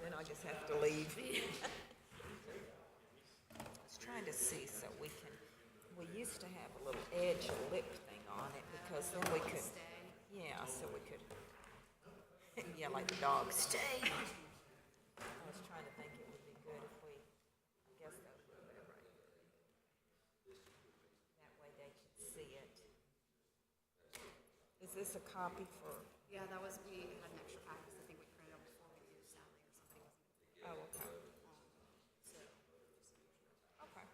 then I just have to leave. I was trying to see so we used to have a little edge lip thing on it because then we could, yeah, so we could, yeah, like the dog stay. I was trying to think it would be good if we, I guess that would be better right here. That way they can see it. Is this a copy for, Yeah, that was, we had an extra package. I think we printed them before we used Sally or something. oh, okay. So, Okay.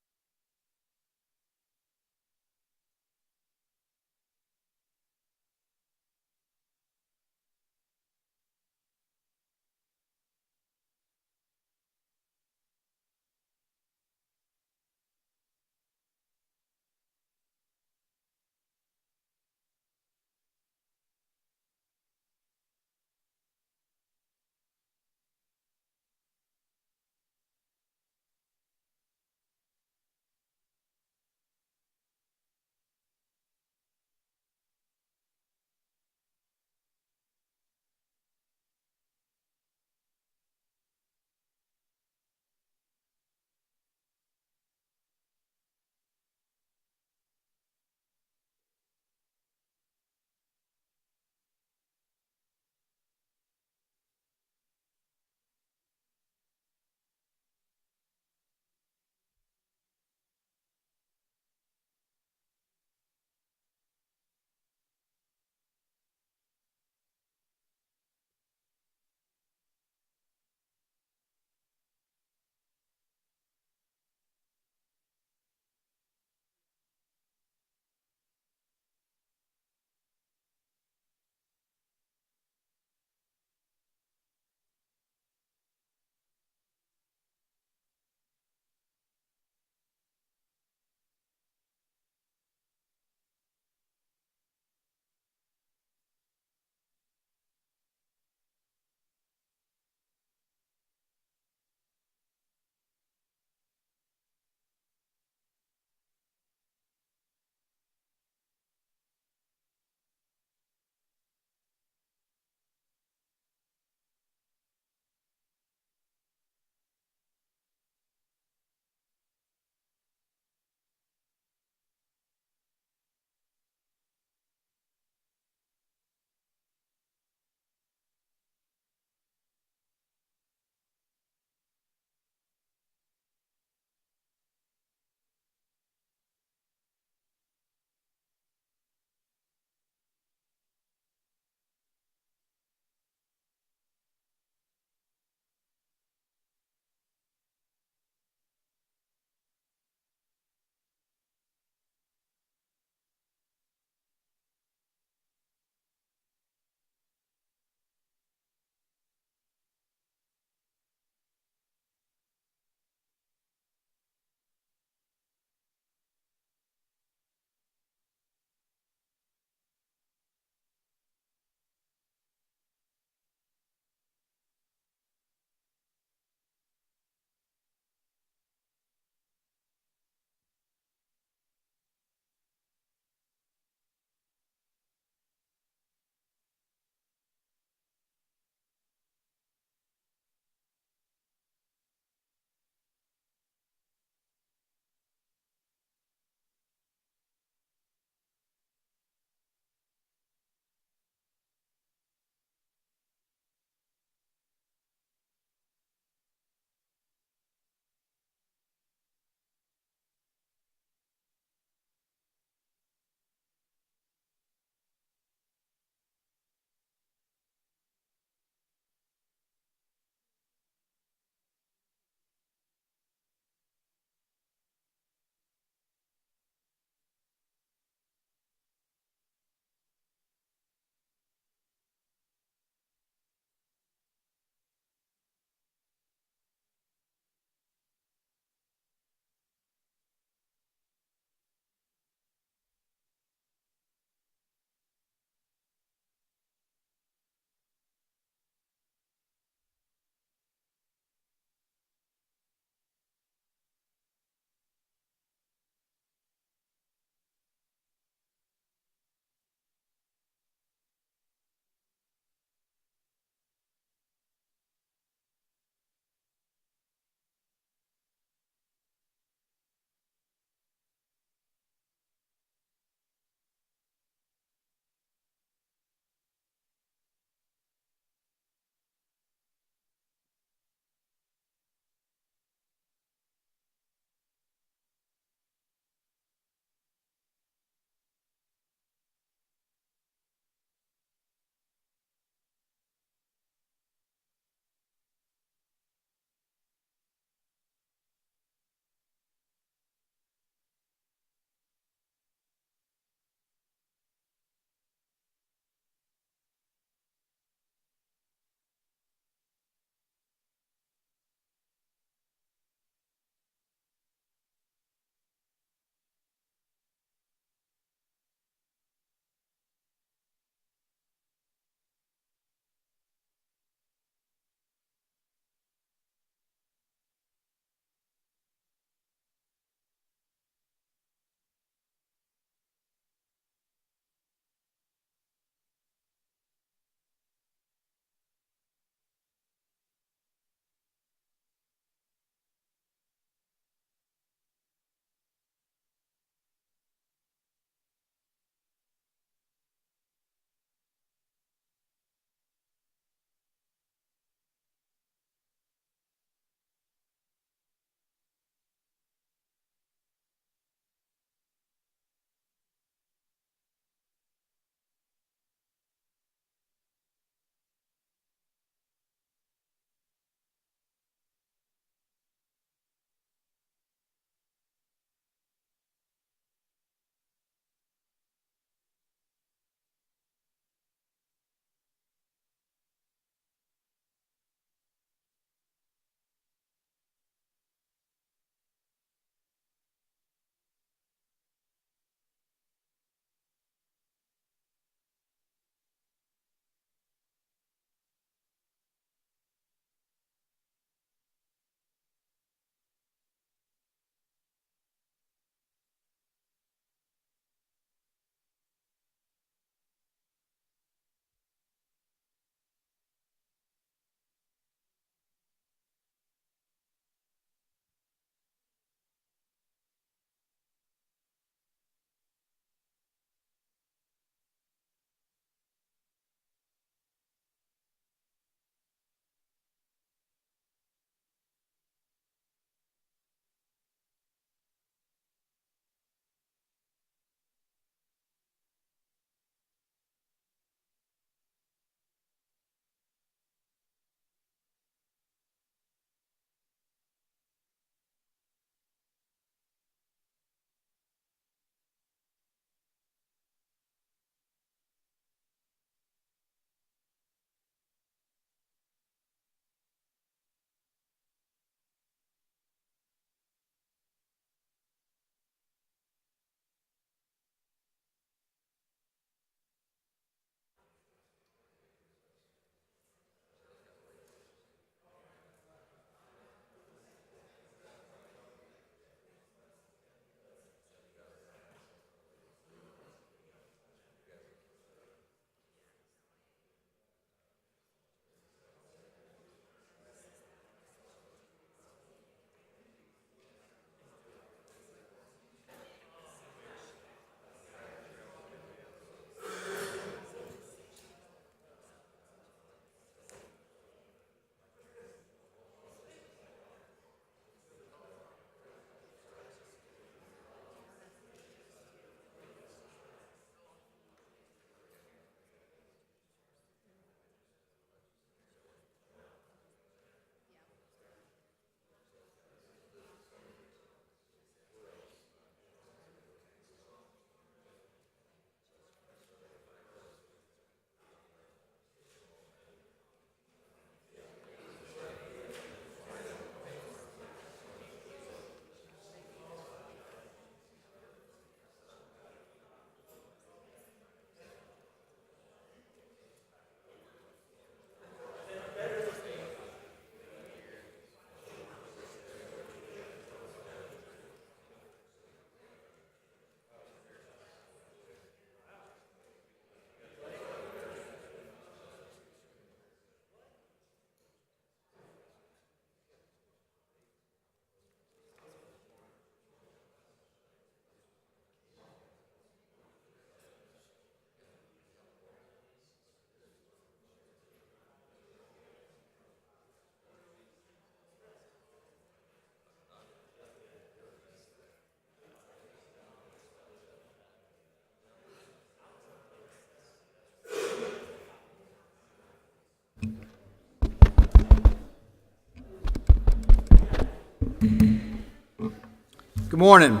Good morning.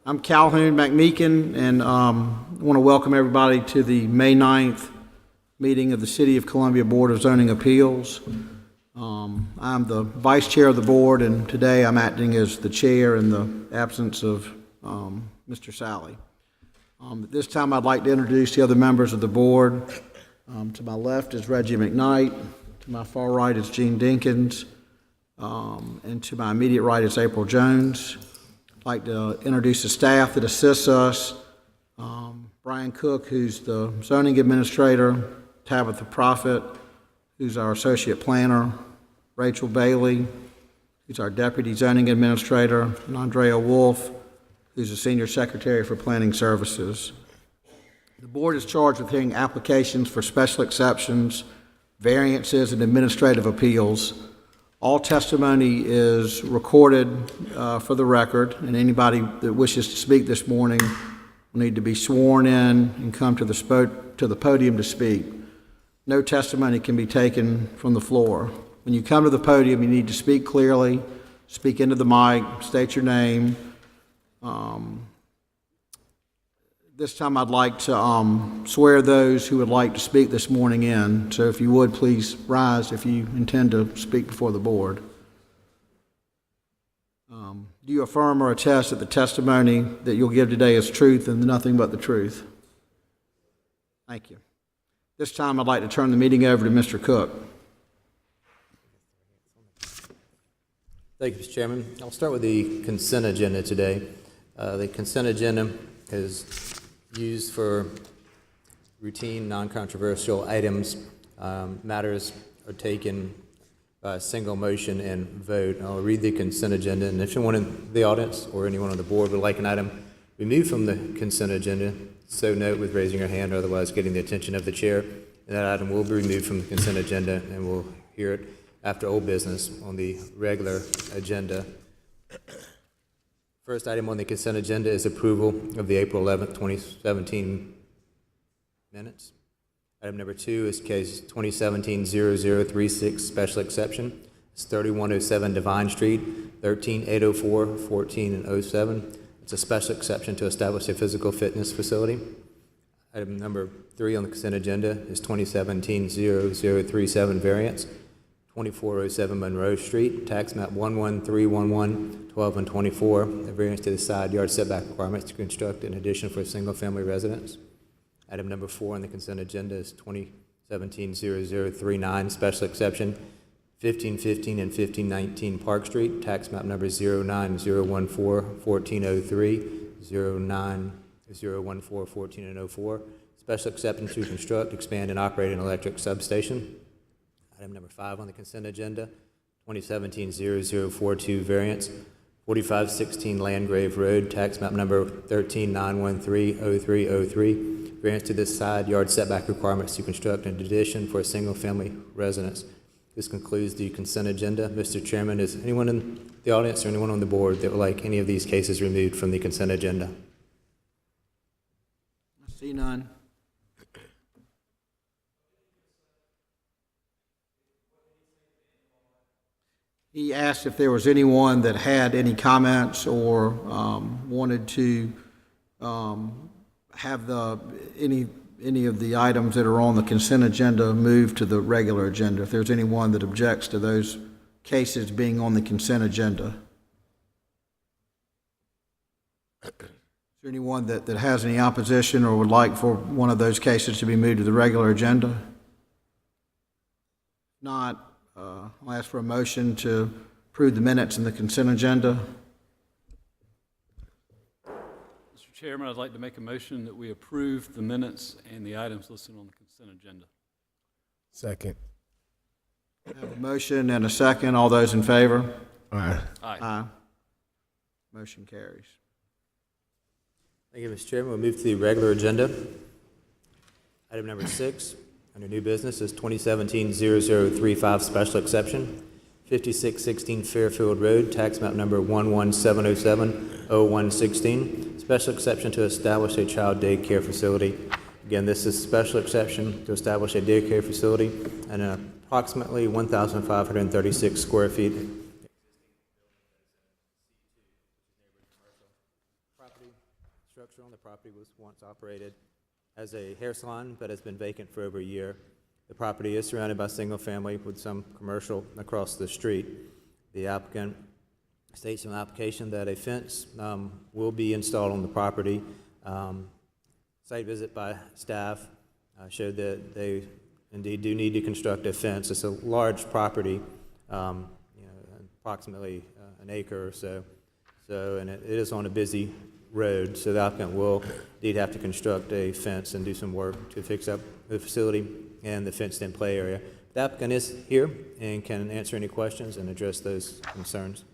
I'm Calhoun McMeekin, and I want to welcome everybody to the May 9th meeting of the City of Columbia Board of Zoning Appeals. I'm the vice chair of the board, and today I'm acting as the chair in the absence of Mr. Sally. At this time, I'd like to introduce the other members of the board. To my left is Reggie McKnight. To my far right is Gene Dinkins. And to my immediate right is April Jones. I'd like to introduce the staff that assists us. Brian Cook, who's the zoning administrator, Tabitha Prophet, who's our associate planner, Rachel Bailey, who's our deputy zoning administrator, and Andrea Wolf, who's the senior secretary for planning services. The board is charged with hearing applications for special exceptions, variances, and administrative appeals. All testimony is recorded for the record, and anybody that wishes to speak this morning will need to be sworn in and come to the podium to speak. No testimony can be taken from the floor. When you come to the podium, you need to speak clearly, speak into the mic, state your name. This time I'd like to swear those who would like to speak this morning in. So if you would, please rise if you intend to speak before the board. Do you affirm or attest that the testimony that you'll give today is truth and nothing but the truth? Thank you. This time I'd like to turn the meeting over to Mr. Cook. Thank you, Mr. Chairman. I'll start with the consent agenda today. The consent agenda is used for routine, non-controversial items. Matters are taken by a single motion and vote. I'll read the consent agenda, and if anyone in the audience or anyone on the board would like an item removed from the consent agenda, so note with raising your hand, or otherwise getting the attention of the chair, and that item will be removed from the consent agenda, and we'll hear it after old business on the regular agenda. First item on the consent agenda is approval of the April 11th, 2017 minutes. Item number 2 is case 2017-0036 special exception. It's 3107 Divine Street, 13804, 14, and 07. It's a special exception to establish a physical fitness facility. Item number 3 on the consent agenda is 2017-0037 variance. 2407 Monroe Street, tax map 11311, 12 and 24, a variance to the side yard setback requirements to construct an addition for a single-family residence. Item number 4 on the consent agenda is 2017-0039, special exception, 1515 and 1519 Park Street, tax map number 09014, 1403, 09014, 14 and 04, special exception to construct, expand, and operate an electric substation. Item number 5 on the consent agenda, 2017-0042 variance, 4516 Landgrave Road, tax map number 139130303, variance to the side yard setback requirements to construct an addition for a single-family residence. This concludes the consent agenda. Mr. Chairman, is anyone in the audience or anyone on the board that would like any of these cases removed from the consent agenda? I see none. He asked if there was anyone that had any comments or wanted to have any of the items that are on the consent agenda moved to the regular agenda. If there's anyone that objects to those cases being on the consent agenda. Is there anyone that has any opposition or would like for one of those cases to be moved to the regular agenda? Not. I'll ask for a motion to approve the minutes in the consent agenda. Mr. Chairman, I'd like to make a motion that we approve the minutes and the items listed on the consent agenda. Second. I have a motion and a second. All those in favor? Aye. Aye. Motion carries. Thank you, Mr. Chairman. We'll move to the regular agenda. Item number 6 under new business is 2017-0035 special exception, 5616 Fairfield Road, tax map number 11707-0116, special exception to establish a child daycare facility. Again, this is special exception to establish a daycare facility and approximately 1,536 square feet. structure on the property was once operated as a hair salon, but has been vacant for over a year. The property is surrounded by single family with some commercial across the street. The applicant states in the application that a fence will be installed on the property. Site visit by staff showed that they indeed do need to construct a fence. It's a large property, approximately an acre or so. And it is on a busy road, so the applicant will indeed have to construct a fence and do some work to fix up the facility and the fenced-in play area. The applicant is here and can answer any questions and address those concerns.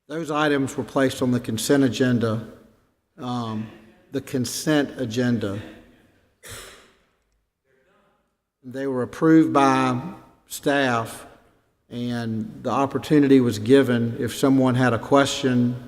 Those items were placed on the consent agenda. They were approved by staff, and the opportunity was given if someone had a question.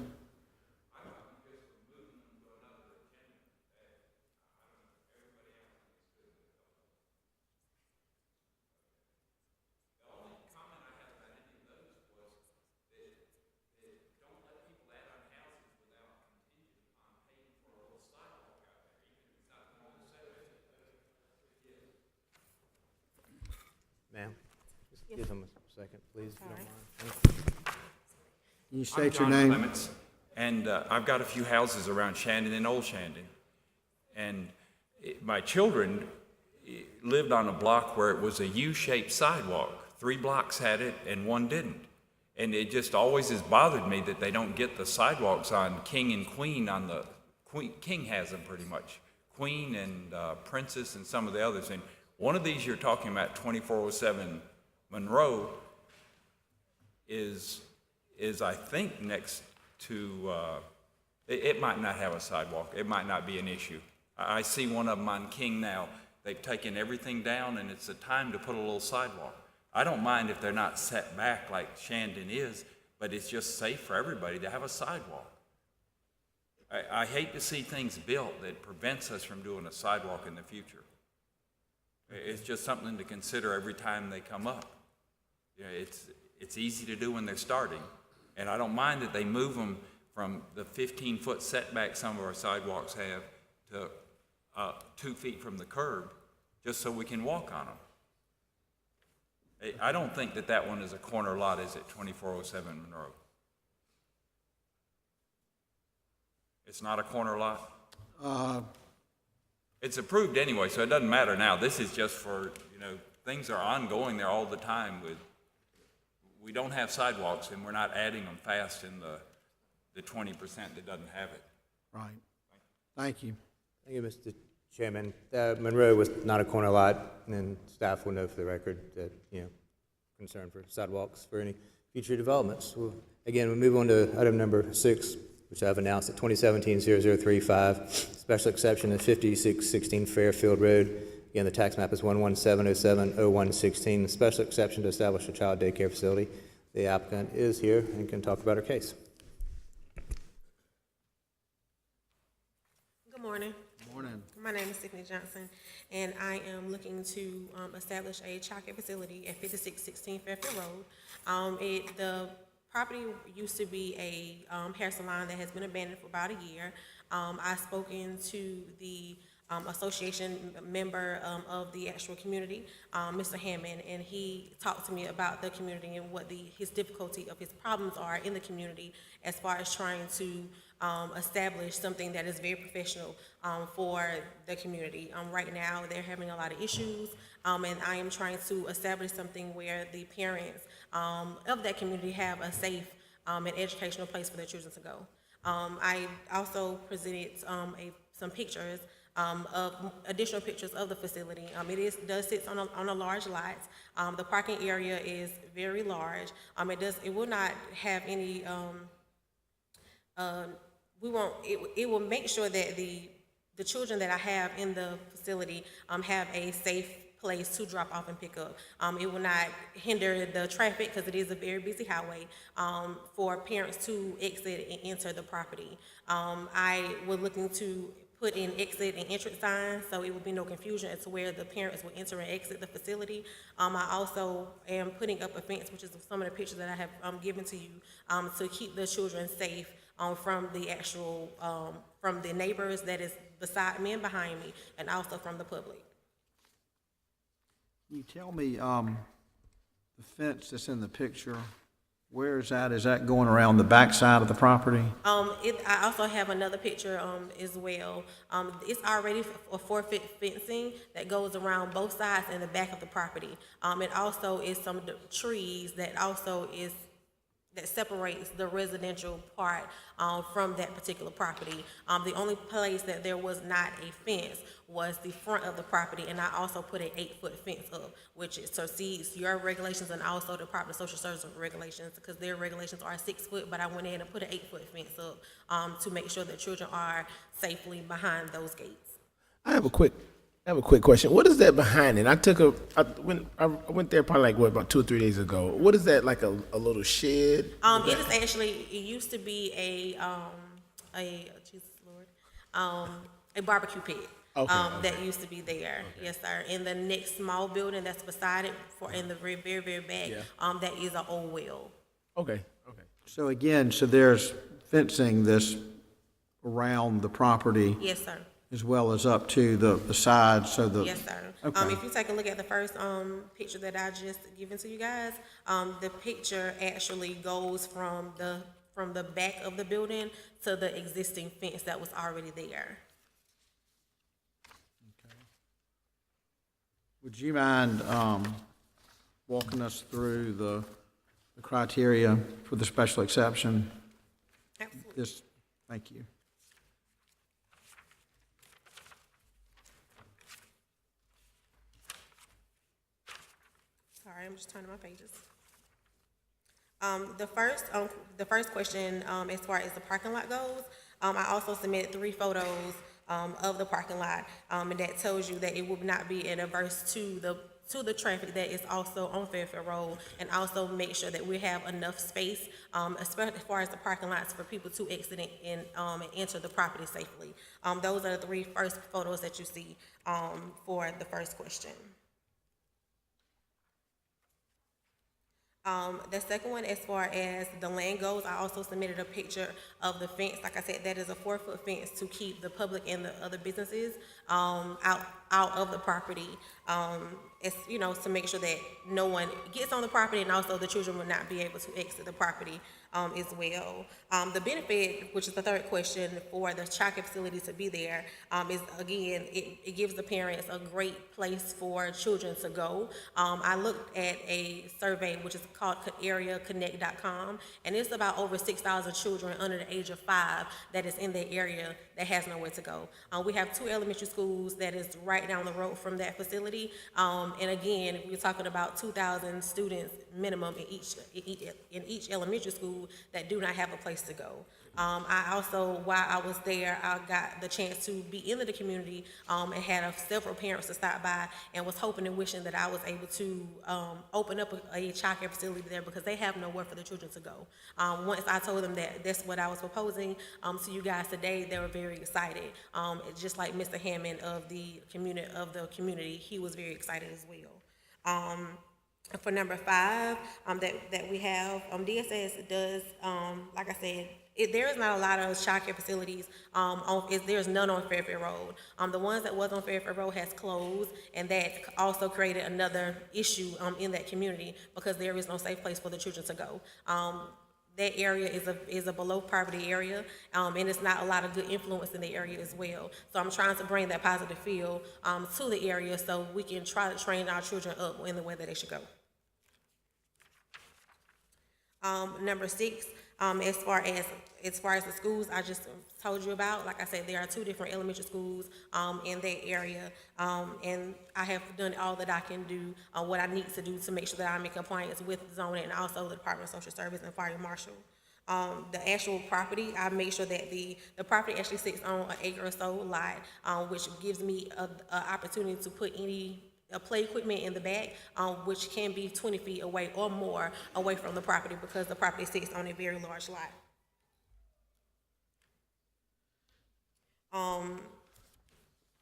Ma'am, just give him a second, please, if you don't mind. Thank you. Can you I'm state your John name? Clements, and I've got a few houses around Shandon and Old Shandon. And my children lived on a block where it was a U-shaped sidewalk. 3 blocks had it and 1 didn't. And it just always has bothered me that they don't get the sidewalks on King and Queen on the, King has them pretty much. Queen and Princess and some of the others. And one of these you're talking about, 2407 Monroe, is I think next to, it might not have a sidewalk. It might not be an issue. I see one of them on King now. They've taken everything down and it's a time to put a little sidewalk. I don't mind if they're not set back like Shandon is, but it's just safe for everybody to have a sidewalk. I hate to see things built that prevents us from doing a sidewalk in the future. It's just something to consider every time they come up. You know, it's easy to do when they're starting, and I don't mind that they move them from the 15-foot setback some of our sidewalks have to 2 feet from the curb, just so we can walk on them. I don't think that one is a corner lot, is it, 2407 Monroe? It's not a corner lot? It's approved anyway, so it doesn't matter now. This is just for, things are ongoing there all the time. We don't have sidewalks, and we're not adding them fast in the 20% that doesn't have it. Right. Thank you. Thank you, Mr. Chairman. Monroe was not a corner lot, and staff will know for the record that, concern for sidewalks for any future developments. Again, we move on to item number 6, which I've announced at 2017-0035, special exception at 5616 Fairfield Road. Again, the tax map is 11707-0116, special exception to establish a child daycare facility. The applicant is here and can talk about her case. Good morning. Morning. My name is Tiffany Johnson, and I am looking to establish a childcare facility at 5616 Fairfield Road. The property used to be a hair salon that has been abandoned for about a year. I've spoken to the association member of the actual community, Mr. Hammond, and he talked to me about the community and what his difficulty of his problems are in the community as far as trying to establish something that is very professional for the community. Right now, they're having a lot of issues, and I am trying to establish something where the parents of that community have a safe and educational place for their children to go. I also presented some pictures of additional pictures of the facility. It does sit on a large lot. The parking area is very large. It will not have any. It will make sure that the children that I have in the facility have a safe place to drop off and pick up. It will not hinder the traffic, because it is a very busy highway, for parents to exit and enter the property. I was looking to put in exit and entrance signs, so it would be no confusion as to where the parents will enter and exit the facility. I also am putting up a fence, which is some of the pictures that I have given to you, to keep the children safe from the actual, from the neighbors that is beside me and behind me, and also from the public. Can you tell me, the fence that's in the picture, where is that? Is that going around the back side of the property? I also have another picture, as well. It's already a 4-foot fencing that goes around both sides and the back of the property. It also is some trees that also that separates the residential part from that particular property. The only place that there was not a fence was the front of the property, and I also put an 8-foot fence up, which supersedes your regulations and also the Department of Social Services regulations, because their regulations are 6 foot, but I went in and put an 8-foot fence up to make sure that children are safely behind those gates. I have a quick question. What is that behind it? I went there probably about 2 or 3 days ago. What is that, like a little shed? It is actually, it used to be a Jesus Lord, a barbecue pit. That used to be there. Okay. Yes, sir. In the next small building that's beside it, in the very, very, very back, that is an old well. Okay. So again, there's fencing this around the property. Yes, sir. As well as up to the side, so the. Yes, sir. Okay. If you take a look at the first picture that I just given to you guys, the picture actually goes from the back of the building to the existing fence that was already there. Okay. Would you mind walking us through the criteria for the special exception? Absolutely. Thank you. Sorry, I'm just turning my pages. The first question, as far as the parking lot goes, I also submitted 3 photos of the parking lot, and that tells you that it would not be in adverse to the traffic that is also on Fairfield Road, and also make sure that we have enough space, especially as far as the parking lots, for people to exit and enter the property safely. Those are the 3 first photos that you see for the first question. The second one, as far as the land goes, I also submitted a picture of the fence. Like I said, that is a 4-foot fence to keep the public and the other businesses out of the property. It's, to make sure that no one gets on the property, and also the children will not be able to exit the property as well. The benefit, which is the third question, for the childcare facility to be there, is, again, it gives the parents a great place for children to go. I looked at a survey which is called areaconnect.com, and it's about over 6,000 children under the age of 5 that is in that area that has nowhere to go. We have 2 elementary schools that is right down the road from that facility, and again, we're talking about 2,000 students minimum in each elementary school that do not have a place to go. I also, while I was there, I got the chance to be in the community and had several parents to stop by, and was hoping and wishing that I was able to open up a child care facility there, because they have nowhere for the children to go. Once I told them that that's what I was proposing to you guys today, they were very excited. Just like Mr. Hammond of the community, he was very excited as well. For number 5, that we have, DSS does, like I said, there is not a lot of child care facilities. There's none on Fairfield Road. The ones that was on Fairfield Road has closed, and that also created another issue in that community, because there is no safe place for the children to go. That area is a below poverty area, and it's not a lot of good influence in the area as well. So I'm trying to bring that positive feel to the area, so we can try to train our children up in the way that they should go. Number 6, as far as the schools I just told you about, like I said, there are 2 different elementary schools in that area, and I have done all that I can do, what I need to do to make sure that I'm in compliance with zoning and also the Department of Social Service and Fire Marshal. The actual property, I make sure that the property actually sits on an acre or so lot, which gives me an opportunity to put any play equipment in the back, which can be 20 feet away or more away from the property because the property sits on a very large lot.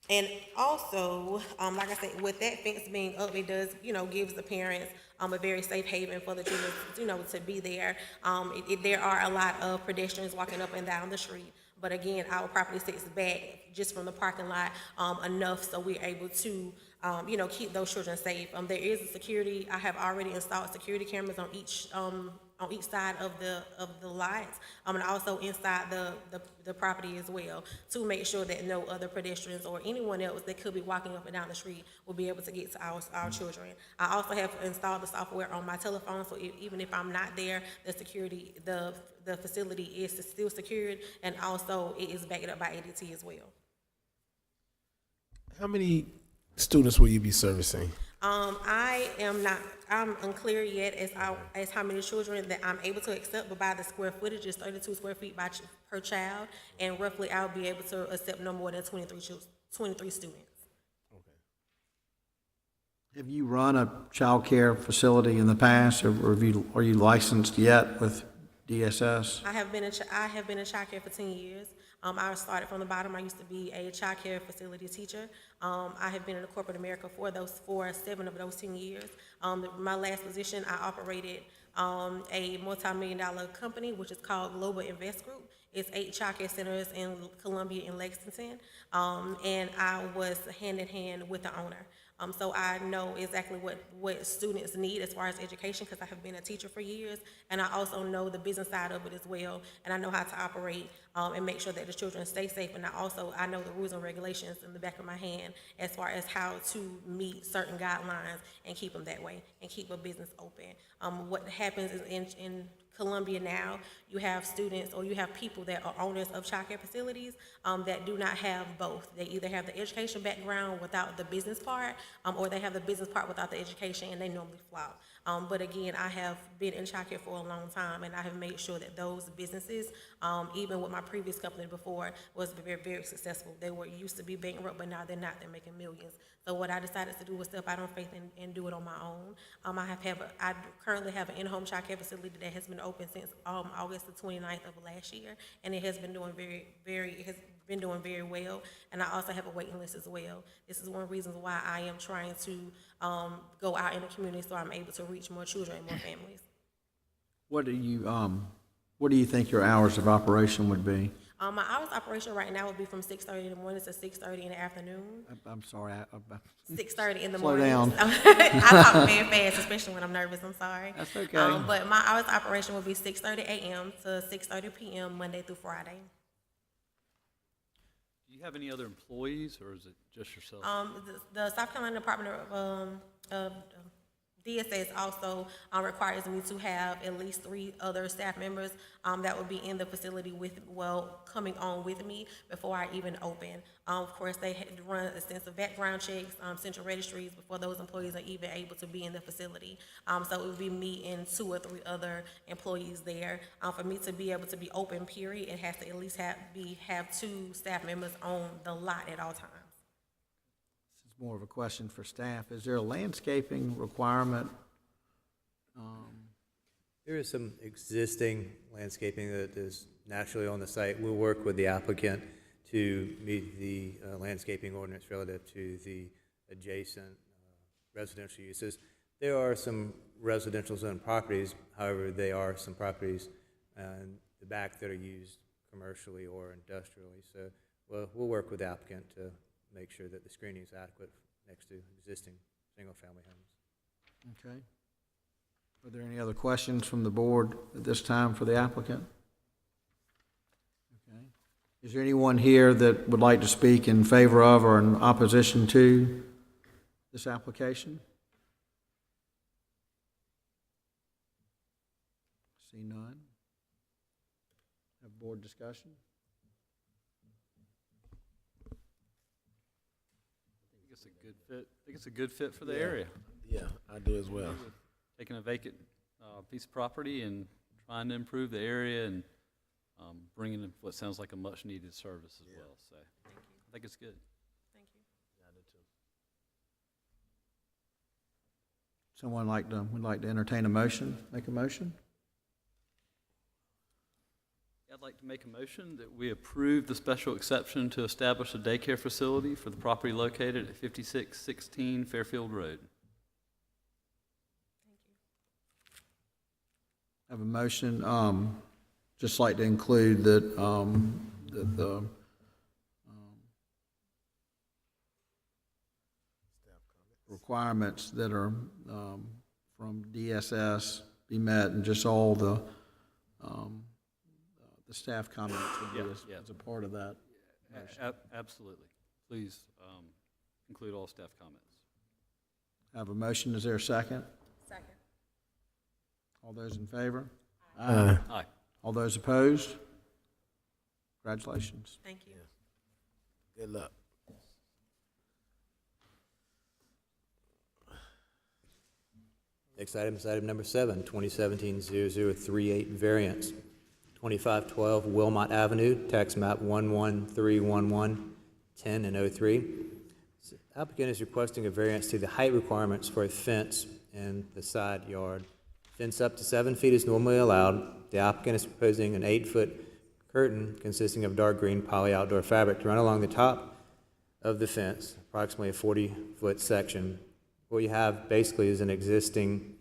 And also, like I said, with that fence being up, it does, gives the parents a very safe haven for the children, to be there. There are a lot of pedestrians walking up and down the street, but again, our property sits back just from the parking lot enough so we're able to, keep those children safe. There is a security. I have already installed security cameras on each side of the lots, and also inside the property as well, to make sure that no other pedestrians or anyone else that could be walking up and down the street will be able to get to our children. I also have installed the software on my telephone, so even if I'm not there, the facility is still secured, and also it is backed up by ADT as well. How many students will you be servicing? I'm unclear yet as how many children that I'm able to accept, but by the square footage, it's 32 square feet per child, and roughly I'll be able to accept no more than 23 students. Have you run a child care facility in the past, or are you licensed yet with DSS? I have been in child care for 10 years. I started from the bottom. I used to be a child care facility teacher. I have been in corporate America for 7 of those 10 years. My last position, I operated a multi-million-dollar company, which is called Global Invest Group. It's 8 child care centers in Columbia and Lexington, and I was hand-in-hand with the owner. So I know exactly what students need as far as education, because I have been a teacher for years, and I also know the business side of it as well, and I know how to operate and make sure that the children stay safe, and I know the rules and regulations in the back of my hand as far as how to meet certain guidelines and keep them that way and keep a business open. What happens is in Columbia now, you have students or you have people that are owners of child care facilities that do not have both. They either have the education background without the business part, or they have the business part without the education, and they normally flop. But again, I have been in child care for a long time, and I have made sure that those businesses, even with my previous company before, was very, very successful. They used to be bankrupt, but now they're not. They're making millions. So what I decided to do was step out on faith and do it on my own. I currently have an in-home child care facility that has been open since August the 29th of last year, and it has been doing very well. And I also have a waiting list as well. This is one of the reasons why I am trying to go out in the community so I'm able to reach more children and more families. What do you think your hours of operation would be? My hours of operation right now would be from 6:30 in the morning to 6:30 in the afternoon. I'm sorry. 6:30 in the Slow morning. down. I talk very fast, especially when I'm nervous. I'm sorry. That's okay. But my hours of operation would be 6:30 a.m. to 6:30 p.m. Monday through Friday. Do you have any other employees, or is it just yourself? The South Carolina Department of DSS also requires me to have at least 3 other staff members that will be in the facility coming on with me before I even open. Of course, they had to run extensive background checks, central registries before those employees are even able to be in the facility. So it would be me and 2 or 3 other employees there. For me to be able to be open, period, it has to at least have 2 staff members on the lot at all times. More of a question for staff. Is there a landscaping requirement? There is some existing landscaping that is naturally on the site. We'll work with the applicant to meet the landscaping ordinance relative to the adjacent residential uses. There are some residential zone properties, however, there are some properties in the back that are used commercially or industrially. So we'll work with the applicant to make sure that the screening is adequate next to existing single-family homes. Okay. Are there any other questions from the board at this time for the applicant? Okay. Is there anyone here that would like to speak in favor of or in opposition to this application? See none. Have board discussion? It's a good fit. I think it's a good fit for the area. Yeah, I do as well. Taking a vacant piece of property and trying to improve the area and bringing in what sounds like a much-needed service as well. So I think it's good. Thank you. Someone would like to entertain a motion, make a motion? I'd like to make a motion that we approve the special exception to establish a daycare facility for the property located at 5616 Fairfield Road. I have a motion, just like to include that, that the requirements that are from DSS be met, and just all the staff comments would be Yeah. as a part of that. Absolutely. Please include all staff comments. I have a motion, is there a second? Second. All those in favor? Aye. All those opposed? Congratulations. Thank you. Good luck. Next item is item number 7, 2017-0038 variance. 2512 Wilmot Avenue, tax map 11311, 10 and 03. Applicant is requesting a variance to the height requirements for a fence in the side yard. Fence up to 7 feet is normally allowed. The applicant is proposing an 8-foot curtain consisting of dark green poly outdoor fabric to run along the top of the fence, approximately a 40-foot section. What you have basically is an existing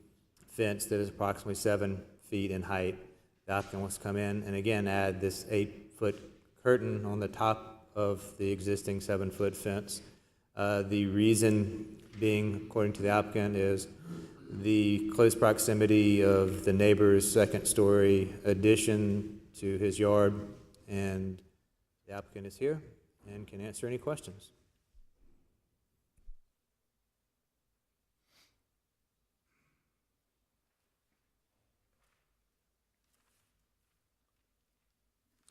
fence that is approximately 7 feet in height. The applicant wants to come in and again add this 8-foot curtain on the top of the existing 7-foot fence. The reason being, according to the applicant, is the close proximity of the neighbor's second-story addition to his yard, and the applicant is here and can answer any questions.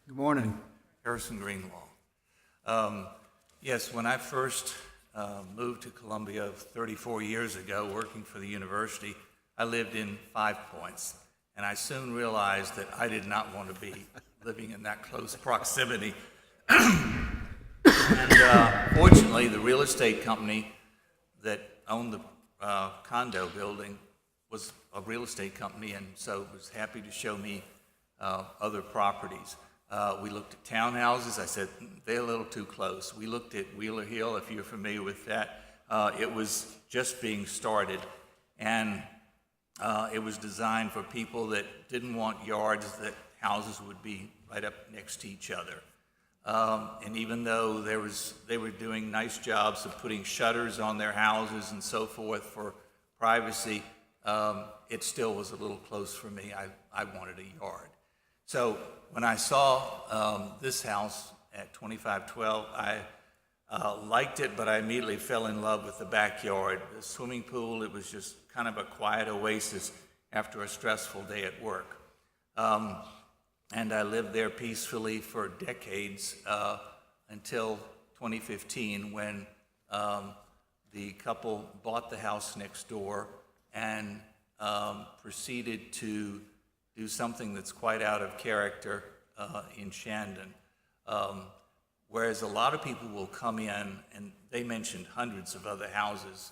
Good morning. Harrison Greenlaw. Yes, when I first moved to Columbia 34 years ago, working for the university, I lived in 5 Points, and I soon realized that I did not want to be living in that close proximity. And fortunately, the real estate company that owned the condo building was a real estate company, and so was happy to show me other properties. We looked at townhouses. I said, they're a little too close. We looked at Wheeler Hill, if you're familiar with that. It was just being started, and it was designed for people that didn't want yards that houses would be right up next to each other. And even though they were doing nice jobs of putting shutters on their houses and so forth for privacy, it still was a little close for me. I wanted a yard. So when I saw this house at 2512, I liked it, but I immediately fell in love with the backyard. The swimming pool, it was just kind of a quiet oasis after a stressful day at work. And I lived there peacefully for decades until 2015 when the couple bought the house next door and proceeded to do something that's quite out of character in Shandon. Whereas a lot of people will come in, and they mentioned hundreds of other houses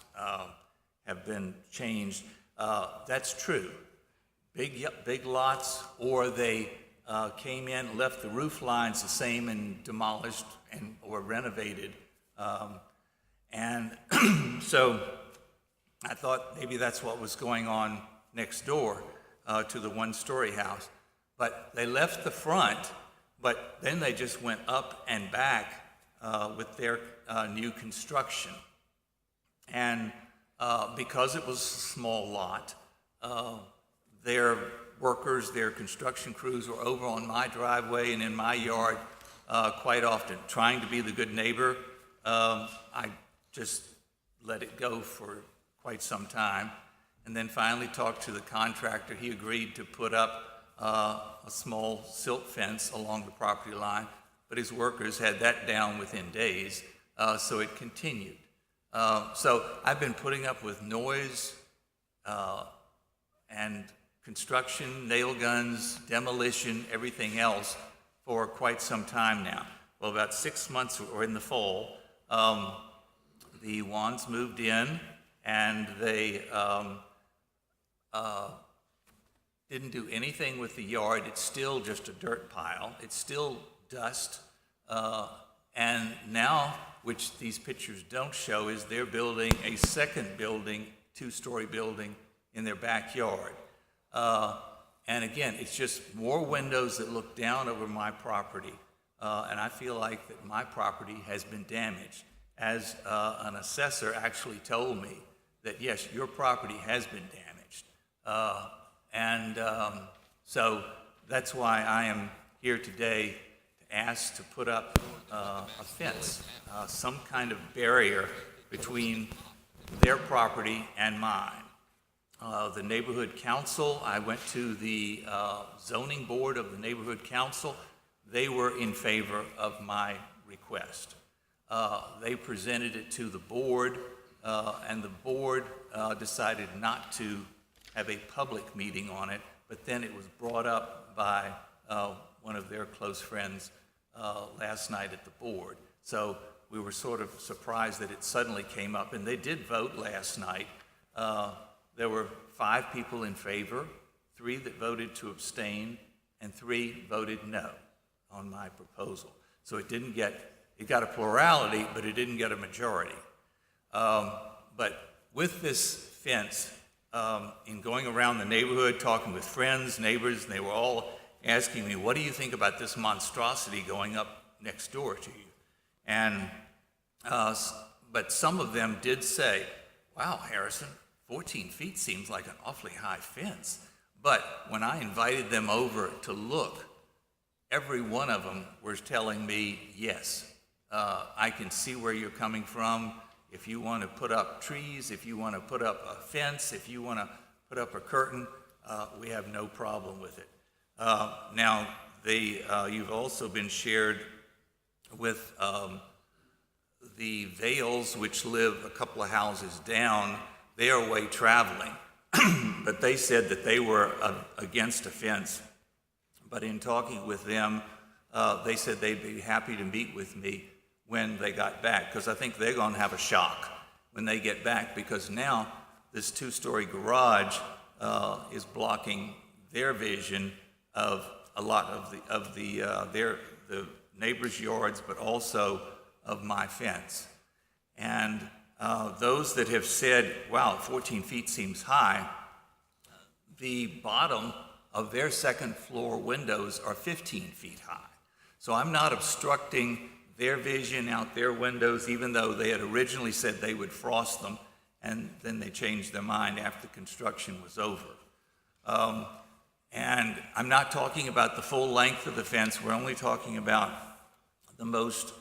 have been changed. That's true. Big lots, or they came in, left the roof lines the same and demolished or renovated. And so I thought maybe that's what was going on next door to the one-story house. But they left the front, but then they just went up and back with their new construction. And because it was a small lot, their workers, their construction crews were over on my driveway and in my yard quite often. Trying to be the good neighbor, I just let it go for quite some time. And then finally talked to the contractor. He agreed to put up a small silt fence along the property line, but his workers had that down within days, so it continued. So I've been putting up with noise and construction, nail guns, demolition, everything else for quite some time now. Well, about 6 months, or in the fall, the Wands moved in, and they didn't do anything with the yard. It's still just a dirt pile. It's still dust. And now, which these pictures don't show, is they're building a second building, two-story building in their backyard. And again, it's just more windows that look down over my property. And I feel like that my property has been damaged. As an assessor actually told me that, yes, your property has been damaged. So that's why I am here today to ask to put up a fence, some kind of barrier between their property and mine. The neighborhood council, I went to the zoning board of the neighborhood council. They were in favor of my request. They presented it to the board, and the board decided not to have a public meeting on it, but then it was brought up by one of their close friends last night at the board. So we were sort of surprised that it suddenly came up, and they did vote last night. There were 5 people in favor, 3 that voted to abstain, and 3 voted no on my proposal. So it got a plurality, but it didn't get a majority. But with this fence, in going around the neighborhood, talking with friends, neighbors, and they were all asking me, what do you think about this monstrosity going up next door to you? And, but some of them did say, wow, Harrison, 14 feet seems like an awfully high fence. But when I invited them over to look, every one of them was telling me, yes, I can see where you're coming from. If you want to put up trees, if you want to put up a fence, if you want to put up a curtain, we have no problem with it. Now, you've also been shared with the Vales, which live a couple of houses down. They are away traveling, but they said that they were against a fence. But in talking with them, they said they'd be happy to meet with me when they got back, because I think they're going to have a shock when they get back, because now this 2-story garage is blocking their vision of a lot of the neighbors' yards, but also of my fence. And those that have said, wow, 14 feet seems high, the bottom of their second floor windows are 15 feet high. So I'm not obstructing their vision out their windows, even though they had originally said they would frost them, and then they changed their mind after construction was over. And I'm not talking about the full length of the fence. We're only talking about the most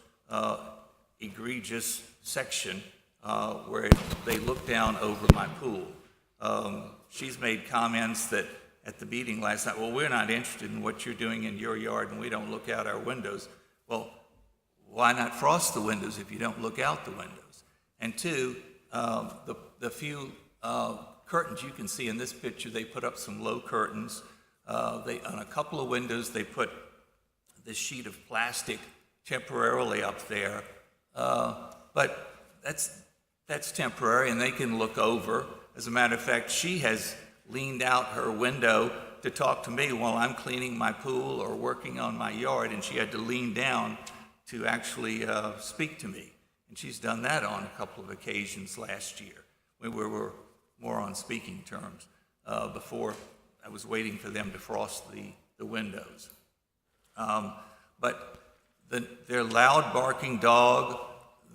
egregious section where they look down over my pool. She's made comments that at the meeting last night, well, we're not interested in what you're doing in your yard and we don't look out our windows. Well, why not frost the windows if you don't look out the windows? And 2, the few curtains you can see in this picture, they put up some low curtains. On a couple of windows, they put this sheet of plastic temporarily up there. But that's temporary, and they can look over. As a matter of fact, she has leaned out her window to talk to me while I'm cleaning my pool or working on my yard, and she had to lean down to actually speak to me. And she's done that on a couple of occasions last year when we were more on speaking terms before I was waiting for them to frost the windows. But their loud barking dog,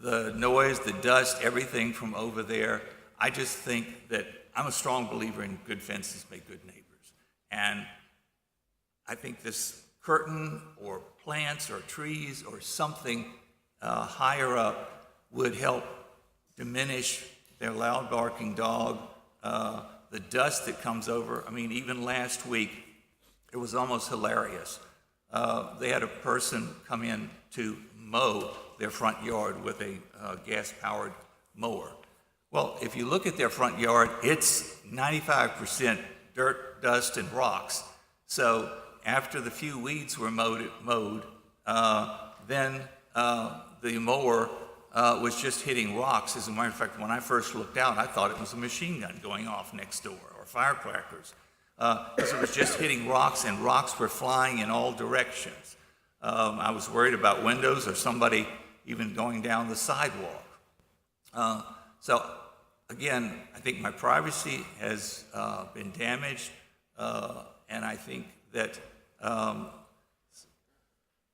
the noise, the dust, everything from over there, I just think that I'm a strong believer in good fences make good neighbors. And I think this curtain or plants or trees or something higher up would help diminish their loud barking dog, the dust that comes over. I mean, even last week, it was almost hilarious. They had a person come in to mow their front yard with a gas-powered mower. Well, if you look at their front yard, it's 95% dirt, dust, and rocks. So after the few weeds were mowed, then the mower was just hitting rocks. As a matter of fact, when I first looked out, I thought it was a machine gun going off next door, or firecrackers, because it was just hitting rocks, and rocks were flying in all directions. I was worried about windows or somebody even going down the sidewalk. So again, I think my privacy has been damaged, and I think that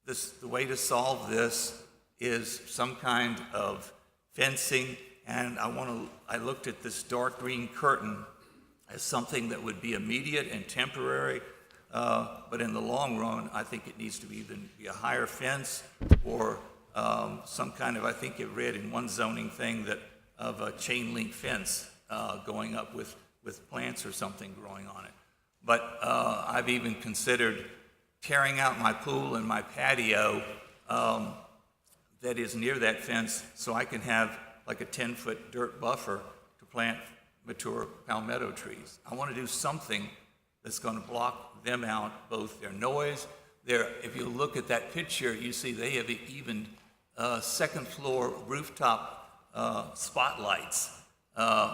the way to solve this is some kind of fencing, and I looked at this dark green curtain as something that would be immediate and temporary, but in the long run, I think it needs to be either be a higher fence or some kind of, I think it read in one zoning thing that of a chain link fence going up with plants or something growing on it. But I've even considered tearing out my pool and my patio that is near that fence so I can have like a 10-foot dirt buffer to plant mature palmetto trees. I want to do something that's going to block them out, both their noise. If you look at that picture, you see they have even second floor rooftop spotlights.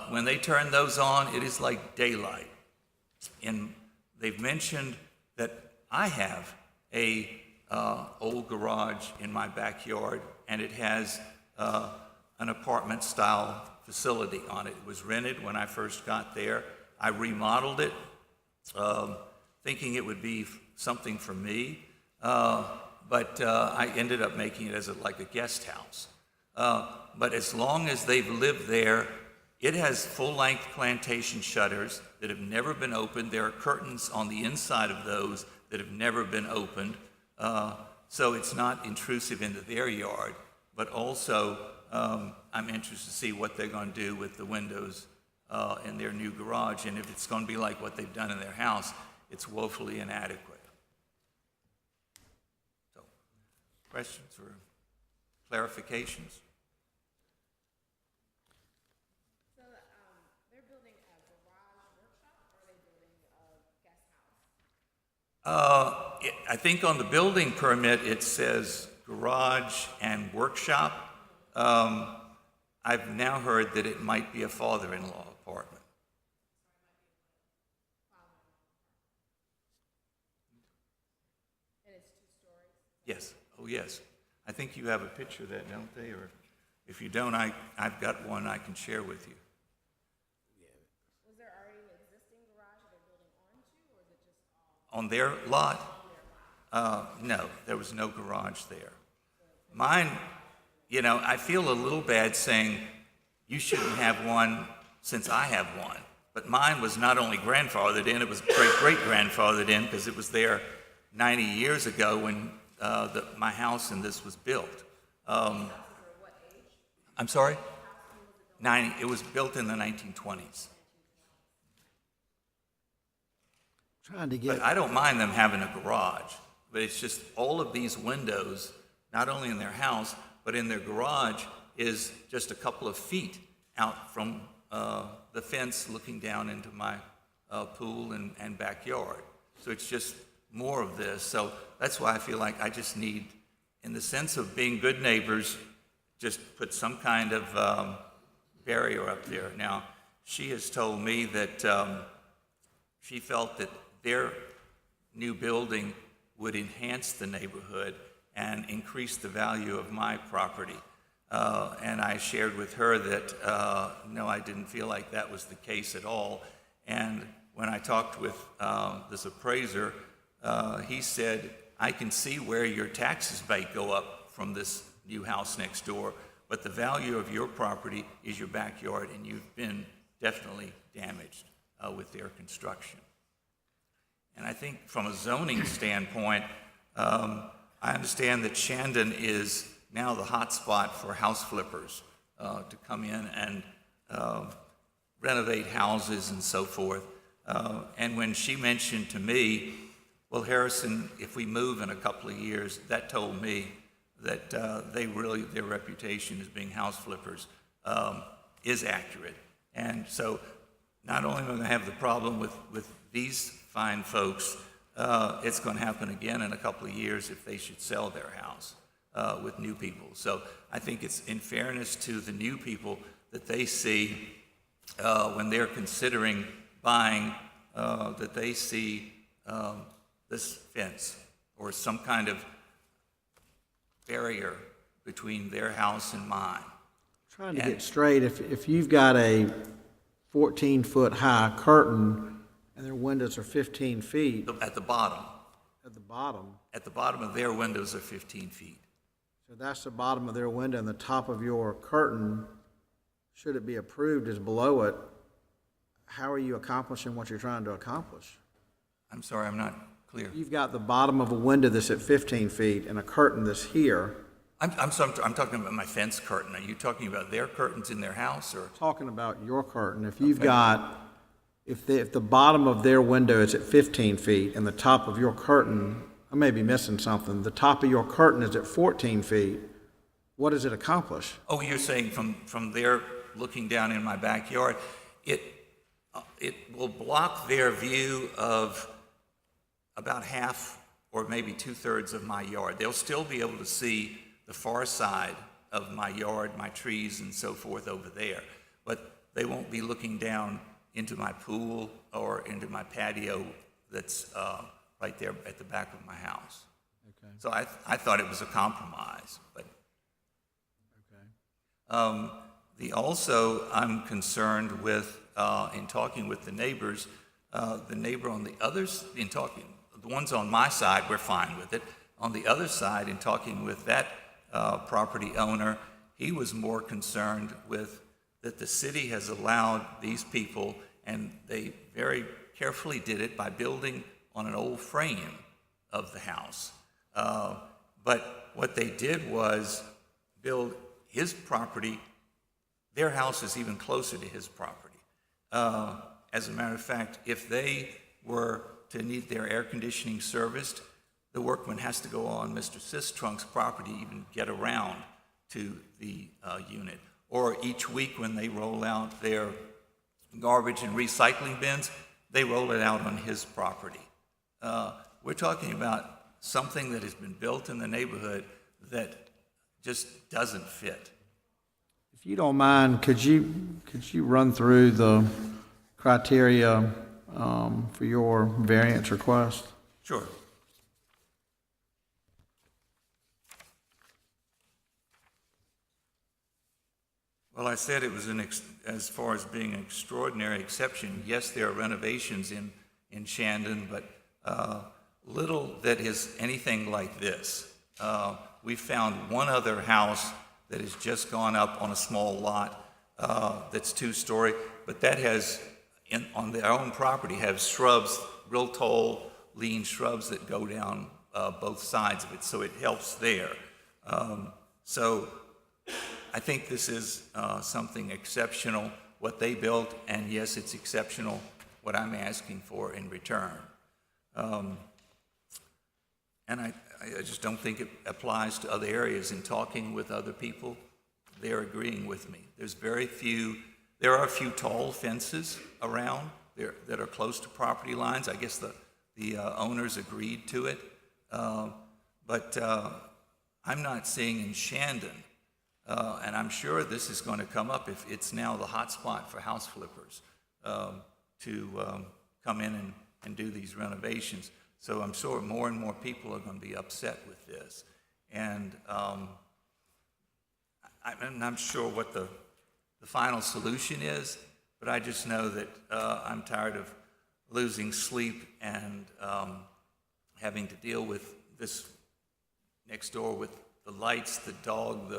When they turn those on, it is like daylight. And they've mentioned that I have a old garage in my backyard, and it has an apartment-style facility on it. It was rented when I first got there. I remodeled it, thinking it would be something for me, but I ended up making it as like a guest house. But as long as they've lived there, it has full-length plantation shutters that have never been opened. There are curtains on the inside of those that have never been opened. So it's not intrusive into their yard, but also I'm interested to see what they're going to do with the windows in their new garage. And if it's going to be like what they've done in their house, it's woefully inadequate. So, questions or clarifications? I think on the building permit it says garage and workshop. I've now heard that it might be a father-in-law apartment. And it's 2 stories? Yes. Oh, yes. I think you have a picture of that, don't they? Or if you don't, I've got one I can share with you. On their lot? No, there was no garage there. Mine, I feel a little bad saying you shouldn't have one since I have one. But mine was not only grandfathered in, it was great-grandfathered in because it was there 90 years ago when my house and this was built. I'm sorry? 90. It was built in the 1920s. Trying to But get, I don't mind them having a garage, but it's just all of these windows, not only in their house, but in their garage, is just a couple of feet out from the fence looking down into my pool and backyard. So it's just more of this. So that's why I feel like I just need, in the sense of being good neighbors, just put some kind of barrier up there. Now, she has told me that she felt that their new building would enhance the neighborhood and increase the value of my property. And I shared with her that, no, I didn't feel like that was the case at all. And when I talked with this appraiser, he said, I can see where your taxes might go up from this new house next door, but the value of your property is your backyard, and you've been definitely damaged with their construction. And I think from a zoning standpoint, I understand that Shandon is now the hot spot for house flippers to come in and renovate houses and so forth. And when she mentioned to me, well, Harrison, if we move in a couple of years, that told me that their reputation as being house flippers is accurate. And so not only am I going to have the problem with these fine folks, it's going to happen again in a couple of years if they should sell their house. with new people. So I think it's in fairness to the new people that they see when they're considering buying, that they see this fence or some kind of barrier between their house and mine. Trying to get straight, if you've got a 14-foot high curtain and their windows are 15 feet At the bottom. at the bottom, of their windows are 15 feet. so that's the bottom of their window, and the top of your curtain, should it be approved, is below it, how are you accomplishing what you're trying to accomplish? I'm sorry, I'm not clear. You've got the bottom of a window that's at 15 feet and a curtain that's here. I'm talking about my fence curtain. Are you talking about their curtains in their house, or? Talking about your curtain, if you've got, if the bottom of their window is at 15 feet and the top of your curtain, I may be missing something, the top of your curtain is at 14 feet, what does it accomplish? Oh, you're saying from there, looking down in my backyard, it will block their view of about half or maybe 2/3 of my yard. They'll still be able to see the far side of my yard, my trees and so forth over there, but they won't be looking down into my pool or into my patio that's right there at the back of my house. Okay. So I thought it was a compromise, but. Also, I'm concerned with, in talking with the neighbors, the neighbor on the others, the ones on my side, we're fine with it. On the other side, in talking with that property owner, he was more concerned with that the city has allowed these people, and they very carefully did it by building on an old frame of the house. But what they did was build his property, their house is even closer to his property. As a matter of fact, if they were to need their air conditioning serviced, the workman has to go on Mr. Sistrunk's property to even get around to the unit. Or each week when they roll out their garbage and recycling bins, they roll it out on his property. We're talking about something that has been built in the neighborhood that just doesn't fit. If you don't mind, could you run through the criteria for your variance request? Sure. Well, I said it was as far as being an extraordinary exception. Yes, there are renovations in Shandon, but little that is anything like this. We found one other house that has just gone up on a small lot that's 2-story, but that has, on their own property, have shrubs, real tall, lean shrubs that go down both sides of it, so it helps there. So I think this is something exceptional, what they built, and yes, it's exceptional what I'm asking for in return. And I just don't think it applies to other areas. In talking with other people, they're agreeing with me. There are a few tall fences around there that are close to property lines. I guess the owners agreed to it. But I'm not seeing in Shandon, and I'm sure this is going to come up if it's now the hot spot for house flippers to come in and do these renovations. So I'm sure more and more people are going to be upset with this. And I'm not sure what the final solution is, but I just know that I'm tired of losing sleep and having to deal with this next door with the lights, the dog,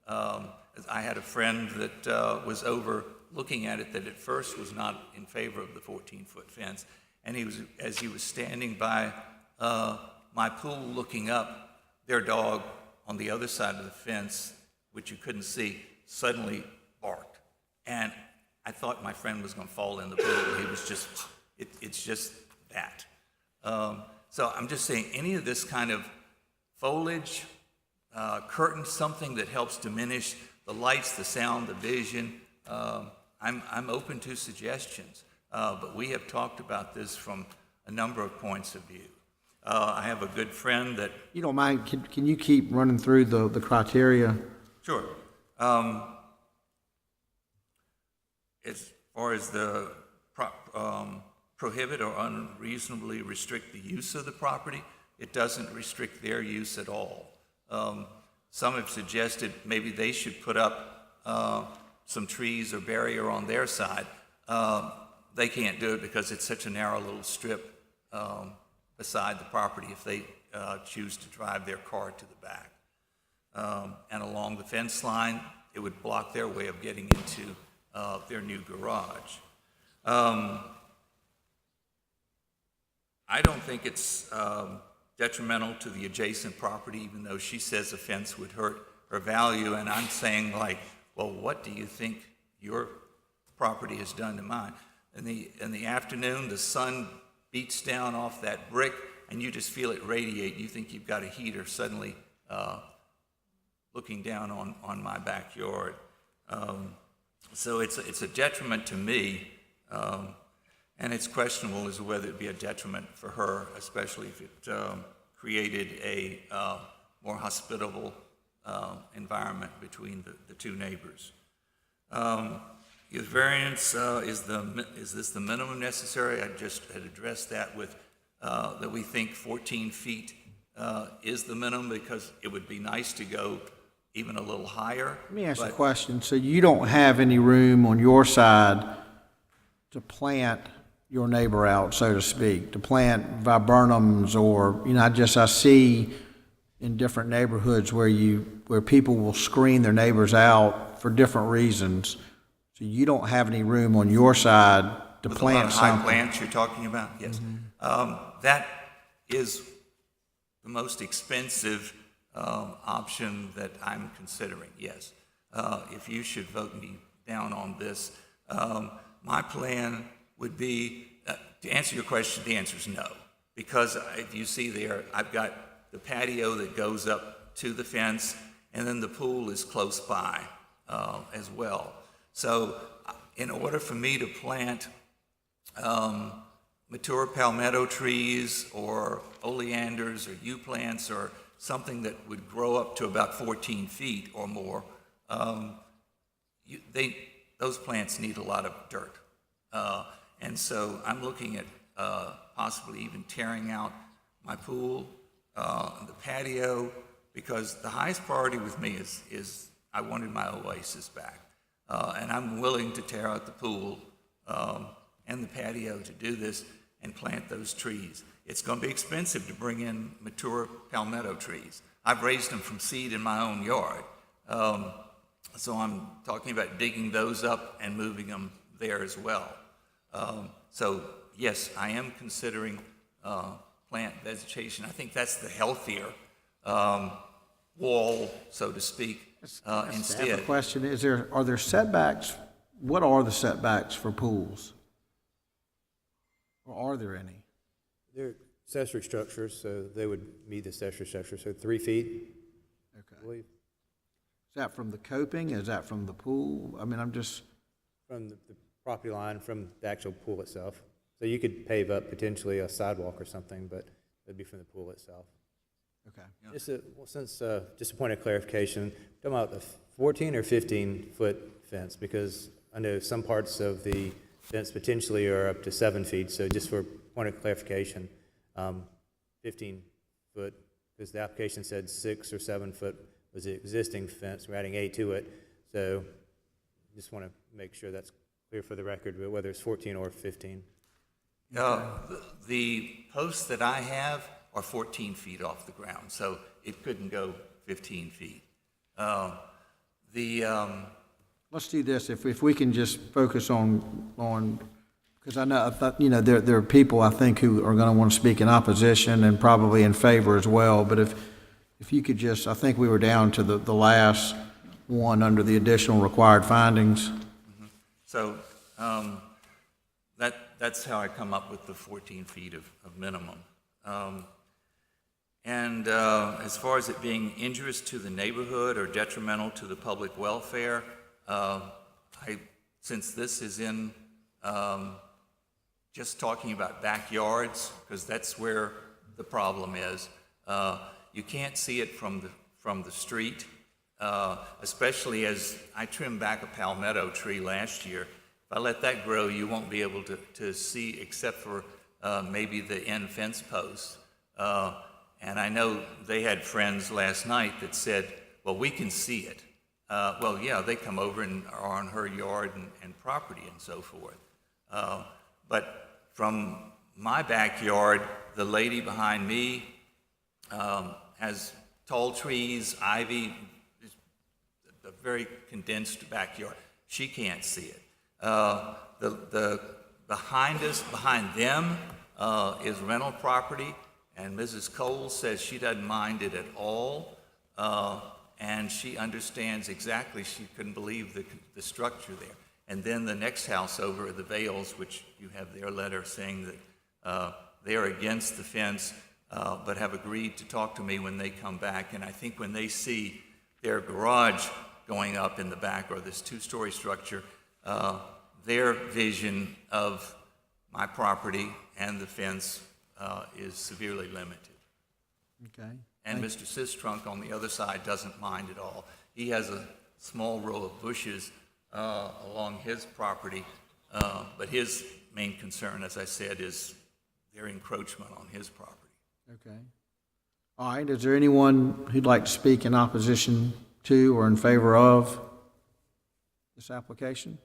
I had a friend that was over looking at it that at first was not in favor of the 14-foot fence. And as he was standing by my pool looking up, their dog on the other side of the fence, which you couldn't see, suddenly barked. And I thought my friend was going to fall in the pool. He was just, it's just that. So I'm just saying any of this kind of foliage, curtain, something that helps diminish the lights, the sound, the vision, I'm open to suggestions. But we have talked about this from a number of points of view. I have a good friend that, You don't mind, can you keep running through the criteria? sure. As far as the prohibit or unreasonably restrict the use of the property, it doesn't restrict their use at all. Some have suggested maybe they should put up some trees or barrier on their side. They can't do it because it's such a narrow little strip beside the property if they choose to drive their car to the back. And along the fence line, it would block their way of getting into their new garage. I don't think it's detrimental to the adjacent property, even though she says a fence would hurt her value, and I'm saying like, well, what do you think your property has done to mine? In the afternoon, the sun beats down off that brick, and you just feel it radiate. You think you've got a heater suddenly looking down on my backyard. So it's a detriment to me, and it's questionable as to whether it'd be a detriment for her, especially if it created a more hospitable environment between the two neighbors. Your variance, is this the minimum necessary? I just had addressed that with, that we think 14 feet is the minimum because it would be nice to go even a little higher. Let me ask you a but- question. So you don't have any room on your side to plant your neighbor out, so to speak, to plant viburnums or, I see in different neighborhoods where people will screen their neighbors out for different reasons. So you don't have any room on your side to With plant a lot of high something. plants you're talking about? Yes. That is the most expensive option that I'm considering, yes. If you should vote me down on this, my plan would be, to answer your question, the answer is no. Because if you see there, I've got the patio that goes up to the fence, and then the pool is close by as well. So in order for me to plant mature palmetto trees or oleanders or yew plants or something that would grow up to about 14 feet or more, those plants need a lot of dirt. And so I'm looking at possibly even tearing out my pool, the patio, because the highest priority with me is I wanted my oasis back. And I'm willing to tear out the pool and the patio to do this and plant those trees. It's going to be expensive to bring in mature palmetto trees. I've raised them from seed in my own yard. So I'm talking about digging those up and moving them there as well. So yes, I am considering plant vegetation. I think that's the healthier wall, so to speak, I have instead. a question. Are there setbacks? What are the setbacks for pools? Or are there any? They're accessory structures, so they would meet the accessory structure, so 3 feet, I Okay. believe, Is that from the coping? Is that from the pool? I mean, I'm just, from the property line, from the actual pool itself. So you could pave up potentially a sidewalk or something, but it'd be from the pool itself. okay. Just a point of clarification, talking about the 14 or 15-foot fence, because I know some parts of the fence potentially are up to 7 feet, so just for point of clarification, 15 foot, because the application said 6 or 7 foot was the existing fence, we're adding 8 to it, so just want to make sure that's clear for the record, whether it's 14 or 15. The posts that I have are 14 feet off the ground, so it couldn't go 15 feet. Let's do this, if we can just focus on, because I know, there are people, I think, who are gonna want to speak in opposition and probably in favor as well, but if you could just, I think we were down to the last one under the additional required findings. So that's how I come up with the 14 feet of minimum. And as far as it being injurious to the neighborhood or detrimental to the public welfare, since this is in just talking about backyards, because that's where the problem is. You can't see it from the street, especially as I trimmed back a palmetto tree last year. If I let that grow, you won't be able to see except for maybe the end fence posts. And I know they had friends last night that said, well, we can see it. Well, yeah, they come over and are on her yard and property and so forth. But from my backyard, the lady behind me has tall trees, ivy, a very condensed backyard. She can't see it. The behind us, behind them, is rental property, and Mrs. Cole says she doesn't mind it at all, and she understands exactly. She couldn't believe the structure there. And then the next house over, the Vales, which you have their letter saying that they're against the fence, but have agreed to talk to me when they come back. And I think when they see their garage going up in the back, or this two-story structure, their vision of my property and the fence is severely limited. Okay. And Mr. Sistrunk on the other side doesn't mind at all. He has a small row of bushes along his property, but his main concern, as I said, is their encroachment on his property. Okay. All right, is there anyone who'd like to speak in opposition to or in favor of this application?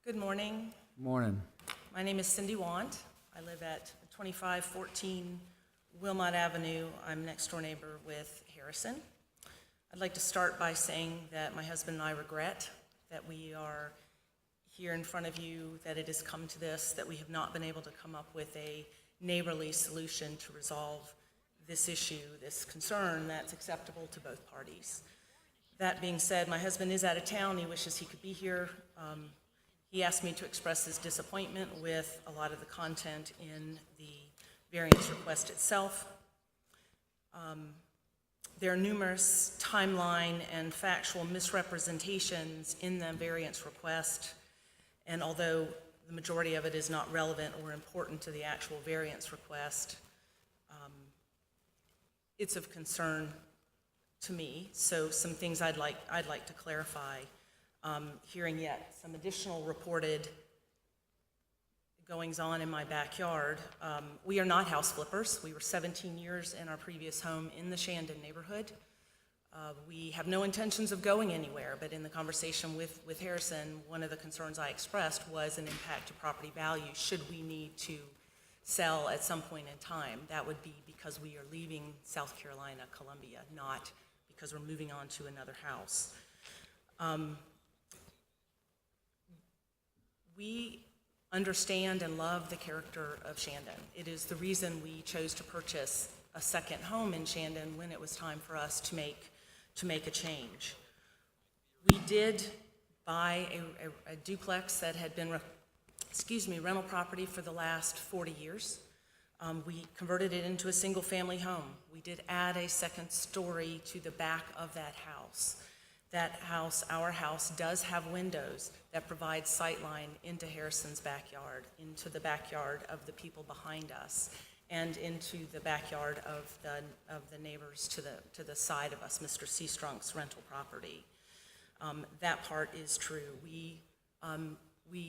Good morning. Morning. My name is Cindy Want. I live at 2514 Wilmot Avenue. I'm next door neighbor with Harrison. I'd like to start by saying that my husband and I regret that we are here in front of you, that it has come to this, that we have not been able to come up with a neighborly solution to resolve this issue, this concern that's acceptable to both parties. That being said, my husband is out of town. He wishes he could be here. He asked me to express his disappointment with a lot of the content in the variance request itself. There are numerous timeline and factual misrepresentations in the variance request, and although the majority of it is not relevant or important to the actual variance request, it's of concern to me. So some things I'd like to clarify. Hearing yet some additional reported goings-on in my backyard. We are not house flippers. We were 17 years in our previous home in the Shandon neighborhood. We have no intentions of going anywhere, but in the conversation with Harrison, one of the concerns I expressed was an impact to property value should we need to sell at some point in time. That would be because we are leaving South Carolina, Columbia, not because we're moving on to another house. We understand and love the character of Shandon. It is the reason we chose to purchase a second home in Shandon when it was time for us to make a change. We did buy a duplex that had been rental property for the last 40 years. We converted it into a single-family home. We did add a second story to the back of that house. That house, our house, does have windows that provide sightline into Harrison's backyard, into the backyard of the people behind us, and into the backyard of the neighbors to the side of us, Mr. Seastrunk's rental property. That part is true. We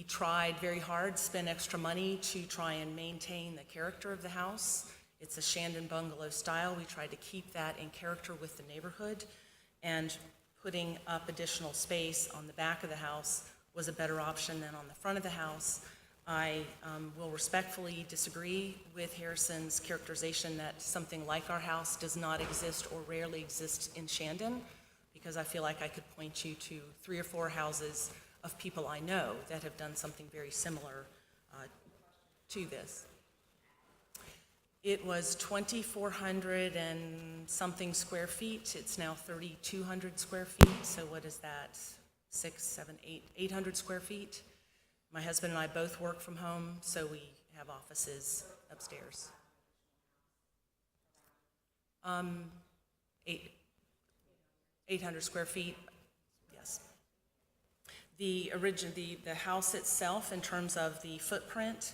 tried very hard, spent extra money to try and maintain the character of the house. It's a Shandon bungalow style. We tried to keep that in character with the neighborhood, and putting up additional space on the back of the house was a better option than on the front of the house. I will respectfully disagree with Harrison's characterization that something like our house does not exist or rarely exists in Shandon, because I feel like I could point you to 3 or 4 houses of people I know that have done something very similar to this. It was 2,400 and something square feet. It's now 3,200 square feet. So what is that? 6, 7, 8, 800 square feet. My husband and I both work from home, so we have offices upstairs. 8. 800 square feet, yes. The house itself, in terms of the footprint,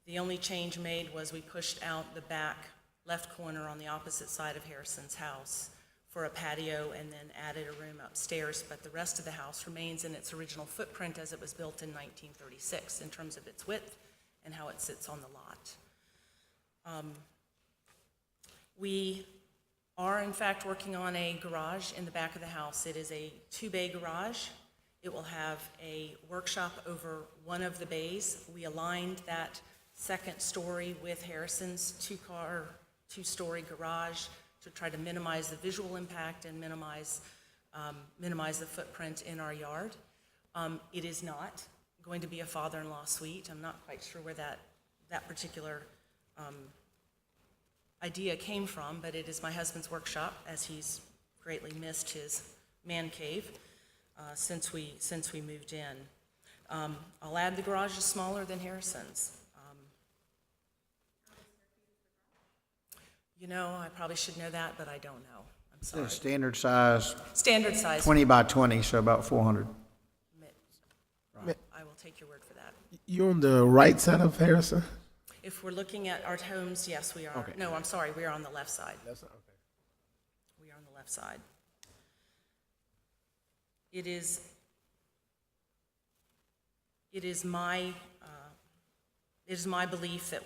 the only change made was we pushed out the back left corner on the opposite side of Harrison's house for a patio and then added a room upstairs, but the rest of the house remains in its original footprint as it was built in 1936 in terms of its width and how it sits on the lot. We are in fact working on a garage in the back of the house. It is a 2-bay garage. It will have a workshop over one of the bays. We aligned that second story with Harrison's 2-story garage to try to minimize the visual impact and minimize the footprint in our yard. It is not going to be a father-in-law suite. I'm not quite sure where that particular idea came from, but it is my husband's workshop, as he's greatly missed his man cave since we moved in. I'll add the garage is smaller than Harrison's. You know, I probably should know that, but I don't know. I'm sorry. Standard size, Standard size. 20 by 20, so about 400. I will take your word for that. You on the right side of Harrison? If we're looking at our homes, yes, we are. Okay. No, I'm sorry, we are on the left side. That's okay. We are on the left side. It is my belief that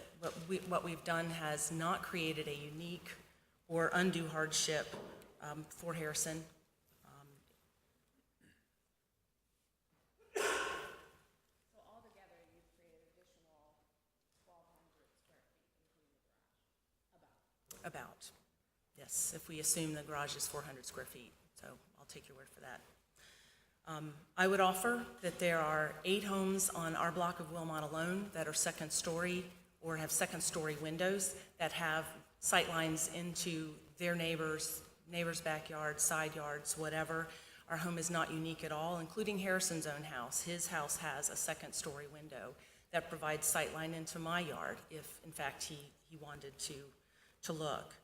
what we've done has not created a unique or undue hardship for Harrison. About, yes, if we assume the garage is 400 square feet, so I'll take your word for that. I would offer that there are 8 homes on our block of Wilmot alone that are second story or have second story windows that have sight lines into their neighbors' backyard, side yards, whatever. Our home is not unique at all, including Harrison's own house. His house has a second story window that provides sight line into my yard if, in fact, he wanted to look.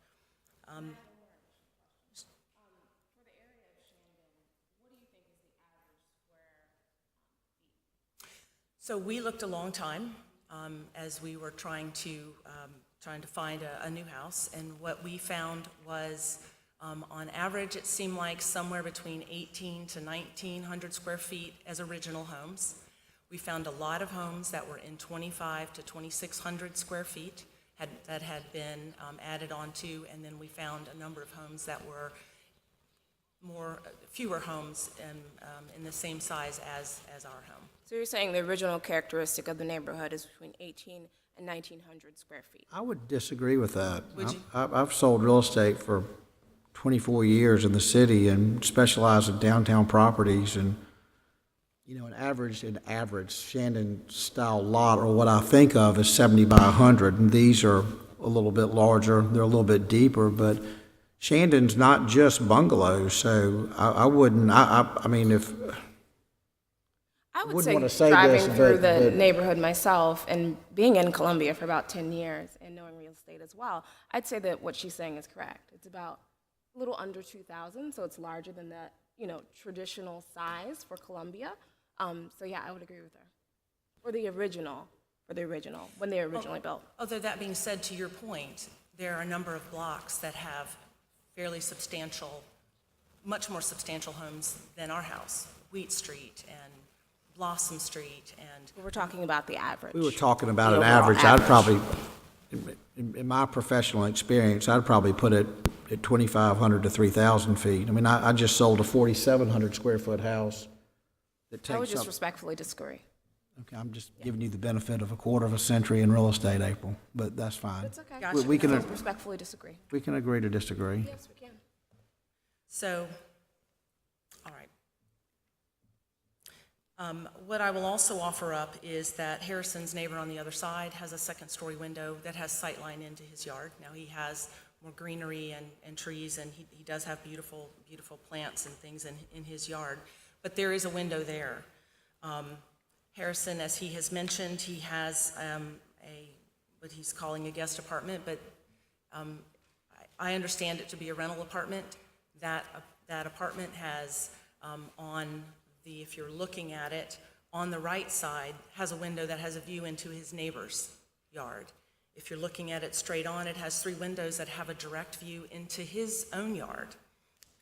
So we looked a long time as we were trying to find a new house, and what we found was, on average, it seemed like somewhere between 1,800 to 1,900 square feet as original homes. We found a lot of homes that were in 2,500 to 2,600 square feet that had been added onto, and then we found a number of homes that were fewer homes in the same size as our home. So you're saying the original characteristic of the neighborhood is between 1,800 and 1,900 square feet? I would disagree with that. Would you? I've sold real estate for 24 years in the city and specialize in downtown properties, and you know, an average Shandon-style lot, or what I think of as 70 by 100, and these are a little bit larger, they're a little bit deeper, but Shandon's not just bungalows, so I wouldn't, I mean, if... I would wouldn't wanna say say driving this, through but- the neighborhood myself and being in Columbia for about 10 years and knowing real estate as well, I'd say that what she's saying is correct. It's about a little under 2,000, so it's larger than that, you know, traditional size for Columbia. So yeah, I would agree with her. Or the original, when they were originally built. Although that being said, to your point, there are a number of blocks that have fairly substantial, much more substantial homes than our house. Wheat Street and Blossom Street and... We're talking about the average. We were talking about The an overall average. I'd probably, in my professional experience, I'd probably put it at 2,500 to 3,000 feet. I mean, I just sold a 4,700 square foot house that I would takes just up. respectfully disagree. Okay, I'm just giving you the benefit of a quarter of a century in real estate, April, but that's fine. That's okay. Gotcha. We can, Just respectfully disagree. we can agree to disagree. Yes, we can. So, all right. What I will also offer up is that Harrison's neighbor on the other side has a second-story window that has sight line into his yard. Now, he has more greenery and trees, and he does have beautiful, beautiful plants and things in his yard, but there is a window there. Harrison, as he has mentioned, he has what he's calling a guest apartment, but I understand it to be a rental apartment. That apartment has if you're looking at it, on the right side, has a window that has a view into his neighbor's yard. If you're looking at it straight on, it has 3 windows that have a direct view into his own yard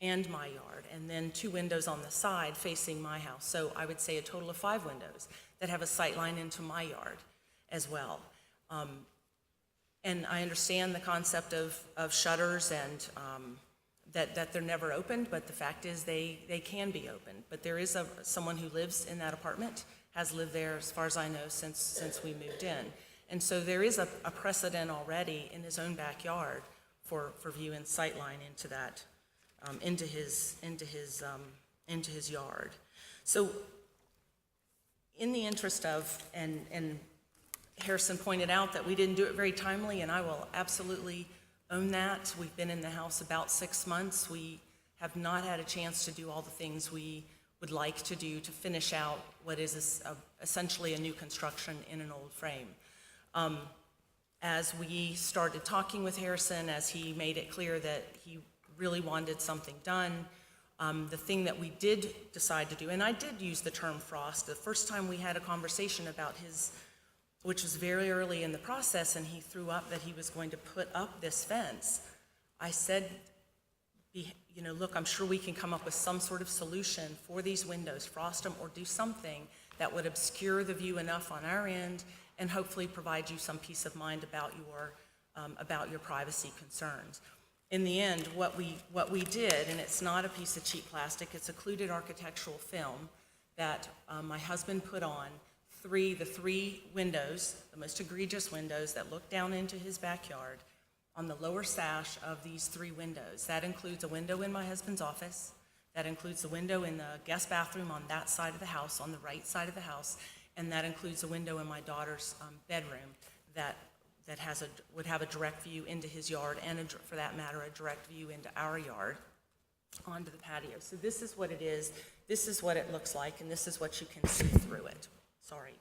and my yard, and then 2 windows on the side facing my house. So I would say a total of 5 windows that have a sight line into my yard as well. And I understand the concept of shutters and that they're never opened, but the fact is they can be opened. But there is someone who lives in that apartment, has lived there, as far as I know, since we moved in. And so there is a precedent already in his own backyard for view and sight line into that, into his yard. So in the interest of, and Harrison pointed out that we didn't do it very timely, and I will absolutely own that. We've been in the house about 6 months. We have not had a chance to do all the things we would like to do to finish out what is essentially a new construction in an old frame. As we started talking with Harrison, as he made it clear that he really wanted something done, the thing that we did decide to do, and I did use the term frost, the first time we had a conversation about which was very early in the process, and he threw up that he was going to put up this fence. I said, look, I'm sure we can come up with some sort of solution for these windows, frost them, or do something that would obscure the view enough on our end and hopefully provide you some peace of mind about your privacy concerns. In the end, what we did, and it's not a piece of cheap plastic, it's occluded architectural film that my husband put on the 3 windows, the most egregious windows that look down into his backyard, on the lower sash of these 3 windows. That includes a window in my husband's office, that includes a window in the guest bathroom on that side of the house, on the right side of the house, and that includes a window in my daughter's bedroom that would have a direct view into his yard, and for that matter, a direct view into our yard onto the patio. So this is what it is, this is what it looks like, and this is what you can see through it. Sorry.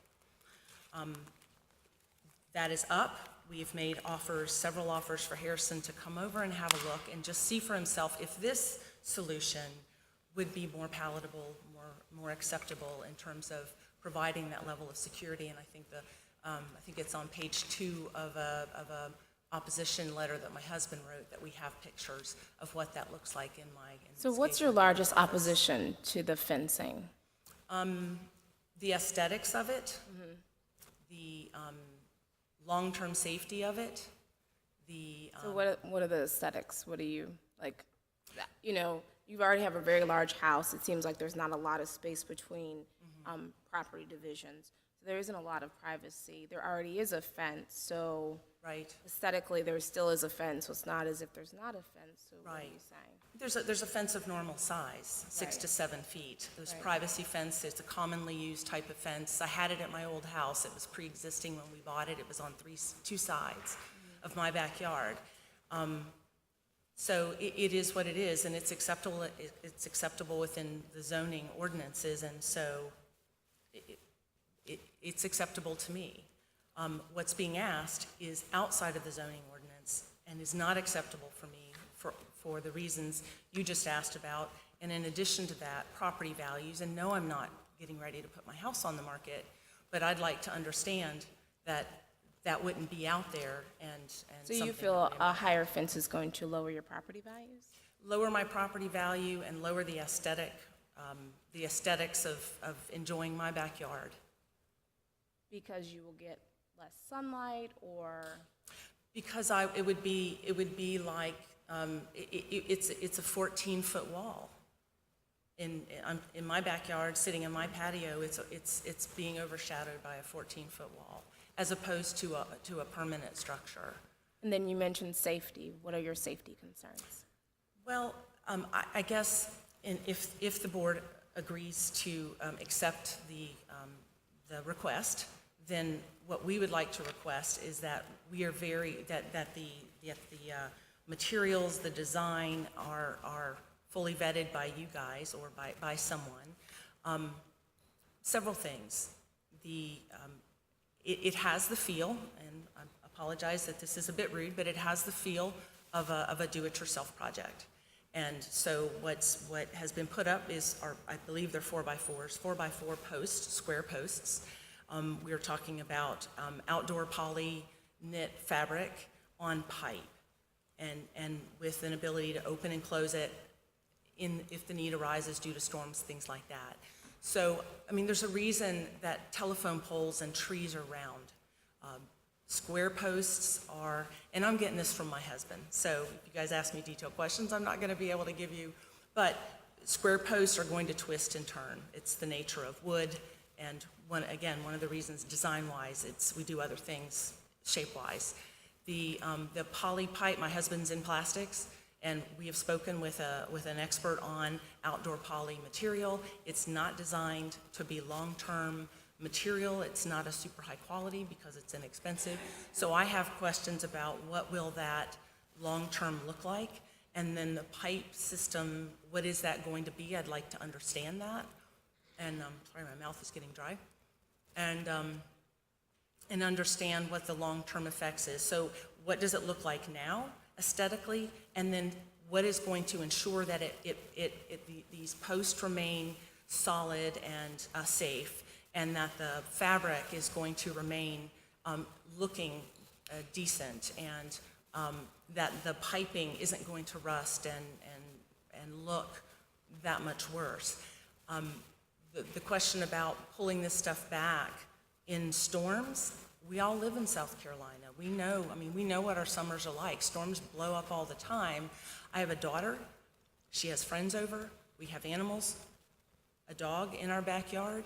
That is up. We've made several offers for Harrison to come over and have a look and just see for himself if this solution would be more palatable, more acceptable in terms of providing that level of security. And I think it's on page 2 of a opposition letter that my husband wrote that we have pictures of what that looks like in So what's your largest opposition to the fencing? The aesthetics of it, the long-term safety of it, So what are the aesthetics? What do you, like, you already have a very large house. It seems like there's not a lot of space between property divisions. So there isn't a lot of privacy. There already is a fence, so right. Aesthetically, there still is a fence, so it's not as if there's not a fence. So what are Right. you saying? There's a fence of normal size, 6 to 7 feet. There's privacy fence, it's a commonly used type of fence. I had it at my old house, it was pre-existing when we bought it. It was on 2 sides of my backyard. So it is what it is, and it's acceptable within the zoning ordinances, and so it's acceptable to me. What's being asked is outside of the zoning ordinance and is not acceptable for me for the reasons you just asked about. And in addition to that, property values, and no, I'm not getting ready to put my house on the market, but I'd like to understand that that wouldn't be out there and So you something feel that a higher fence is going to lower your property values? lower my property value and lower the aesthetics of enjoying my backyard. Because you will get less sunlight, or? Because it would be like, it's a 14-foot wall. In my backyard, sitting in my patio, it's being overshadowed by a 14-foot wall, as opposed to a permanent structure. And then you mentioned safety. What are your safety concerns? Well, I guess if the board agrees to accept the request, then what we would like to request is that we are that the materials, the design are fully vetted by you guys or by someone. Several things. It has the feel, and I apologize that this is a bit rude, but it has the feel of a do-it-yourself project. And so what has been put up are, I believe they're 4x4s, 4x4 posts, square posts. We're talking about outdoor poly knit fabric on pipe, and with an ability to open and close it if the need arises due to storms, things like that. So, I mean, there's a reason that telephone poles and trees are round. Square posts are, and I'm getting this from my husband, so if you guys ask me detailed questions, I'm not going to be able to give you, but square posts are going to twist and turn. It's the nature of wood, and one of the reasons design-wise, we do other things shape-wise. The poly pipe, my husband's in plastics, and we have spoken with an expert on outdoor poly material. It's not designed to be long-term material. It's not a super high quality because it's inexpensive. So I have questions about what will that long-term look like? And then the pipe system, what is that going to be? I'd like to understand that. And, sorry, my mouth is getting dry. And understand what the long-term effects is. So what does it look like now, aesthetically? And then what is going to ensure that these posts remain solid and safe, and that the fabric is going to remain looking decent, and that the piping isn't going to rust and look that much worse. The question about pulling this stuff back in storms, we all live in South Carolina. We know what our summers are like. Storms blow up all the time. I have a daughter. She has friends over. We have animals, a dog in our backyard.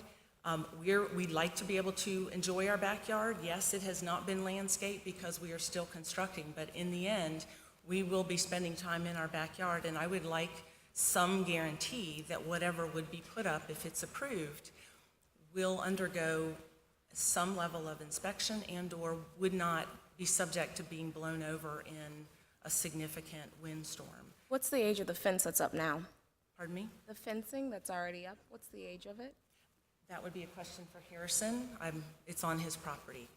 We'd like to be able to enjoy our backyard. Yes, it has not been landscaped because we are still constructing, but in the end, we will be spending time in our backyard, and I would like some guarantee that whatever would be put up, if it's approved, will undergo some level of inspection and/or would not be subject to being blown over in a significant windstorm. What's the age of the fence that's up now? Pardon me? The fencing that's already up, what's the age of it? That would be a question for Harrison. It's on his property.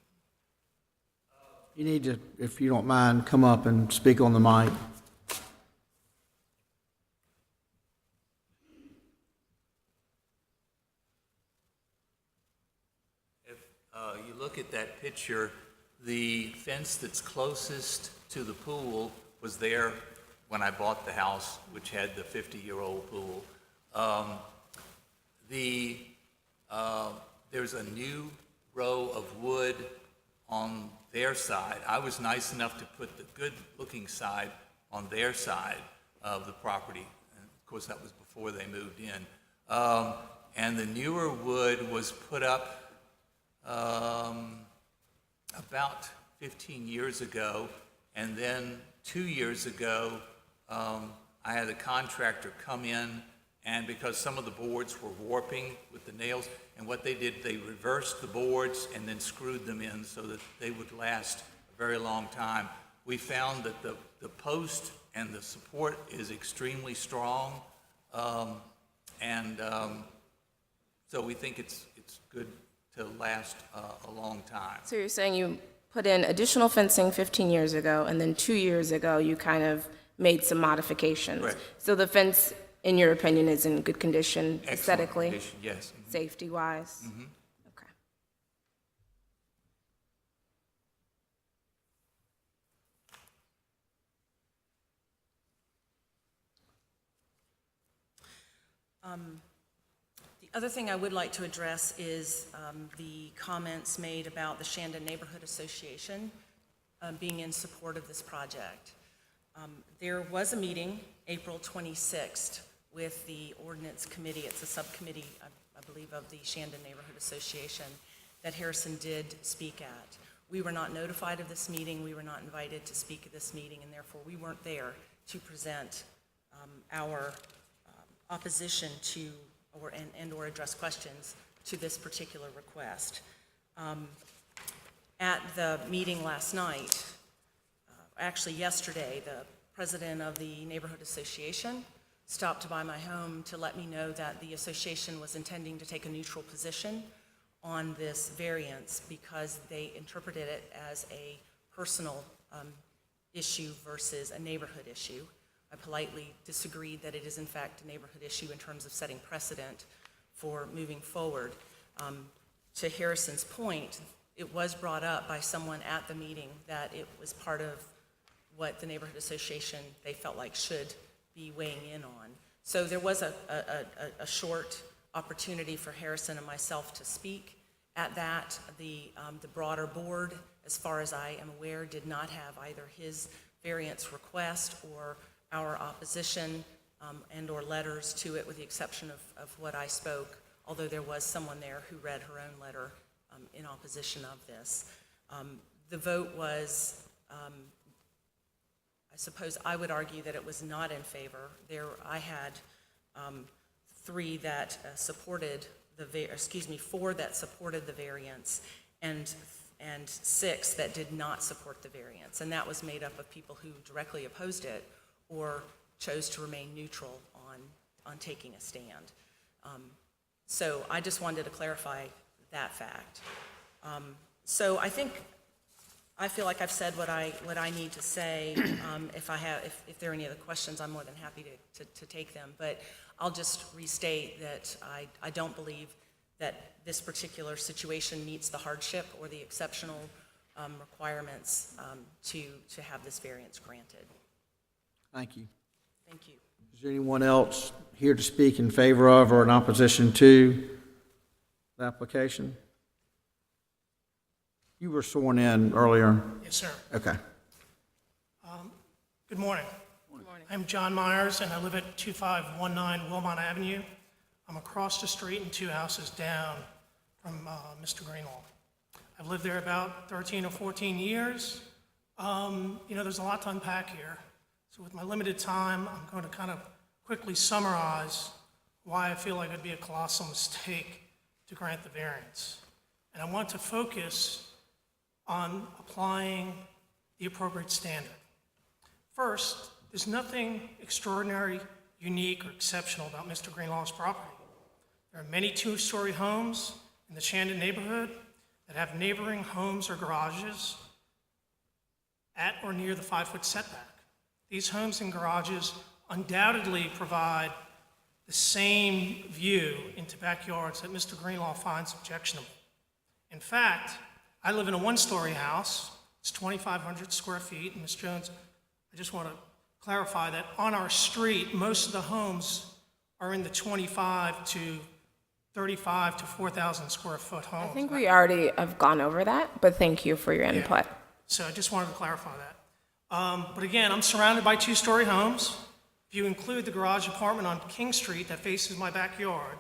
You need to, if you don't mind, come up and speak on the mic. If you look at that picture, the fence that's closest to the pool was there when I bought the house, which had the 50-year-old pool. There's a new row of wood on their side. I was nice enough to put the good-looking side on their side of the property. And of course, that was before they moved in. And the newer wood was put up about 15 years ago. And then 2 years ago, I had a contractor come in, and because some of the boards were warping with the nails, and what they did, they reversed the boards and then screwed them in so that they would last a very long time. We found that the post and the support is extremely strong, so we think it's good to last a long time. So you're saying you put in additional fencing 15 years ago, and then 2 years ago you kind of made some modifications. Correct. So the fence, in your opinion, is in good condition Excellent aesthetically? condition, yes. Safety-wise? Okay. The other thing I would like to address is the comments made about the Shandon Neighborhood Association being in support of this project. There was a meeting, April 26th, with the ordinance committee. It's a subcommittee, I believe, of the Shandon Neighborhood Association that Harrison did speak at. We were not notified of this meeting. We were not invited to speak at this meeting, and therefore we weren't there to present our opposition to or address questions to this particular request. At the meeting last night, actually yesterday, the president of the Neighborhood Association stopped by my home to let me know that the association was intending to take a neutral position on this variance because they interpreted it as a personal issue versus a neighborhood issue. I politely disagreed that it is in fact a neighborhood issue in terms of setting precedent for moving forward. To Harrison's point, it was brought up by someone at the meeting that it was part of what the neighborhood association, they felt like should be weighing in on. So there was a short opportunity for Harrison and myself to speak at that. The broader board, as far as I am aware, did not have either his variance request or our opposition and/or letters to it, with the exception of what I spoke, although there was someone there who read her own letter in opposition of this. The vote was, I suppose I would argue that it was not in favor. I had 3 that supported the, 4 that supported the variance, and 6 that did not support the variance. And that was made up of people who directly opposed it or chose to remain neutral on taking a stand. So I just wanted to clarify that fact. So I feel like I've said what I need to say. If there are any other questions, I'm more than happy to take them. But I'll just restate that I don't believe that this particular situation meets the hardship or the exceptional requirements to have this variance granted. Thank you. Thank you. Is there anyone else here to speak in favor of or in opposition to the application? You were sworn in earlier. Yes, sir. Okay. Good morning. Good morning. I'm John Myers, and I live at 2519 Wilmot Avenue. I'm across the street and 2 houses down from Mr. Greenlaw. I've lived there about 13 or 14 years. There's a lot to unpack here. So with my limited time, I'm going to kind of quickly summarize why I feel like it'd be a colossal mistake to grant the variance. And I want to focus on applying the appropriate standard. First, there's nothing extraordinary, unique, or exceptional about Mr. Greenlaw's property. There are many 2-story homes in the Shandon neighborhood that have neighboring homes or garages at or near the 5-foot setback. These homes and garages undoubtedly provide the same view into backyards that Mr. Greenlaw finds objectionable. In fact, I live in a 1-story house. It's 2,500 square feet. And Ms. Jones, I just want to clarify that on our street, most of the homes are in the 25 to 35 to 4,000 square foot homes. I think we already have gone over that, but thank you for your input. So I just wanted to clarify that. But again, I'm surrounded by 2-story homes. If you include the garage apartment on King Street that faces my backyard,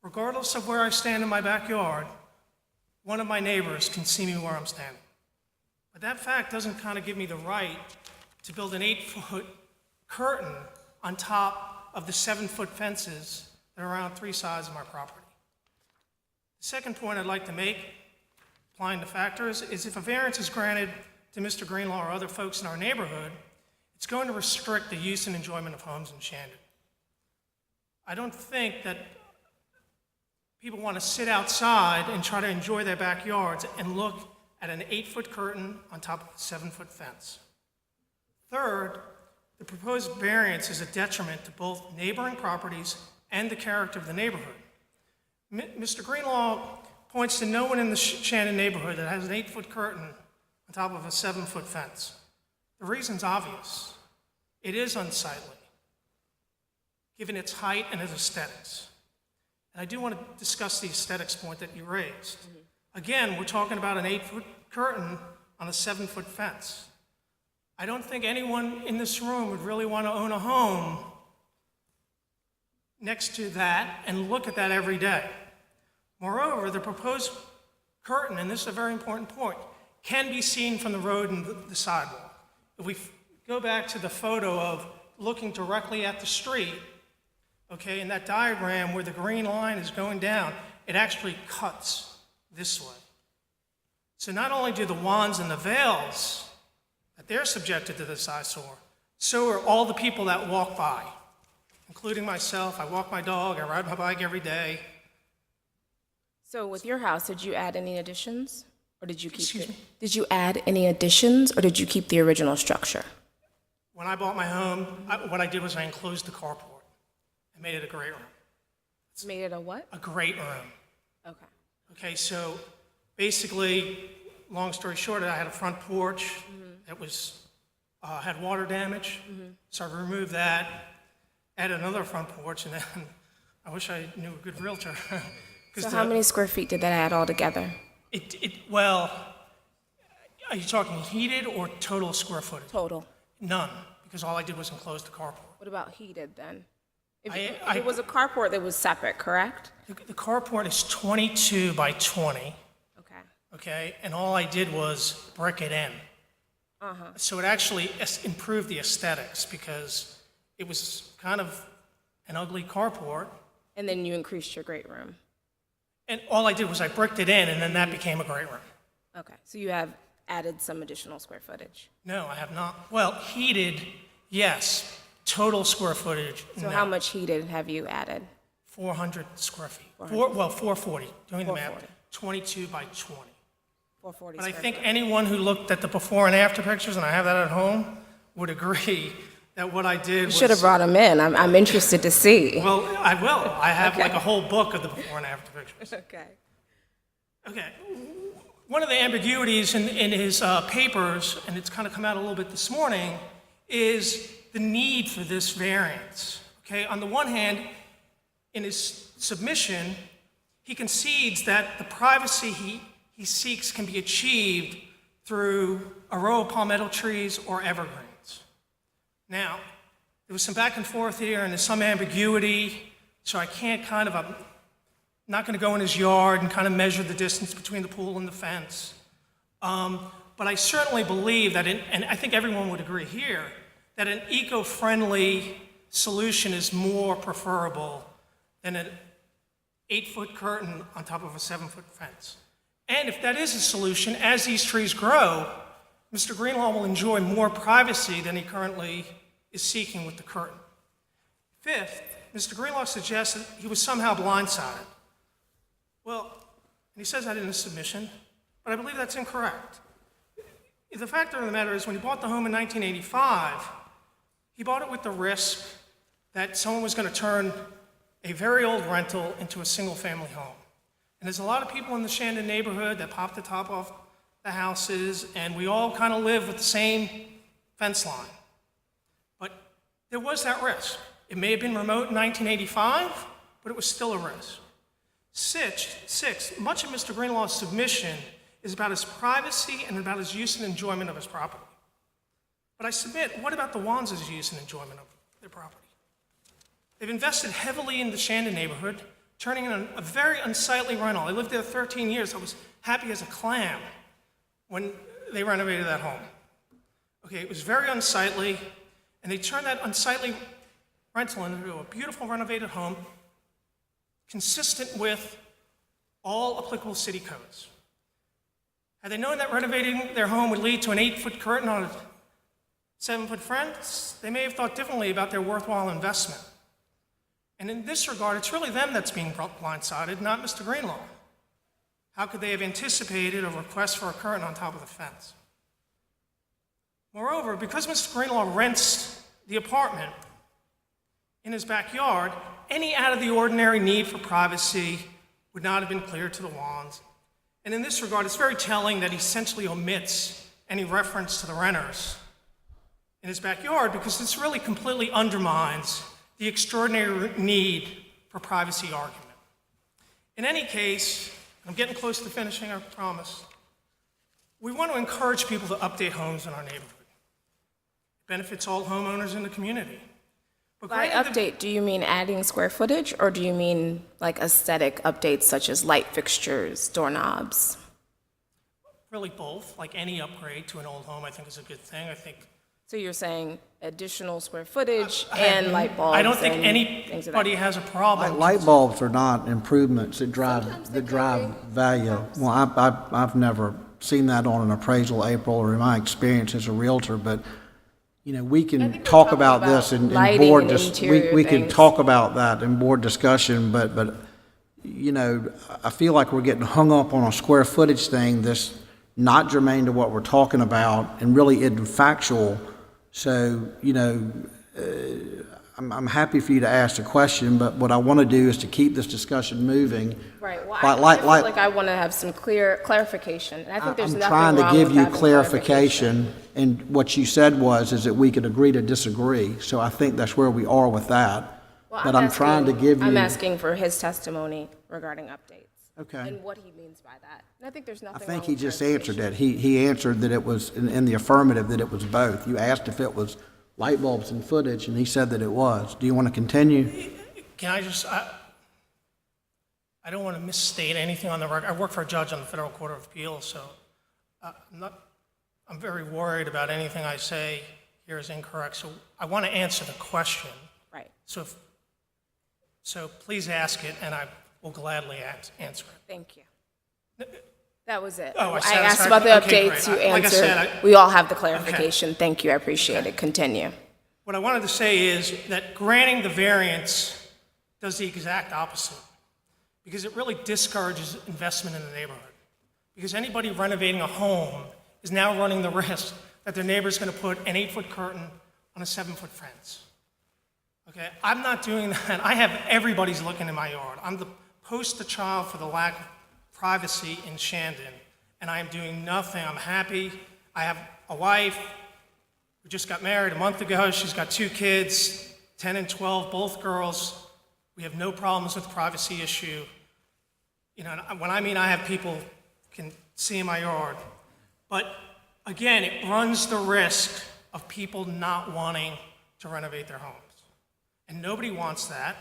regardless of where I stand in my backyard, one of my neighbors can see me where I'm standing. But that fact doesn't kind of give me the right to build an 8-foot curtain on top of the 7-foot fences that are around 3 sides of my property. The second point I'd like to make, applying the factors, is if a variance is granted to Mr. Greenlaw or other folks in our neighborhood, it's going to restrict the use and enjoyment of homes in Shandon. I don't think that people want to sit outside and try to enjoy their backyards and look at an 8-foot curtain on top of a 7-foot fence. Third, the proposed variance is a detriment to both neighboring properties and the character of the neighborhood. Mr. Greenlaw points to no one in the Shandon neighborhood that has an 8-foot curtain on top of a 7-foot fence. The reason's obvious. It is unsightly, given its height and its aesthetics. And I do want to discuss the aesthetics point that you raised. Again, we're talking about an 8-foot curtain on a 7-foot fence. I don't think anyone in this room would really want to own a home next to that and look at that every day. Moreover, the proposed curtain, and this is a very important point, can be seen from the road and the sidewalk. If we go back to the photo of looking directly at the street, okay, in that diagram where the green line is going down, it actually cuts this way. So not only do the wands and the veils, that they're subjected to this eyesore, so are all the people that walk by, including myself. I walk my dog, I ride my bike every day. So with your house, did you add any additions? Or did you keep Excuse me? Did you add any additions, or did you keep the original structure? When I bought my home, what I did was I enclosed the carport and made it a great room. Made it a what? A great room. Okay. Okay, so basically, long story short, I had a front porch that was, had water damage. So I removed that, added another front porch, and then I wish I knew a good realtor. 'Cause So how many square feet did that add altogether? Well, are you talking heated or total square footage? Total. None, because all I did was enclose the carport. What about heated then? If I- it was a carport that was separate, correct? The carport is 22 by 20, Okay. okay? And all I did was brick it in. So it actually improved the aesthetics because it was kind of an ugly carport. And then you increased your great room. And all I did was I bricked it in, and then that became a great room. Okay. So you have added some additional square footage. No, I have not. Well, heated, yes. Total square footage, So no. how much heated have you added? 400 square feet. 400. 440, doing the math. 440. 22 by 20. 440 But I square think foot. anyone who looked at the before and after pictures, and I have that at home, would agree that what I did You was... should have brought them in. I'm interested to see. Well, I will. I have Okay. like a whole book of the before and after pictures. Okay. Okay. One of the ambiguities in his papers, and it's kind of come out a little bit this morning, is the need for this variance. Okay, on the one hand, in his submission, he concedes that the privacy he seeks can be achieved through a row of palmetto trees or evergreens. Now, there was some back and forth here, and there's some ambiguity, so I can't I'm not going to go in his yard and kind of measure the distance between the pool and the fence. But I certainly believe that, and I think everyone would agree here, that an eco-friendly solution is more preferable than an 8-foot curtain on top of a 7-foot fence. And if that is a solution, as these trees grow, Mr. Greenlaw will enjoy more privacy than he currently is seeking with the curtain. Fifth, Mr. Greenlaw suggests that he was somehow blindsided. Well, and he says that in his submission, but I believe that's incorrect. The fact of the matter is, when he bought the home in 1985, he bought it with the risk that someone was going to turn a very old rental into a single-family home. And there's a lot of people in the Shandon neighborhood that pop the top off the houses, and we all kind of live with the same fence line. But there was that risk. It may have been remote in 1985, but it was still a risk. Sixth, much of Mr. Greenlaw's submission is about his privacy and about his use and enjoyment of his property. But I submit, what about the Wanzas' use and enjoyment of their property? They've invested heavily in the Shandon neighborhood, turning in a very unsightly rental. I lived there 13 years. I was happy as a clam when they renovated that home. Okay, it was very unsightly, and they turned that unsightly rental into a beautiful renovated home consistent with all applicable city codes. Had they known that renovating their home would lead to an 8-foot curtain on a 7-foot fence, they may have thought differently about their worthwhile investment. And in this regard, it's really them that's being blindsided, not Mr. Greenlaw. How could they have anticipated a request for a curtain on top of the fence? Moreover, because Mr. Greenlaw rents the apartment in his backyard, any out-of-the-ordinary need for privacy would not have been clear to the Wands. And in this regard, it's very telling that he essentially omits any reference to the renters in his backyard, because this really completely undermines the extraordinary need for privacy argument. In any case, I'm getting close to finishing, I promise. We want to encourage people to update homes in our neighborhood. It benefits all homeowners in the community. But By update, do you mean adding square footage, or do you mean like aesthetic updates such as light fixtures, doorknobs? Really both. Like any upgrade to an old home, I think is a good thing. I think. So you're saying additional square footage and light bulbs? I don't think and things of that anybody has a problem. Light bulbs are not improvements that drive value. Well, I've never seen that on an appraisal, April, or in my experience as a realtor, but, you know, we can talk about this in board, we can talk about that in board discussion, but, you know, I feel like we're getting hung up on a square footage thing that's not germane to what we're talking about and really isn't factual. So, you know, I'm happy for you to ask the question, but what I want to do is to keep this discussion moving. Right, well, Like- I feel like I want to have some clarification, and I think there's I'm nothing trying to wrong give with you having clarification, and what you said is that we could agree to disagree, so I think that's where we are with that. Well, But I'm trying to give you. I'm asking for his testimony regarding updates. Okay. And what he means by that. And I think there's I nothing wrong think he with just clarification. answered it. He answered that it was, in the affirmative, that it was both. You asked if it was light bulbs and footage, and he said that it was. Do you want to continue? Can I just, I don't want to misstate anything on the record. I work for a judge on the Federal Court of Appeals, so I'm very worried about anything I say here is incorrect. So I want to answer the question. Right, So please ask it, and I will gladly answer it. thank you. That was it. Oh, I satisfied? asked about the Okay, updates, great. you Like I said, answered. We all have the clarification. Thank you, I appreciate it. Continue. What I wanted to say is that granting the variance does the exact opposite, because it really discourages investment in the neighborhood. Because anybody renovating a home is now running the risk that their neighbor's going to put an 8-foot curtain on a 7-foot fence. Okay, I'm not doing that. I have everybody's looking in my yard. I'm the poster child for the lack of privacy in Shandon, and I am doing nothing. I'm happy. I have a wife who just got married a month ago. She's got 2 kids, 10 and 12, both girls. We have no problems with the privacy issue. You know, and when I mean I have people can see in my yard. But again, it runs the risk of people not wanting to renovate their homes. And nobody wants that.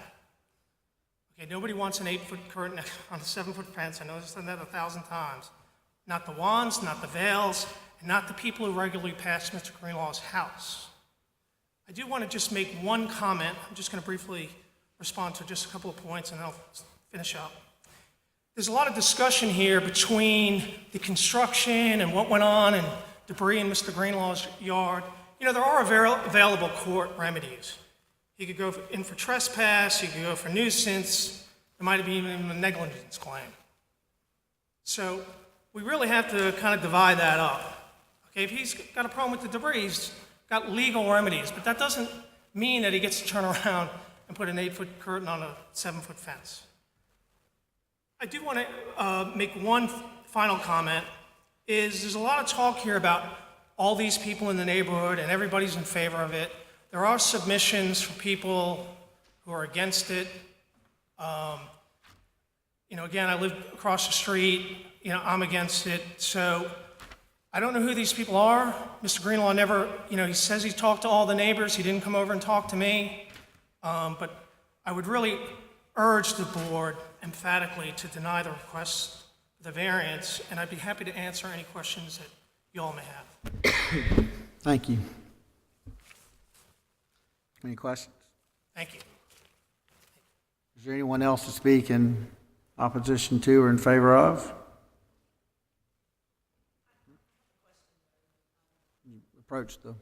Okay, nobody wants an 8-foot curtain on a 7-foot fence. I know I've said that 1,000 times. Not the Wands, not the Vales, and not the people who regularly pass Mr. Greenlaw's house. I do want to just make one comment. I'm just going to briefly respond to just a couple of points, and then I'll finish up. There's a lot of discussion here between the construction and what went on and debris in Mr. Greenlaw's yard. You know, there are available court remedies. He could go in for trespass, he could go for nuisance, there might be even a negligence claim. So we really have to kind of divide that up. Okay, if he's got a problem with the debris, he's got legal remedies, but that doesn't mean that he gets to turn around and put an 8-foot curtain on a 7-foot fence. I do want to make one final comment, is there's a lot of talk here about all these people in the neighborhood and everybody's in favor of it. There are submissions from people who are against it. You know, again, I live across the street. You know, I'm against it. So I don't know who these people are. Mr. Greenlaw never, you know, he says he talked to all the neighbors. He didn't come over and talk to me. But I would really urge the board emphatically to deny the request, the variance, and I'd be happy to answer any questions that you all may have. Thank you. Any questions? Thank you. Is there anyone else to speak in opposition to or in favor of? Approach the.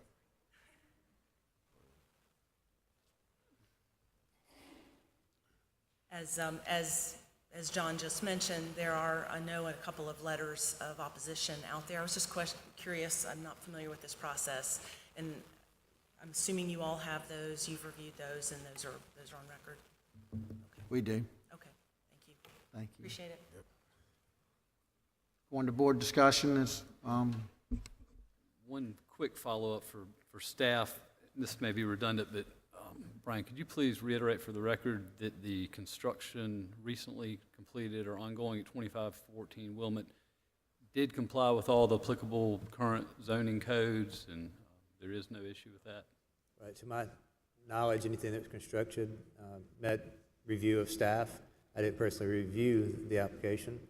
As John just mentioned, there are, I know, a couple of letters of opposition out there. I was just curious, I'm not familiar with this process, and I'm assuming you all have those, you've reviewed those, and those are on record? We do. Okay, thank you. Thank you. Appreciate it. Going to board discussion is, One quick follow-up for staff. This may be redundant, but Brian, could you please reiterate for the record that the construction recently completed or ongoing at 2514 Wilmot did comply with all the applicable current zoning codes, and there is no issue with that? Right, to my knowledge, anything that was constructed met review of staff. I didn't personally review the application,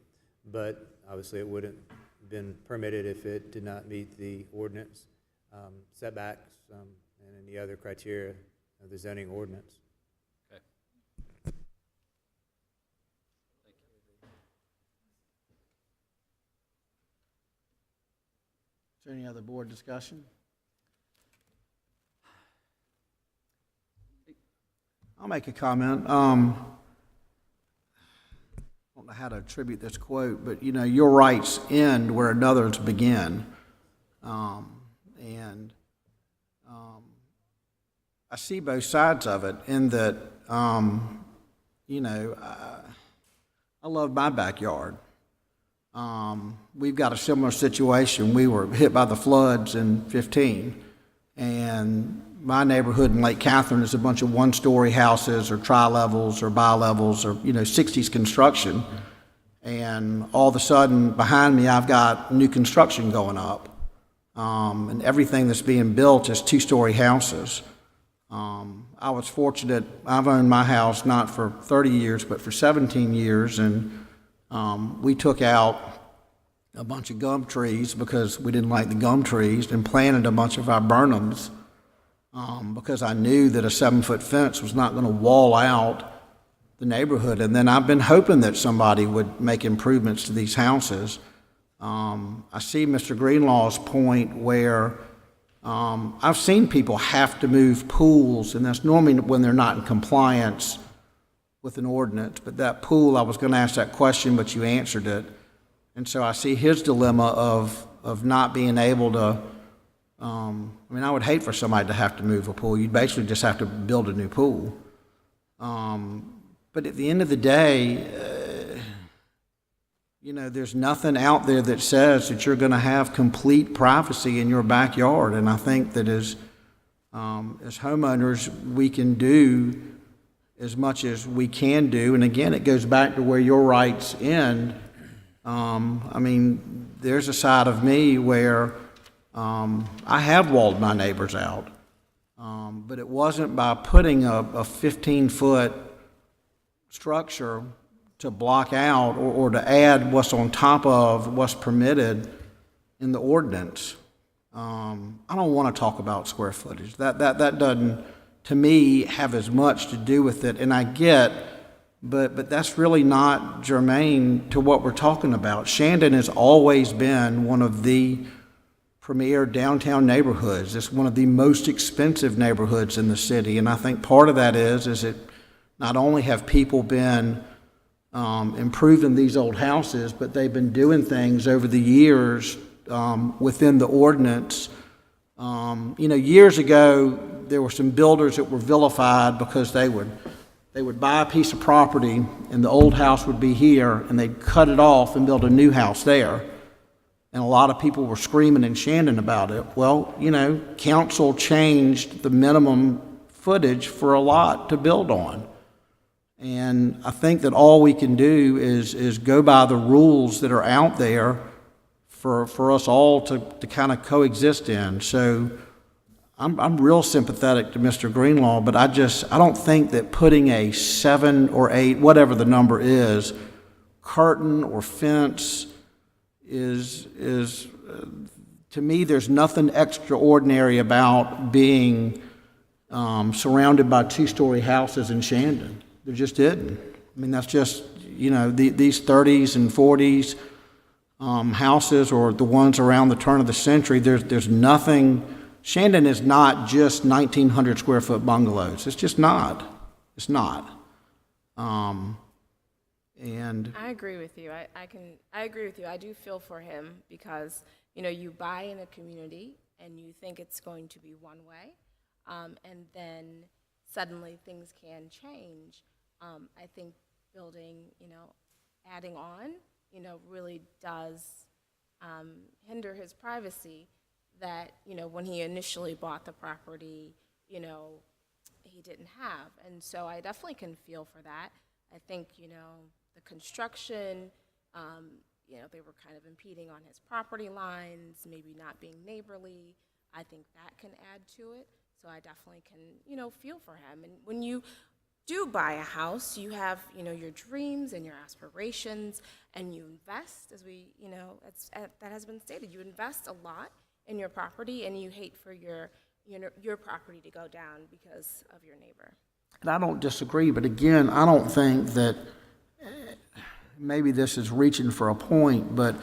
but obviously it wouldn't have been permitted if it did not meet the ordinance setbacks and any other criteria of the zoning ordinance. Okay. is there any other board discussion? I'll make a comment. I don't know how to attribute this quote, but you know, your rights end where another's begin. I see both sides of it in that, you know, I love my backyard. We've got a similar situation. We were hit by the floods in 15, and my neighborhood in Lake Catherine is a bunch of one-story houses or tri-levels or bi-levels or, you know, 60s construction. And all of a sudden, behind me, I've got new construction going up. And everything that's being built is two-story houses. I was fortunate, I've owned my house not for 30 years, but for 17 years, and we took out a bunch of gum trees because we didn't like the gum trees and planted a bunch of viburnums because I knew that a 7-foot fence was not going to wall out the neighborhood. And then I've been hoping that somebody would make improvements to these houses. I see Mr. Greenlaw's point where I've seen people have to move pools, and that's normally when they're not in compliance with an ordinance. But that pool, I was going to ask that question, but you answered it. And so I see his dilemma of not being able to, I mean, I would hate for somebody to have to move a pool. You'd basically just have to build a new pool. But at the end of the day, you know, there's nothing out there that says that you're going to have complete privacy in your backyard. And I think that as homeowners, we can do as much as we can do. And again, it goes back to where your rights end. I mean, there's a side of me where I have walled my neighbors out. But it wasn't by putting a 15-foot structure to block out or to add what's on top of what's permitted in the ordinance. I don't want to talk about square footage. That doesn't, to me, have as much to do with it. And I get, but that's really not germane to what we're talking about. Shandon has always been one of the premier downtown neighborhoods. It's one of the most expensive neighborhoods in the city. And I think part of that is that not only have people been improving these old houses, but they've been doing things over the years within the ordinance. You know, years ago, there were some builders that were vilified because they would buy a piece of property and the old house would be here and they'd cut it off and build a new house there. And a lot of people were screaming and chanting about it. Well, you know, council changed the minimum footage for a lot to build on. And I think that all we can do is go by the rules that are out there for us all to kind of coexist in. So I'm real sympathetic to Mr. Greenlaw, but I don't think that putting a 7 or 8, whatever the number is, curtain or fence is to me, there's nothing extraordinary about being surrounded by two-story houses in Shandon. There just isn't. I mean, that's just, you know, these 30s and 40s houses or the ones around the turn of the century, there's nothing. Shandon is not just 1,900 square foot bungalows. It's just not. It's not. And I agree with you. I agree with you. I do feel for him because, you know, you buy in a community and you think it's going to be one way, and then suddenly things can change. I think building, you know, adding on, you know, really does hinder his privacy that, you know, when he initially bought the property, you know, he didn't have. And so I definitely can feel for that. I think, you know, the construction, you know, they were kind of impeding on his property lines, maybe not being neighborly. I think that can add to it. So I definitely can, you know, feel for him. And when you do buy a house, you have, you know, your dreams and your aspirations, and you invest, as we, you know, that has been stated. You invest a lot in your property, and you hate for your property to go down because of your neighbor. And I don't disagree, but again, I don't think that maybe this is reaching for a point, but,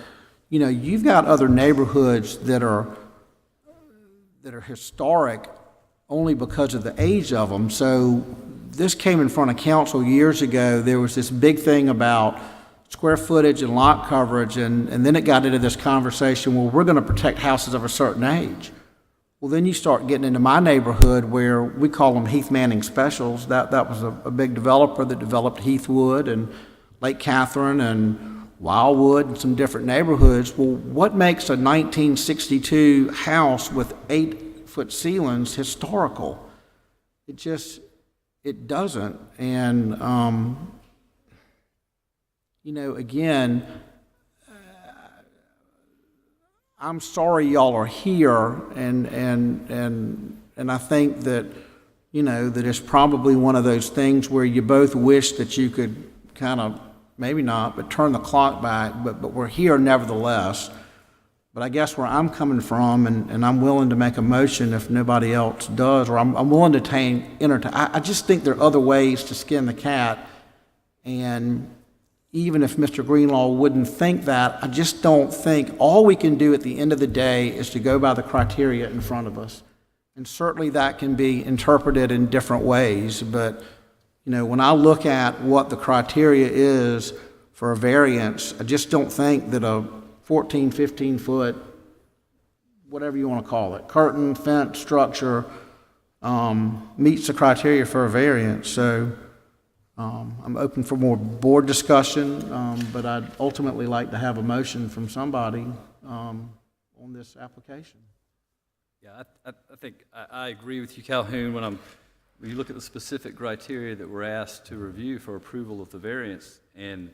you know, you've got other neighborhoods that are historic only because of the age of them. So this came in front of council years ago. There was this big thing about square footage and lot coverage, and then it got into this conversation, well, we're going to protect houses of a certain age. Well, then you start getting into my neighborhood where we call them Heath Manning Specials. That was a big developer that developed Heathwood and Lake Catherine and Wildwood and some different neighborhoods. Well, what makes a 1962 house with 8-foot ceilings historical? It doesn't. And, again, I'm sorry y'all are here, and I think that, that it's probably one of those things where you both wish that you could kind of, maybe not, but turn the clock back, but we're here nevertheless. But I guess where I'm coming from, and I'm willing to make a motion if nobody else does, or I'm willing to entertain. I just think there are other ways to skin the cat, and even if Mr. Greenlaw wouldn't think that, I just don't think all we can do at the end of the day is to go by the criteria in front of us. And certainly that can be interpreted in different ways, but, when I look at what the criteria is for a variance, I just don't think that a 14, 15-foot, whatever you want to call it, curtain, fence, structure, meets the criteria for a variance. So I'm open for more board discussion, but I'd ultimately like to have a motion from somebody on this application. Yeah, I think I agree with you, Calhoun, when you look at the specific criteria that we're asked to review for approval of the variance, and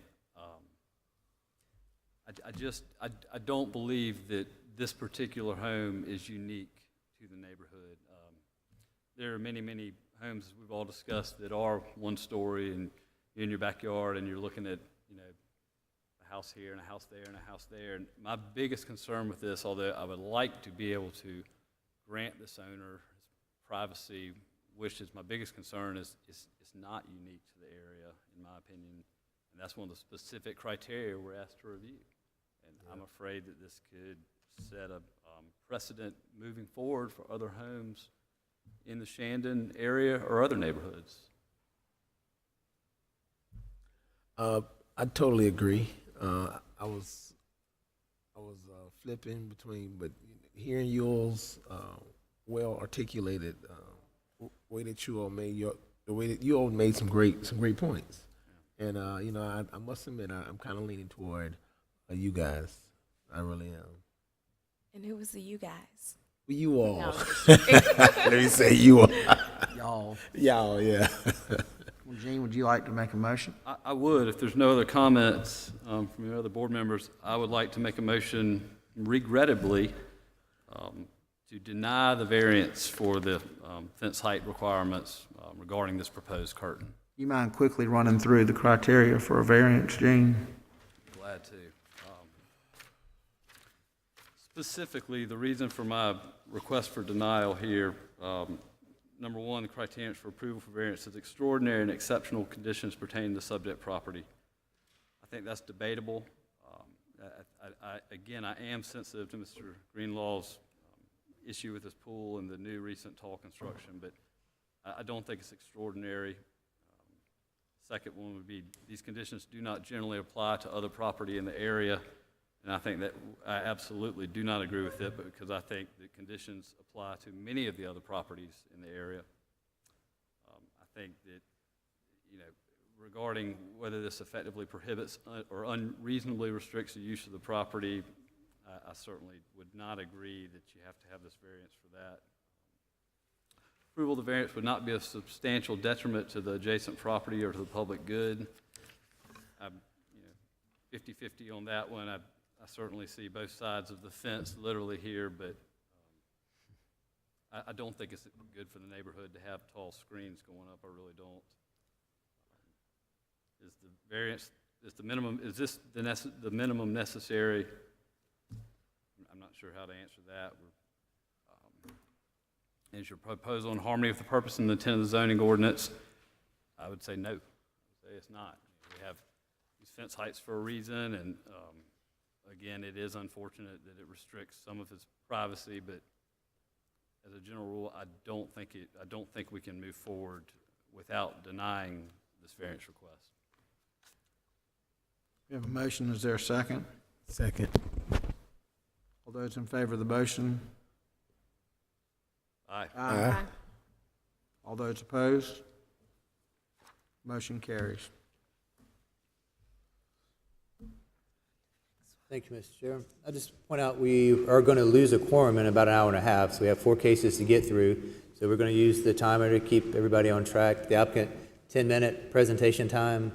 I don't believe that this particular home is unique to the neighborhood. There are many, many homes, as we've all discussed, that are one story, and you're in your backyard and you're looking at, a house here and a house there and a house there. And my biggest concern with this, although I would like to be able to grant this owner his privacy wishes, my biggest concern is it's not unique to the area, in my opinion. And that's one of the specific criteria we're asked to review. And I'm afraid that this could set a precedent moving forward for other homes in the Shandon area or other neighborhoods. I totally agree. I was flipping between, but hearing yours well articulated, way that you all made the way that you all made some great points, and I must admit I'm kind of leaning toward you guys. I really am. And who was the you guys? You all. No. Let me say you all. Y'all. Y'all, yeah. Well, Gene, would you like to make a motion? I would, if there's no other comments from your other board members, I would like to make a motion, regrettably, to deny the variance for the fence height requirements regarding this proposed curtain. You mind quickly running through the criteria for a variance, Gene? Glad to. Specifically, the reason for my request for denial here, number one, the criteria for approval for variance is extraordinary and exceptional conditions pertaining to subject property. I think that's debatable. Again, I am sensitive to Mr. Greenlaw's issue with this pool and the new recent tall construction, but I don't think it's extraordinary. Second one would be these conditions do not generally apply to other property in the area. And I think that I absolutely do not agree with it, but because I think the conditions apply to many of the other properties in the area. I think that, regarding whether this effectively prohibits or unreasonably restricts the use of the property, I certainly would not agree that you have to have this variance for that. Approval of the variance would not be a substantial detriment to the adjacent property or to the public good. 50-50 on that one. I certainly see both sides of the fence literally here, but I don't think it's good for the neighborhood to have tall screens going up. I really don't. Is the variance, is the minimum, is this the minimum necessary? I'm not sure how to answer that. Is your proposal in harmony with the purpose and the intent of the zoning ordinance? I would say no. I would say it's not. We have these fence heights for a reason, and again, it is unfortunate that it restricts some of his privacy, but as a general rule, I don't think we can move forward without denying this variance request. We have a motion. Is there a second? Second. All those in favor of the motion? Aye. Aye. All those opposed? Motion carries. Thank you, Mr. Chair. I just point out we are going to lose a quorum in about an hour and a half, so we have 4 cases to get through. So we're going to use the timer to keep everybody on track. The applicant, 10-minute presentation time.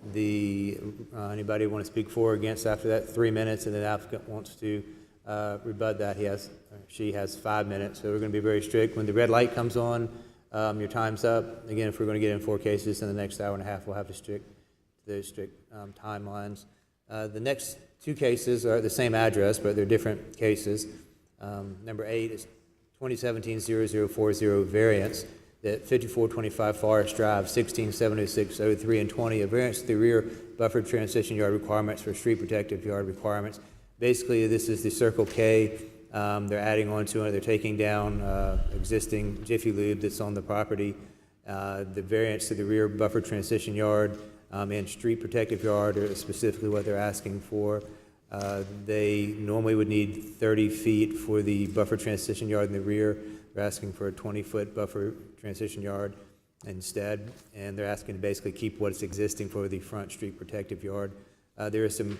Anybody want to speak for or against after that, 3 minutes, and then the applicant wants to rebut that, she has 5 minutes. So we're going to be very strict. When the red light comes on, your time's up. Again, if we're going to get in 4 cases in the next hour and a half, we'll have to stick to those strict timelines. The next 2 cases are the same address, but they're different cases. Number 8 is 2017-0040 variance at 5425 Forest Drive, 16-706-03 and 20, a variance to the rear buffer transition yard requirements for street protective yard requirements. Basically, this is the Circle K. They're adding on to it. They're taking down existing Jiffy Lube that's on the property. The variance to the rear buffer transition yard and street protective yard are specifically what they're asking for. They normally would need 30 feet for the buffer transition yard in the rear. They're asking for a 20-foot buffer transition yard instead, and they're asking to basically keep what's existing for the front street protective yard. There are some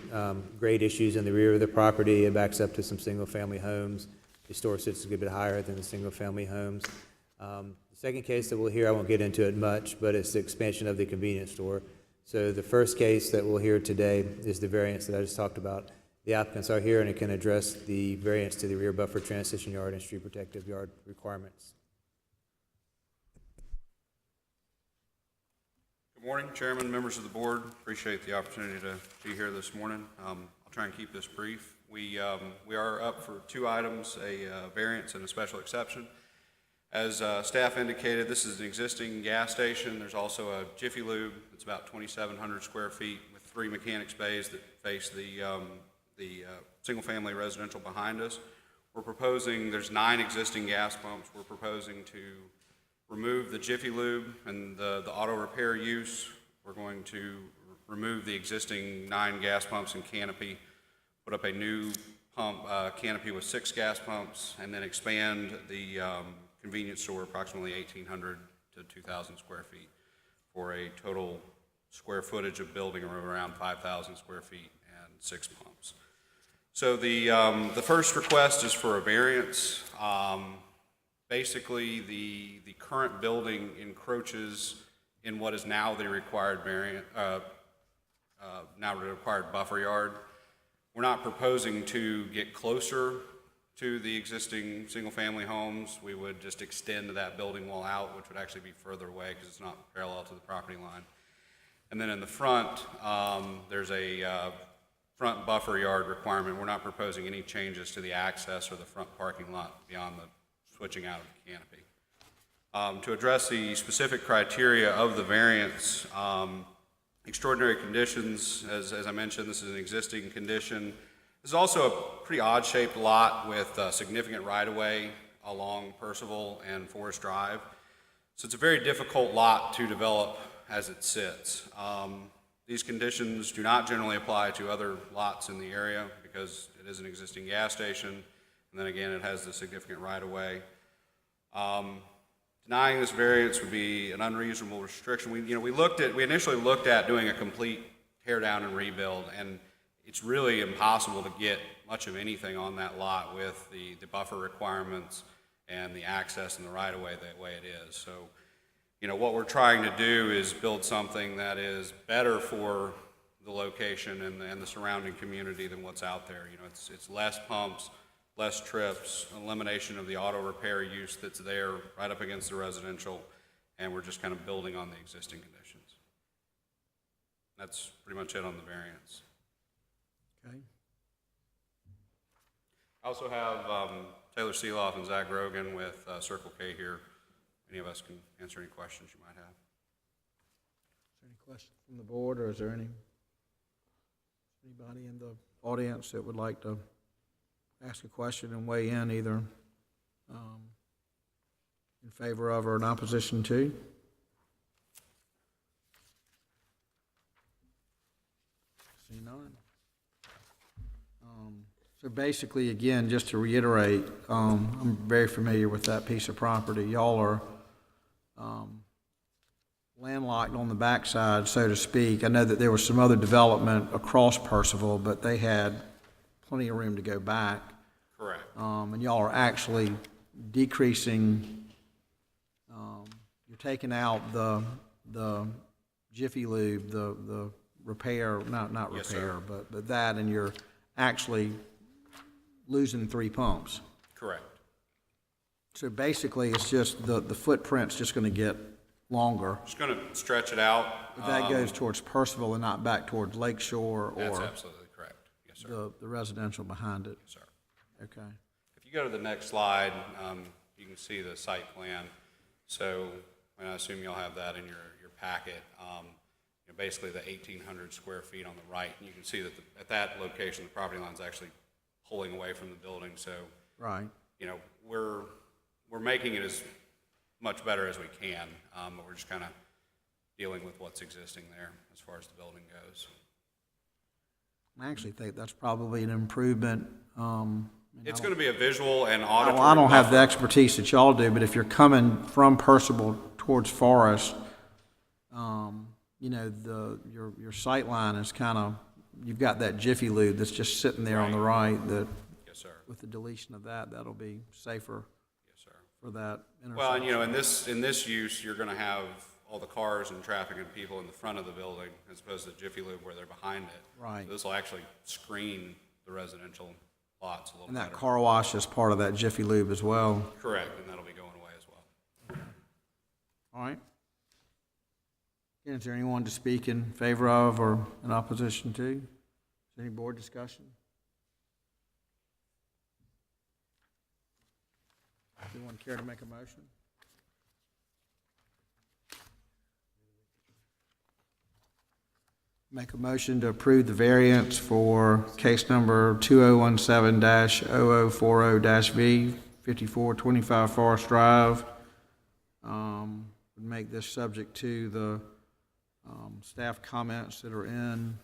grade issues in the rear of the property. It backs up to some single-family homes. The store sits a good bit higher than the single-family homes. The second case that we'll hear, I won't get into it much, but it's the expansion of the convenience store. So the first case that we'll hear today is the variance that I just talked about. The applicants are here and it can address the variance to the rear buffer transition yard and street protective yard requirements. Good morning, Chairman, members of the board. Appreciate the opportunity to be here this morning. I'll try and keep this brief. We are up for 2 items, a variance and a special exception. As staff indicated, this is an existing gas station. There's also a Jiffy Lube. It's about 2,700 square feet with 3 mechanics bays that face the single-family residential behind us. We're proposing, there's 9 existing gas pumps. We're proposing to remove the Jiffy Lube and the auto repair use. We're going to remove the existing 9 gas pumps and canopy, put up a new pump canopy with 6 gas pumps, and then expand the convenience store approximately 1,800 to 2,000 square feet for a total square footage of building of around 5,000 square feet and 6 pumps. So the first request is for a variance. Basically, the current building encroaches in what is now the required now the required buffer yard. We're not proposing to get closer to the existing single-family homes. We would just extend that building wall out, which would actually be further away because it's not parallel to the property line. And then in the front, there's a front buffer yard requirement. We're not proposing any changes to the access or the front parking lot beyond the switching out of the canopy. To address the specific criteria of the variance, extraordinary conditions, as I mentioned, this is an existing condition. This is also a pretty odd-shaped lot with significant right-of-way along Percival and Forest Drive. So it's a very difficult lot to develop as it sits. These conditions do not generally apply to other lots in the area because it is an existing gas station, and then again, it has the significant right-of-way. Denying this variance would be an unreasonable restriction. We initially looked at doing a complete tear down and rebuild, and it's really impossible to get much of anything on that lot with the buffer requirements and the access and the right-of-way the way it is. So, what we're trying to do is build something that is better for the location and the surrounding community than what's out there. It's less pumps, less trips, elimination of the auto repair use that's there right up against the residential, and we're just kind of building on the existing conditions. That's pretty much it on the variance. Okay. I also have Taylor Seeloff and Zach Grogan with Circle K here. Any of us can answer any questions you might have. Is there any questions from the board, or is there anybody in the audience that would like to ask a question and weigh in either in favor of or in opposition to? See none. So basically, again, just to reiterate, I'm very familiar with that piece of property. Y'all are landlocked on the backside, so to speak. I know that there was some other development across Percival, but they had plenty of room to go back. Correct. And y'all are actually decreasing, you're taking out the Jiffy Lube, the repair, not Yes, repair, sir. but that, and you're actually losing 3 pumps. Correct. So basically, it's just, the footprint's just gonna get longer. Just going to stretch it out. But that goes towards Percival and not back towards Lake Shore That's or absolutely correct. Yes, sir. the residential behind it. Yes, sir. Okay. If you go to the next slide, you can see the site plan. So, and I assume you'll have that in your packet. Basically the 1,800 square feet on the right. And you can see that at that location, the property line's actually pulling away from the building. So, Right. we're making it as much better as we can, but we're just kind of dealing with what's existing there as far as the building goes. I actually think that's probably an improvement. It's going to be a visual and auditory. I don't have the buffer. expertise that y'all do, but if you're coming from Percival towards Forest, your sight line is kind of, you've got that Jiffy Lube that's just sitting there on the right, that Yes, sir. with the deletion of that, that'll be safer Yes, sir. for that intersection. Well, and in this use, you're going to have all the cars and traffic and people in the front of the building as opposed to Jiffy Lube where they're behind it. Right. So this will actually screen the residential lots a little And that better. car wash is part of that Jiffy Lube as well. Correct, and that'll be going away as well. All right. Again, is there anyone to speak in favor of or in opposition to? Is there any board discussion? Anyone care to make a motion? Make a motion to approve the variance for case number 2017-0040-V, 5425 Forest Drive. Would make this subject to the staff comments that are in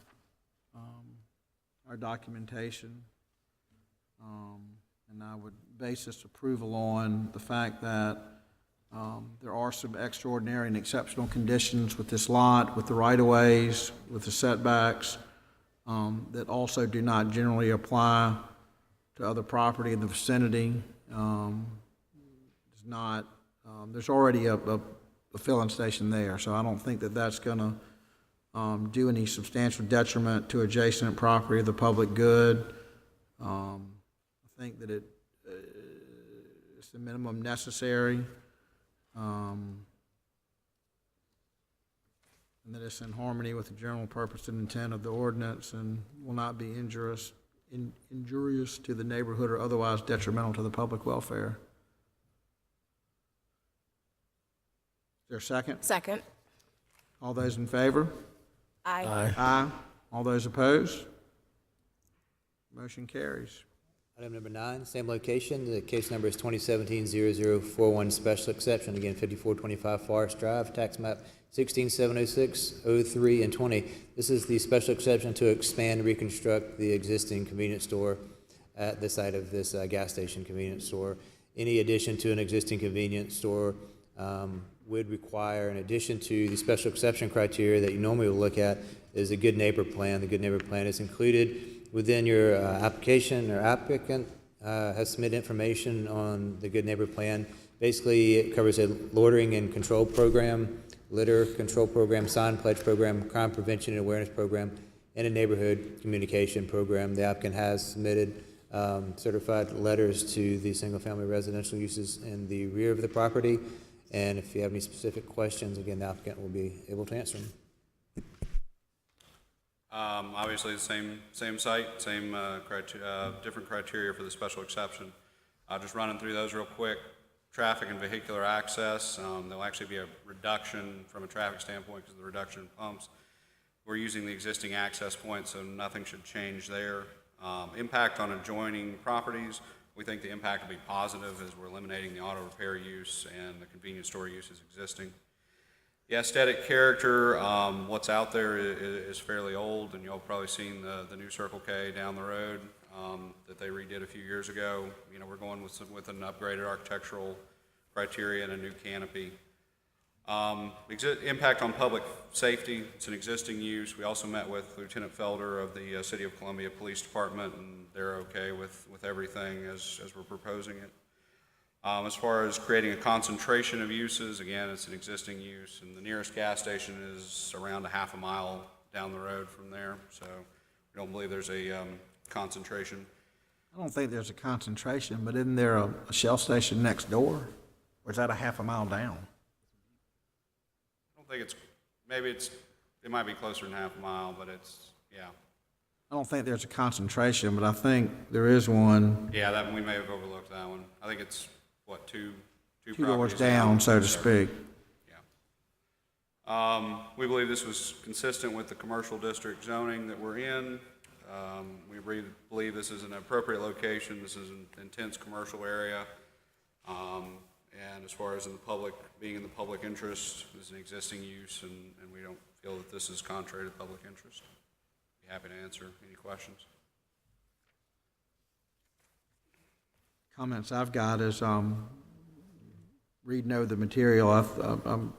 our documentation. And I would base this approval on the fact that there are some extraordinary and exceptional conditions with this lot, with the right-of-ways, with the setbacks, that also do not generally apply to other property in the vicinity. It's not, there's already a filling station there, so I don't think that that's gonna do any substantial detriment to adjacent property of the public good. I think that it's the minimum necessary. And that it's in harmony with the general purpose and intent of the ordinance and will not be injurious to the neighborhood or otherwise detrimental to the public welfare. Is there a second? Second. All those in favor? Aye. Aye. All those opposed? Motion carries. Item number 9, same location. The case number is 2017-0041 special exception. Again, 5425 Forest Drive, tax map 16706, 03, and 20. This is the special exception to expand and reconstruct the existing convenience store at the site of this gas station convenience store. Any addition to an existing convenience store would require, in addition to the special exception criteria that you normally will look at, is a good neighbor plan. The good neighbor plan is included within your application. Or applicant has submitted information on the good neighbor plan. Basically, it covers a loitering and control program, litter control program, sign pledge program, crime prevention and awareness program, and a neighborhood communication program. The applicant has submitted certified letters to the single-family residential uses in the rear of the property. And if you have any specific questions, again, the applicant will be able to answer them. Obviously, the same site, same different criteria for the special exception. Just running through those real quick. Traffic and vehicular access, there'll actually be a reduction from a traffic standpoint because of the reduction in pumps. We're using the existing access point, so nothing should change there. Impact on adjoining properties, we think the impact will be positive as we're eliminating the auto repair use and the convenience store use is existing. The aesthetic character, what's out there is fairly old, and you'll probably seen the new Circle K down the road. that they redid a few years ago. You know, we're going with an upgraded architectural criteria and a new canopy. Impact on public safety, it's an existing use. We also met with Lieutenant Felder of the City of Columbia Police Department, and they're okay with everything as we're proposing it. As far as creating a concentration of uses, again, it's an existing use, and the nearest gas station is around a half a mile down the road from there, so we don't believe there's a concentration. I don't think there's a concentration, but isn't there a Shell station next door? Or is that a half a mile down? I don't think it might be closer than half a mile, but yeah. I don't think there's a concentration, but I think there is one Yeah, we may have overlooked that one. I think it's, what, two two doors properties down, so to speak. We believe this was consistent with the commercial district zoning that we're in. We believe this is an appropriate location. This is an intense commercial area. And as far as being in the public interest, this is an existing use, and we don't feel that this is contrary to public interest. Be happy to answer any questions. Comments I've got is, reading over the material, I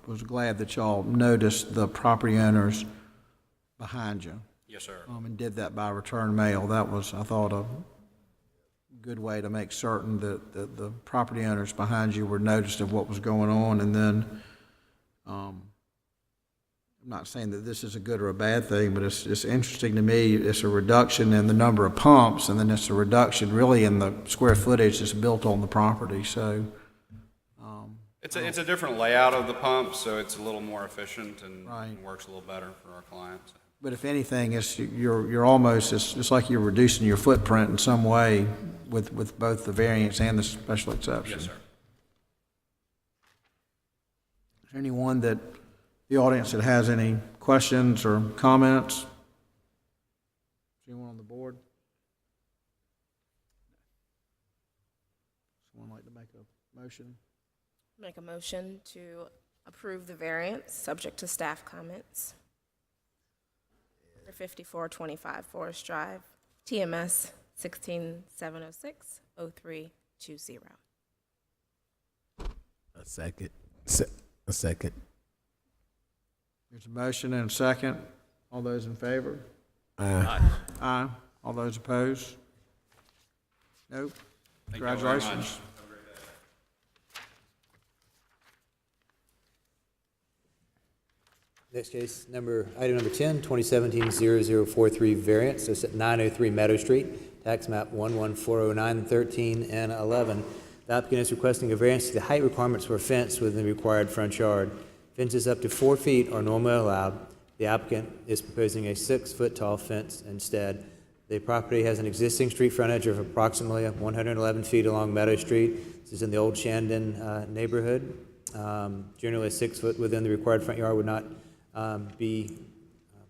was glad that y'all noticed the property owners behind you. Yes, sir. And did that by return mail. That was, I thought, a good way to make certain that the property owners behind you were noticed of what was going on. And then, I'm not saying that this is a good or a bad thing, but it's interesting to me. It's a reduction in the number of pumps, and then it's a reduction really in the square footage that's built on the property. So, It's a different layout of the pump, so it's a little more efficient and Right. works a little better for our clients. but if anything, you're almost, it's like you're reducing your footprint in some way with both the variance and the special exception. Yes, sir. Is there anyone that, the audience that has any questions or comments? Anyone on the board? Someone like to make a motion? Make a motion to approve the variance, subject to staff comments. For 5425 Forest Drive, TMS 16706-0320. A second. A second. There's a motion and a second. All those in favor? Aye. Aye. All those opposed? Nope. Thank you all very Congratulations. much. Next case, item number 10, 2017-0043 variance, that's at 903 Meadow Street, tax map 11409, 13, and 11. The applicant is requesting a variance to the height requirements for a fence within the required front yard. Fences up to 4 feet are normally allowed. The applicant is proposing a 6-foot-tall fence instead. The property has an existing street frontage of approximately 111 feet along Meadow Street. This is in the old Shandon neighborhood. Generally, a 6-foot within the required front yard would not be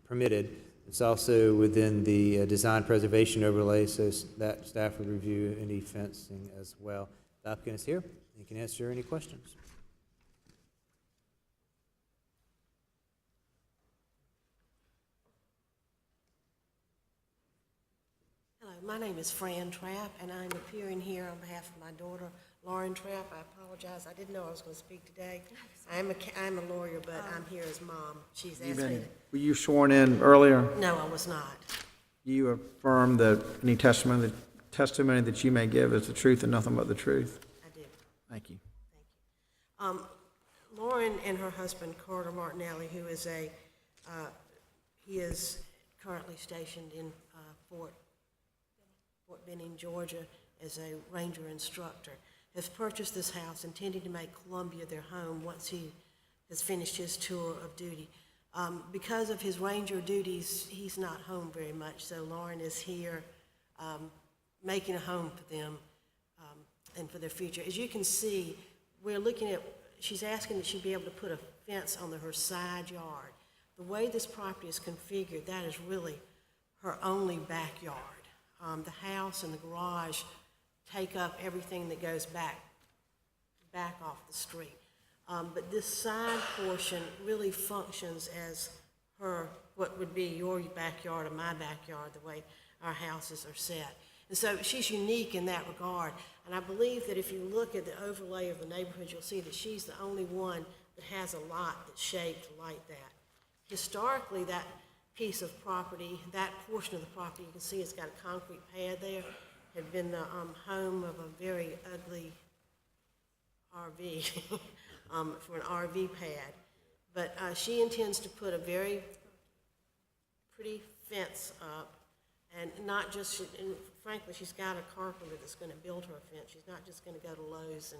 permitted. It's also within the design preservation overlay, so that staff would review any fencing as well. The applicant is here. He can answer any questions. Hello, my name is Fran Trapp, and I'm appearing here on behalf of my daughter, Lauren Trapp. I apologize, I didn't know I was going to speak today. I'm a lawyer, but I'm here as mom. She's asked me Were you sworn in earlier? to... No, I was not. You affirm that any testimony that you may give is the truth and nothing but the truth? I do. Thank you. Lauren and her husband, Carter Martinelli, who is he is currently stationed in Fort Benning, Georgia, as a ranger instructor, has purchased this house intending to make Columbia their home once he has finished his tour of duty. Because of his ranger duties, he's not home very much, so Lauren is here making a home for them and for their future. As you can see, we're looking at, she's asking that she be able to put a fence on her side yard. The way this property is configured, that is really her only backyard. The house and the garage take up everything that goes back off the street. But this side portion really functions as what would be your backyard or my backyard, the way our houses are set. And so she's unique in that regard. And I believe that if you look at the overlay of the neighborhood, you'll see that she's the only one that has a lot that's shaped like that. Historically, that piece of property, that portion of the property, you can see it's got a concrete pad there, had been the home of a very ugly RV, for an RV pad. But she intends to put a very pretty fence up, and not just, and frankly, she's got a carpenter that's going to build her a fence. She's not just going to go to Lowe's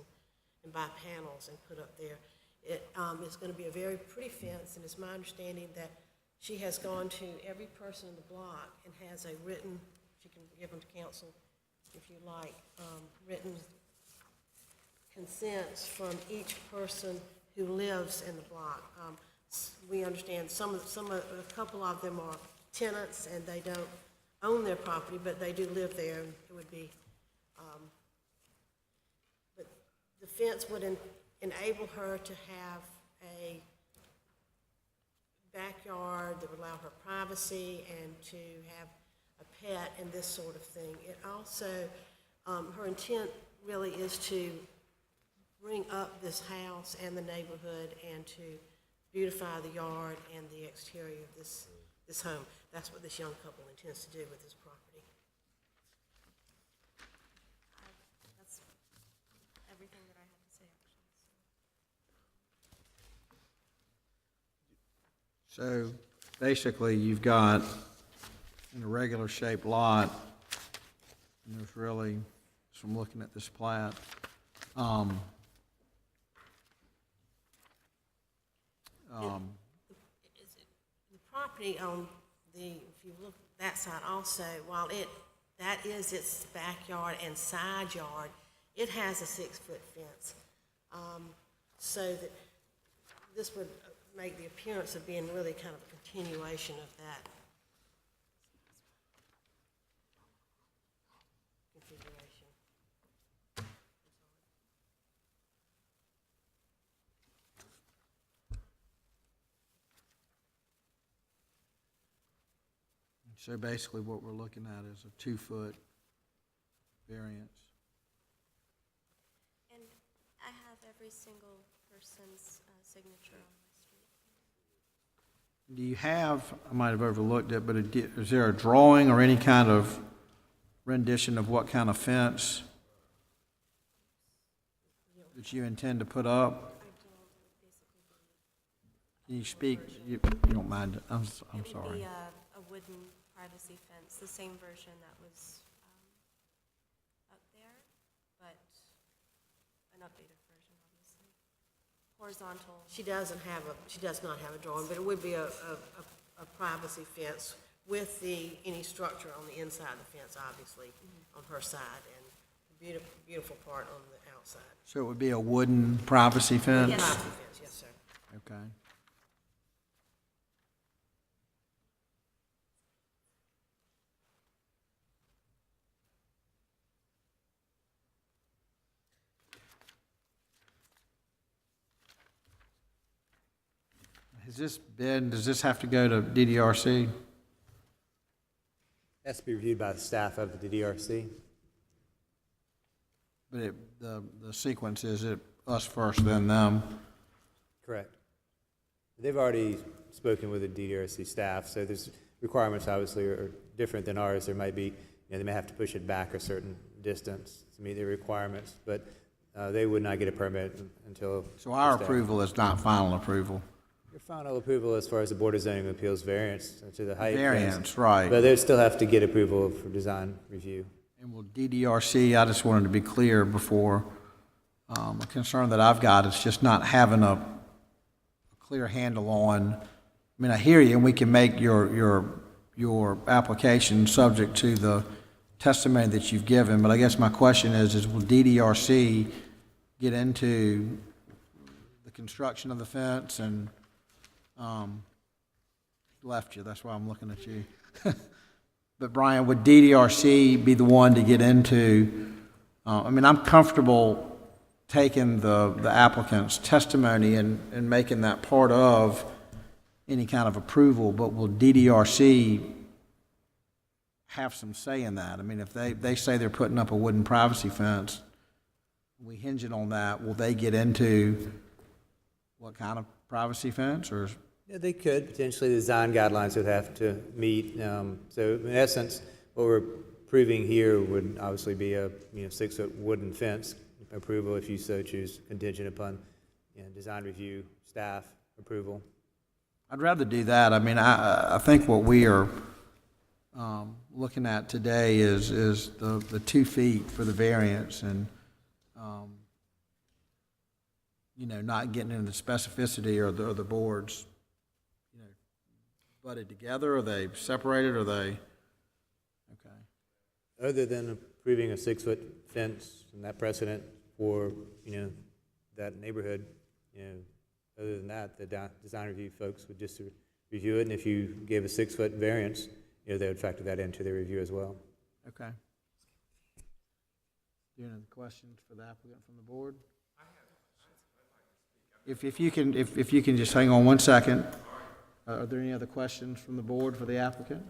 and buy panels and put up there. It is going to be a very pretty fence, and it's my understanding that she has gone to every person in the block and has a written, she can give them to council if you like, written consents from each person who lives in the block. We understand a couple of them are tenants and they don't own their property, but they do live there. And it would be, but the fence would enable her to have a backyard that would allow her privacy and to have a pet and this sort of thing. It also, her intent really is to bring up this house and the neighborhood and to beautify the yard and the exterior of this home. That's what this young couple intends to do with this property. That's everything that I had to say, actually. So basically, you've got in a regular shaped lot, and there's really, just from looking at this plat, The property on if you look that side also, while that is its backyard and side yard, it has a 6-foot fence. So that this would make the appearance of being really kind of a continuation of that configuration. so basically what we're looking at is a 2-foot variance. And I have every single person's signature on my street. Do you have, I might have overlooked it, but is there a drawing or any kind of rendition of what kind of fence that you intend to put up? Can you speak, you don't mind, I'm sorry. It would be a wooden privacy fence, the same version that was up there, but an updated version, obviously. Horizontal. She does not have a drawing, but it would be a privacy fence with any structure on the inside of the fence, obviously, on her side, and the beautiful part on the outside. So it would be a wooden privacy fence? Yes. Privacy fence, yes, sir. Okay. Does this have to go to DDRC? Has to be reviewed by the staff of the DDRC. But the sequence is it us first, then them? Correct. They've already spoken with the DDRC staff, so there's requirements obviously are different than ours. There might be, they may have to push it back a certain distance to meet their requirements, but they would not get a permit until. So our approval is not final approval? Your final approval as far as the Board of Zoning Appeals variance to the height. Variance, right. But they'd still have to get approval for design review. And will DDRC, I just wanted to be clear before, a concern that I've got is just not having a clear handle on, I mean, I hear you, and we can make your application subject to the testimony that you've given, but I guess my question is will DDRC get into the construction of the fence and, left you, that's why I'm looking at you. But Brian, would DDRC be the one to get into, I mean, I'm comfortable taking the applicant's testimony and making that part of any kind of approval, but will DDRC have some say in that. I mean, if they say they're putting up a wooden privacy fence, we hinge it on that, will they get into what kind of privacy fence, or? Yeah, they could, potentially, the design guidelines would have to meet. So in essence, what we're approving here would obviously be a, 6-foot wooden fence approval, if you so choose, contingent upon, design review, staff approval. I'd rather do that. I mean, I think what we are looking at today is the 2 feet for the variance, and not getting into the specificity or the boards, butted together, or they separated, or they, okay. Other than approving a 6-foot fence and that precedent for, that neighborhood, other than that, the design review folks would just review it, and if you gave a 6-foot variance, they would factor that into their review as well. Okay. Do you have any questions for the applicant from the board? If you can just hang on 1 second. Are there any other questions from the board for the applicant?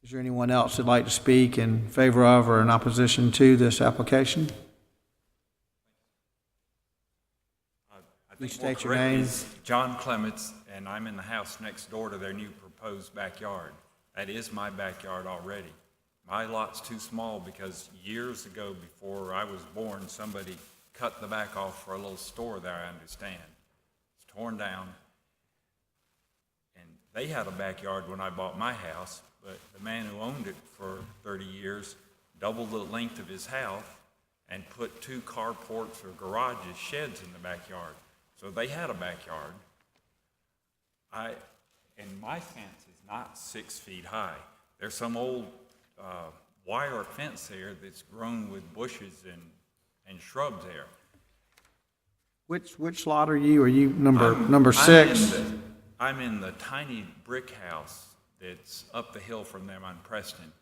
Is there anyone else that'd like to speak in favor of or in opposition to this application? I Please think more state your correctly name. is John Clements, and I'm in the house next door to their new proposed backyard. That is my backyard already. My lot's too small because years ago, before I was born, somebody cut the back off for a little store there, I understand. It's torn down. And they had a backyard when I bought my house, but the man who owned it for 30 years doubled the length of his house and put 2 carports or garages, sheds in the backyard. So they had a backyard. And my fence is not 6 feet high. There's some old wire fence there that's grown with bushes and shrubs there. Which lot are you? Are you number 6? I'm in the tiny brick house that's up the hill from them on Preston.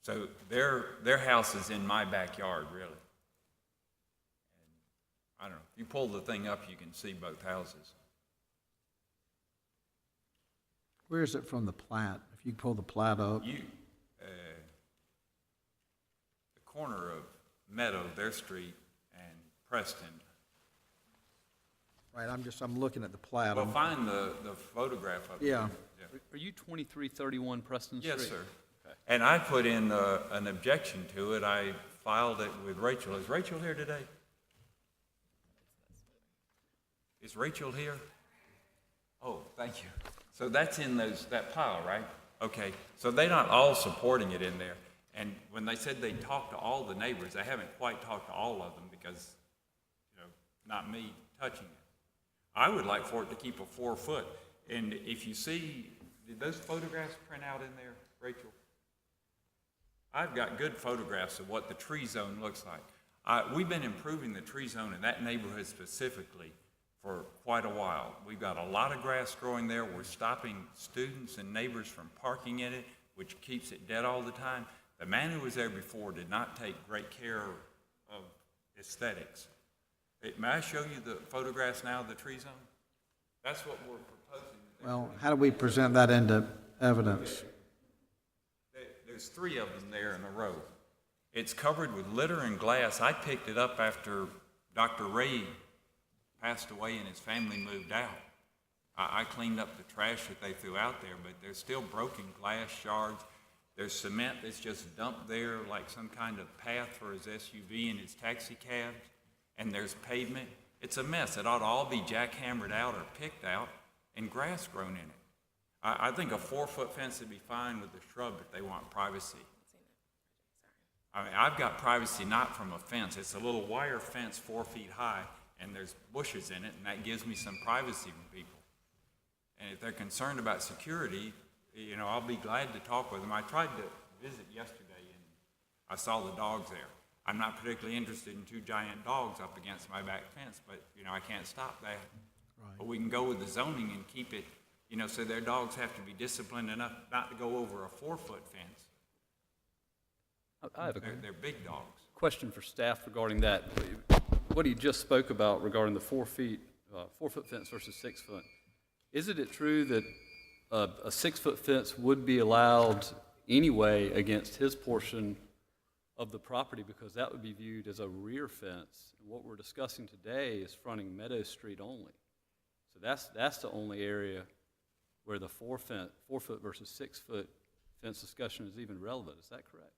So their house is in my backyard, really. And I don't know, if you pull the thing up, you can see both houses. Where is it from the plat? If you pull the plat up. The corner of Meadow, their street, and Preston. Right, I'm looking at the plat. Well, find the photograph of it. Yeah. Are you 2331 Preston Street? Yes, sir. Okay. And I put in an objection to it. I filed it with Rachel. Is Rachel here today? Is Rachel here? Oh, thank you. So that's in that pile, right? Okay. So they're not all supporting it in there. And when they said they talked to all the neighbors, they haven't quite talked to all of them because, not me touching it. I would like for it to keep a 4 foot. And if you see, did those photographs print out in there, Rachel? I've got good photographs of what the tree zone looks like. We've been improving the tree zone in that neighborhood specifically for quite a while. We've got a lot of grass growing there. We're stopping students and neighbors from parking in it, which keeps it dead all the time. The man who was there before did not take great care of aesthetics. May I show you the photographs now of the tree zone? That's what we're proposing. Well, how do we present that into evidence? There's 3 of them there in a row. It's covered with litter and glass. I picked it up after Dr. Ray passed away and his family moved out. I cleaned up the trash that they threw out there, but there's still broken glass shards. There's cement that's just dumped there like some kind of path for his SUV and his taxi cabs. And there's pavement. It's a mess. It ought to all be jackhammered out or picked out and grass grown in it. I think a 4-foot fence would be fine with the shrub if they want privacy. I mean, I've got privacy not from a fence. It's a little wire fence 4 feet high, and there's bushes in it, and that gives me some privacy from people. And if they're concerned about security, I'll be glad to talk with them. I tried to visit yesterday, and I saw the dogs there. I'm not particularly interested in 2 giant dogs up against my back fence, but, I can't stop that. Right. But we can go with the zoning and keep it, so their dogs have to be disciplined enough not to go over a 4-foot fence. I have a They're big dogs. question for staff regarding that. What he just spoke about regarding the 4-foot fence versus 6 foot. Isn't it true that a 6-foot fence would be allowed anyway against his portion of the property, because that would be viewed as a rear fence. And what we're discussing today is fronting Meadow Street only. So that's the only area where the 4-foot versus 6-foot fence discussion is even relevant. Is that correct?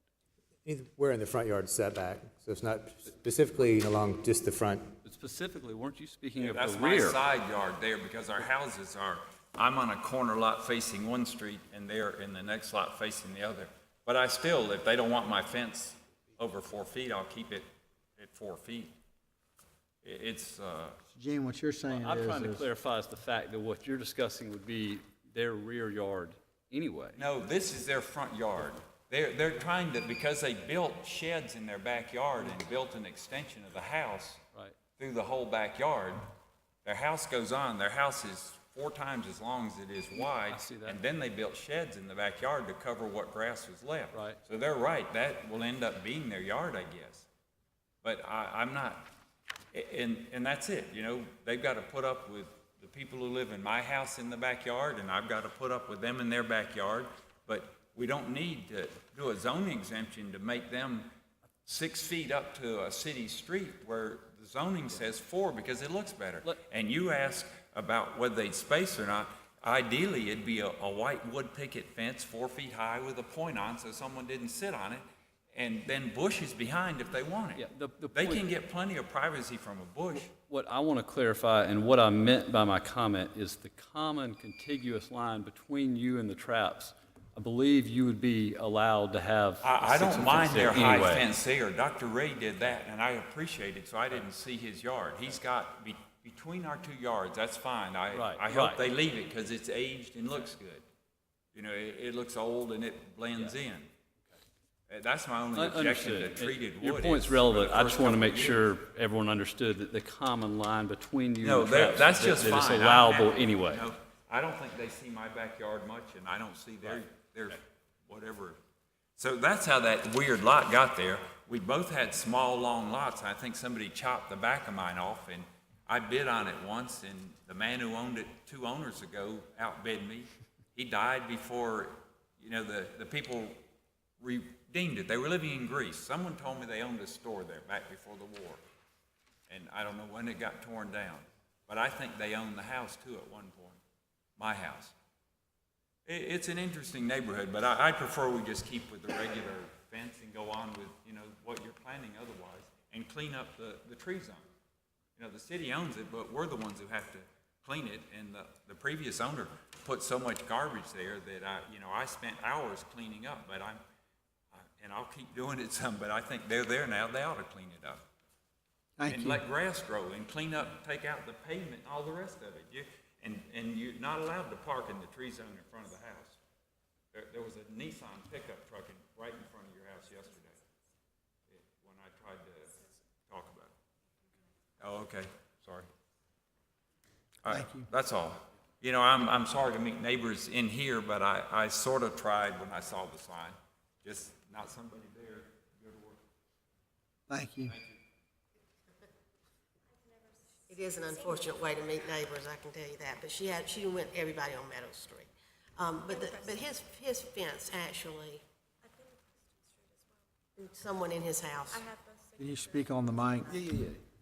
We're in the front yard setback, so it's not specifically along just the front. But specifically, weren't you speaking of That's the my rear? side yard there, because our houses are, I'm on a corner lot facing one street, and they're in the next lot facing the other. But I still, if they don't want my fence over 4 feet, I'll keep it at 4 feet. It's, Gene, what you're saying I'm trying to is clarify is the fact that what you're discussing would be their rear yard anyway. no, this is their front yard. They're trying to, because they built sheds in their backyard and built an extension of the house Right. through the whole backyard, their house goes on, their house is 4 times as long as it is wide. I see that. And then they built sheds in the backyard to cover what grass was left. Right. So they're right, that will end up being their yard, I guess. But I'm not, and that's it, you know, they've got to put up with the people who live in my house in the backyard, and I've got to put up with them in their backyard. But we don't need to do a zoning exemption to make them 6 feet up to a city street where the zoning says 4 because it looks better. And you ask about whether they'd space or not. Ideally, it'd be a white wood picket fence 4 feet high with a point on so someone didn't sit on it, and then bushes behind if they want it. Yeah, They point- can get plenty of privacy from a bush. What I want to clarify, and what I meant by my comment, is the common contiguous line between you and the traps. I believe you would be allowed to have. I don't mind their high anyway. fence there. Dr. Ray did that, and I appreciate it, so I didn't see his yard. He's got, between our 2 yards, that's fine. I Right. hope they leave it, because it's aged and looks good. You know, it looks old and it blends in. That's my only objection to Understood. treated wood. Your is point's for relevant. the I first just want to couple make of sure everyone understood that the common line between you No, and the traps, that's just that fine. it's I'm allowable happy. anyway. No, I don't think they see my backyard much, and I don't see their whatever. So that's how that weird lot got there. We both had small, long lots. I think somebody chopped the back of mine off, and I bid on it once, and the man who owned it 2 owners ago outbid me. He died before, you know, the people redeemed it. They were living in Greece. Someone told me they owned a store there back before the war, and I don't know when it got torn down. But I think they owned the house too at one point, my house. It's an interesting neighborhood, but I prefer we just keep with the regular fence and go on with, you know, what you're planning otherwise, and clean up the tree zone. You know, the city owns it, but we're the ones who have to clean it, and the previous owner put so much garbage there that I spent hours cleaning up, but and I'll keep doing it some, but I think they're there now, they ought to clean it up. Thank And you. let grass grow and clean up, take out the pavement, all the rest of it. And you're not allowed to park in the tree zone in front of the house. There was a Nissan pickup truck right in front of your house yesterday, when I tried to talk about it. Oh, okay, sorry. All right, Thank you. that's all. You know, I'm sorry to meet neighbors in here, but I sort of tried when I saw the sign. Just not somebody there, go to work. Thank you. It is an unfortunate way to meet neighbors, I can tell you that, but she went everybody on Meadow Street. But his fence actually, someone in his house. I have those Can you signatures. speak on the mic?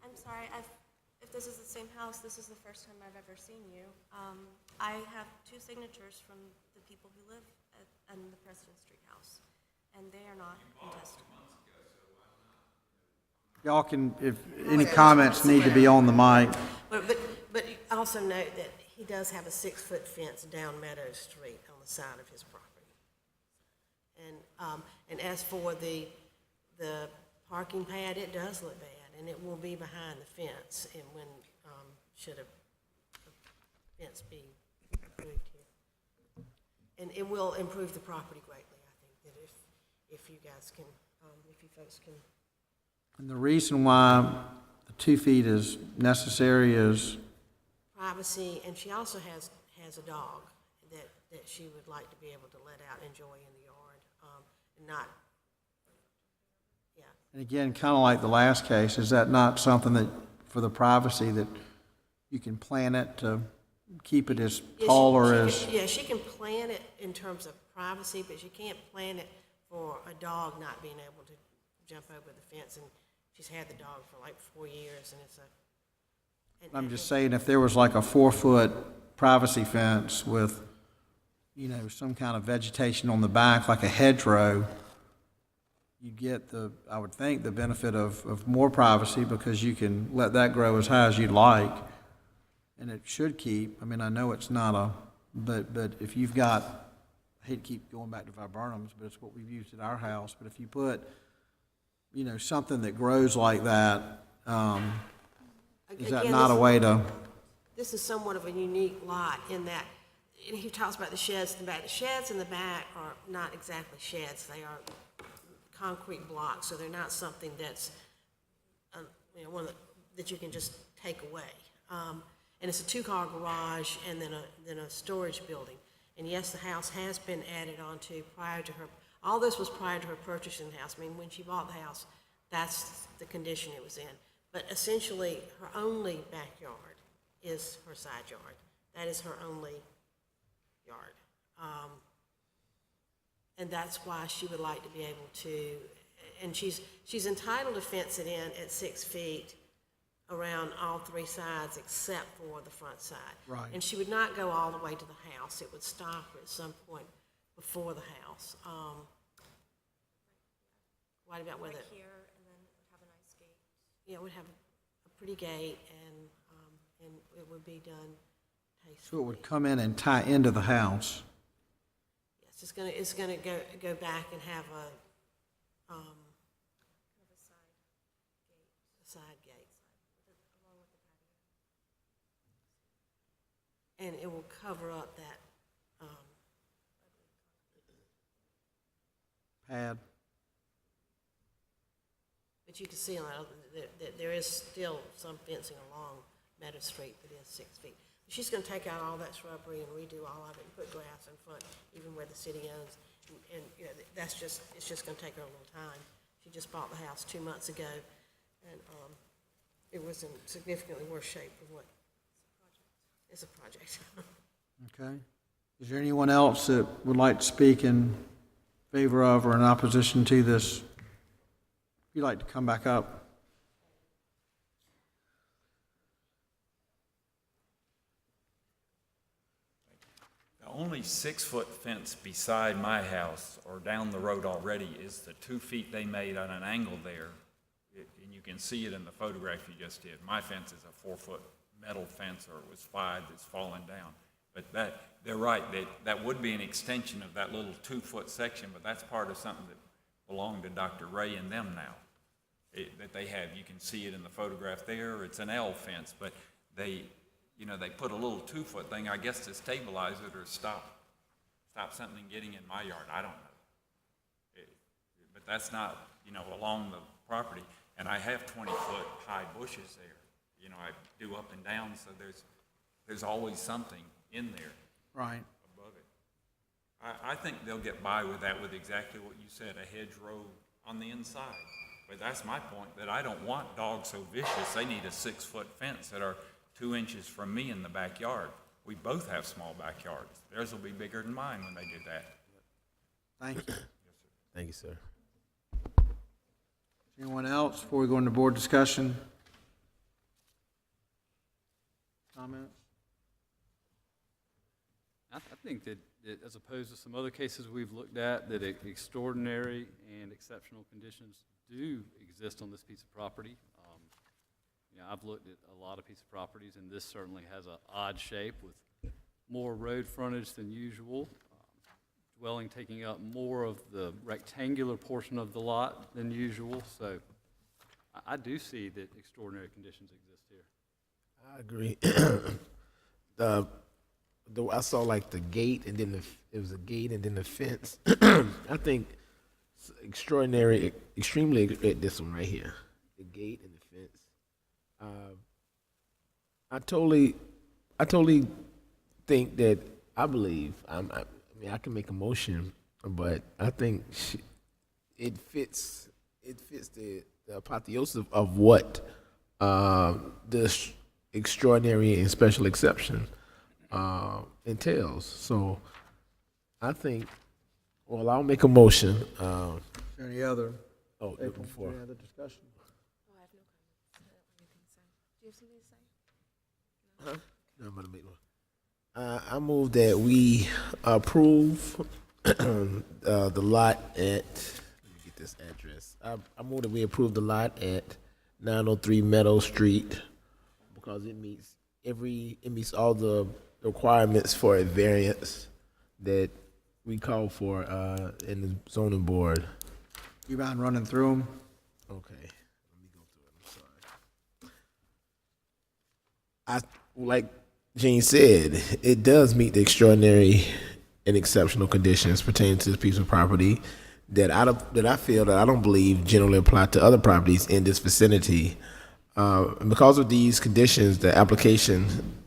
I'm sorry, if this is the same house, this is the first time I've ever seen you. I have 2 signatures from the people who live in the President Street house, and they are not contested. Y'all can, if any comments need to be on the mic. But also note that he does have a 6-foot fence down Meadow Street on the side of his property. And as for the parking pad, it does look bad, and it will be behind the fence, and when, should a fence be moved here. And it will improve the property greatly, I think, that if you guys can, if you folks can. And the reason why the 2 feet is necessary is, Privacy, and she also has a dog that she would like to be able to let out and enjoy in the yard, and not, yeah. and again, kind of like the last case, is that not something that, for the privacy, that you can plan it to keep it as Yeah, tall or she as, can- Yeah, she can plan it in terms of privacy, but she can't plan it for a dog not being able to jump over the fence, and she's had the dog for like 4 years, and it's a. I'm just saying, if there was like a 4-foot privacy fence with, you know, some kind of vegetation on the back, like a hedgerow, you get the, I would think, the benefit of more privacy because you can let that grow as high as you'd like. And it should keep, I mean, I know it's not a, but if you've got, I hate to keep going back to viburnums, but it's what we've used at our house, but if you put, you know, something that grows like that, is that Again, not a this- way to? This is somewhat of a unique lot in that, and he talks about the sheds in the back. The sheds in the back are not exactly sheds, they are concrete blocks, so they're not something that's, you know, that you can just take away. And it's a 2-car garage and then a storage building. And yes, the house has been added onto prior to her, all this was prior to her purchasing the house. I mean, when she bought the house, that's the condition it was in. But essentially, her only backyard is her side yard. That is her only yard. And that's why she would like to be able to, and she's entitled to fence it in at 6 feet around all 3 sides except for the front side. Right. And she would not go all the way to the house. It would stop at some point before the house. What about whether? Right here, and then have a nice gate. Yeah, it would have a pretty gate, and it would be done tastefully. So it would come in and tie into the house. Yes, it's gonna go back and have a side gate. And it will cover up that, Pad. but you can see on that there is still some fencing along Meadow Street that is 6 feet. She's gonna take out all that shrubbery and redo all of it and put grass in front, even where the city owns. And you know, it's just gonna take her a little time. She just bought the house 2 months ago, and, it was in significantly worse shape than what, it's a project. Okay. Is there anyone else that would like to speak in favor of or in opposition to this? If you'd like to come back up. The only 6-foot fence beside my house or down the road already is the 2 feet they made on an angle there. And you can see it in the photograph you just did. My fence is a 4-foot metal fence, or it was 5 that's fallen down. But they're right, that would be an extension of that little 2-foot section, but that's part of something that belonged to Dr. Ray and them now. That they have, you can see it in the photograph there, it's an L fence, but they put a little 2-foot thing, I guess, to stabilize it or stop something getting in my yard, I don't know. But that's not, along the property, and I have 20-foot high bushes there. I do up and down, so there's always something in there. Right. Above it. I think they'll get by with that, with exactly what you said, a hedgerow on the inside. But that's my point, that I don't want dogs so vicious, they need a 6-foot fence that are 2 inches from me in the backyard. We both have small backyards. Theirs will be bigger than mine when they do that. Thank you. Thank you, sir. Anyone else before we go into board discussion? Comments? I think that as opposed to some other cases we've looked at, that extraordinary and exceptional conditions do exist on this piece of property. I've looked at a lot of pieces of properties, and this certainly has an odd shape with more road frontage than usual. Dwelling taking up more of the rectangular portion of the lot than usual. So I do see that extraordinary conditions exist here. I agree. I saw like the gate, and then it was a gate, and then the fence. I think it's extraordinary, extremely at this one right here, the gate and the fence. I totally think that I believe. I mean, I can make a motion, but I think it fits the apotheosis of what this extraordinary and special exception. entails. So I think, well, I'll make a motion. Is there any other, Oh, April, before. any other discussion? I'm gonna make one. I move that we approve the lot at, let me get this address. I move that we approve the lot at 903 Meadow Street because it meets all the requirements for a variance that we call for in the zoning board. You mind running through them? Okay, let me go through it. I'm sorry. Like Gene said, it does meet the extraordinary and exceptional conditions pertaining to this piece of property that I feel that I don't believe generally apply to other properties in this vicinity. And because of these conditions, the application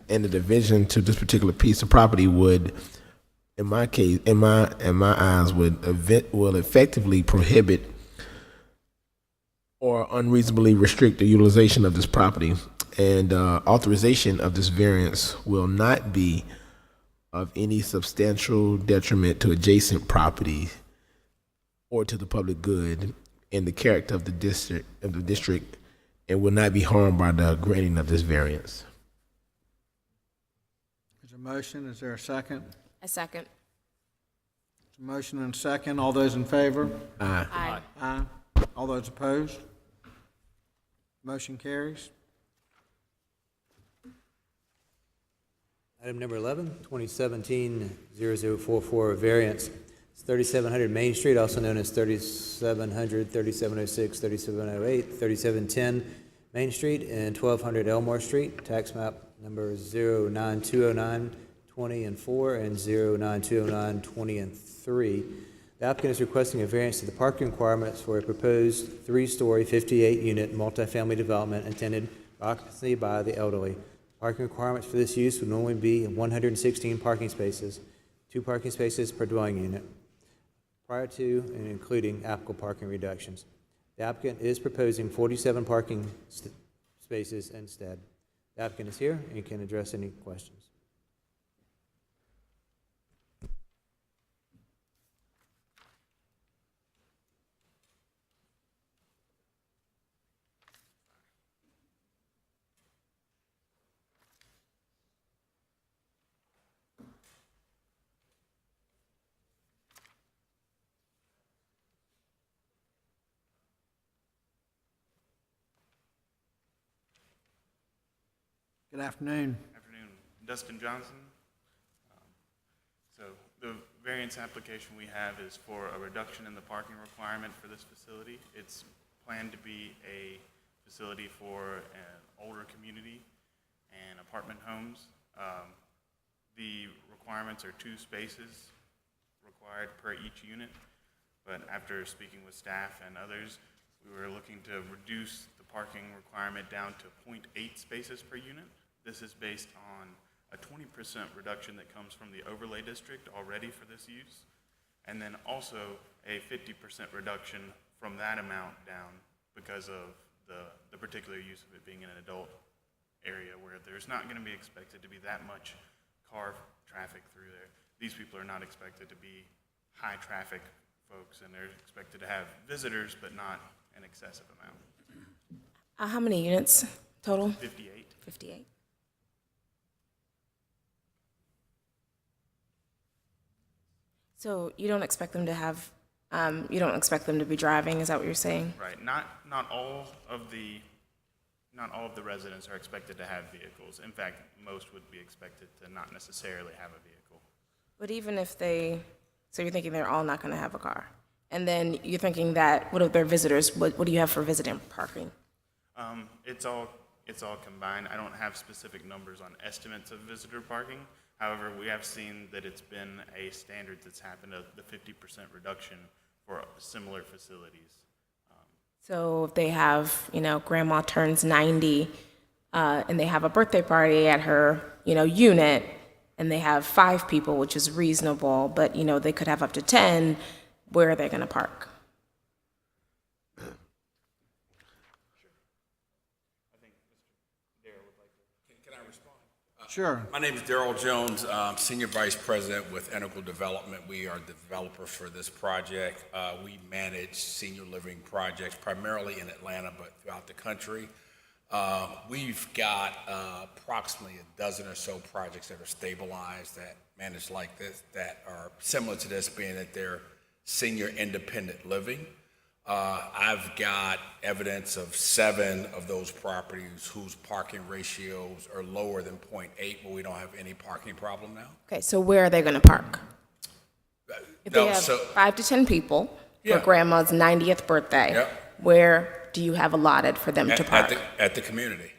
and the division to this particular piece of property would, in my case, in my eyes, will effectively prohibit or unreasonably restrict the utilization of this property. And authorization of this variance will not be of any substantial detriment to adjacent property or to the public good and the character of the district, and will not be harmed by the granting of this variance. There's a motion, is there a second? A second. There's a motion and a second, all those in favor? Aye. Aye. Aye. All those opposed? Motion carries. Item number 11, 2017-0044, variance. It's 3700 Main Street, also known as 3700, 3706, 3708, 3710 Main Street, and 1200 Elmore Street, tax map number 09209, 20 and 4, and 09209, 20 and 3. The applicant is requesting a variance to the parking requirements for a proposed 3-story, 58-unit multifamily development intended for occupancy by the elderly. Parking requirements for this use would normally be 116 parking spaces, 2 parking spaces per dwelling unit, prior to and including applicable parking reductions. The applicant is proposing 47 parking spaces instead. The applicant is here and can address any questions. Good afternoon. Afternoon. Dustin Johnson. So the variance application we have is for a reduction in the parking requirement for this facility. It's planned to be a facility for an older community and apartment homes. The requirements are 2 spaces required per each unit, but after speaking with staff and others, we were looking to reduce the parking requirement down to 0.8 spaces per unit. This is based on a 20% reduction that comes from the overlay district already for this use, and then also a 50% reduction from that amount down because of the particular use of it being in an adult area where there's not going to be expected to be that much car traffic through there. These people are not expected to be high traffic folks, and they're expected to have visitors, but not an excessive amount. How many units total? 58. 58. So you don't expect them to have, you don't expect them to be driving, is that what you're saying? Right. Not all of the residents are expected to have vehicles. In fact, most would be expected to not necessarily have a vehicle. But even if so you're thinking they're all not going to have a car? And then you're thinking that, what are their visitors, what do you have for visitor parking? It's all combined. I don't have specific numbers on estimates of visitor parking. However, we have seen that it's been a standard that's happened, the 50% reduction for similar facilities. So if they have, grandma turns 90, and they have a birthday party at her, unit, and they have 5 people, which is reasonable, but, they could have up to 10, where are they going to park? Can I respond? Sure. My name is Darrell Jones, Senior Vice President with Integral Development. We are the developer for this project. We manage senior living projects primarily in Atlanta, but throughout the country. We've got approximately a dozen or so projects that are stabilized, that manage like this, that are similar to this, being that they're senior independent living. I've got evidence of 7 of those properties whose parking ratios are lower than 0.8, but we don't have any parking problem now. Okay, so where are they going to park? If they No, have so- 5 to 10 people for Yeah. grandma's 90th birthday, Yep. where do you have allotted for them to park? At the community.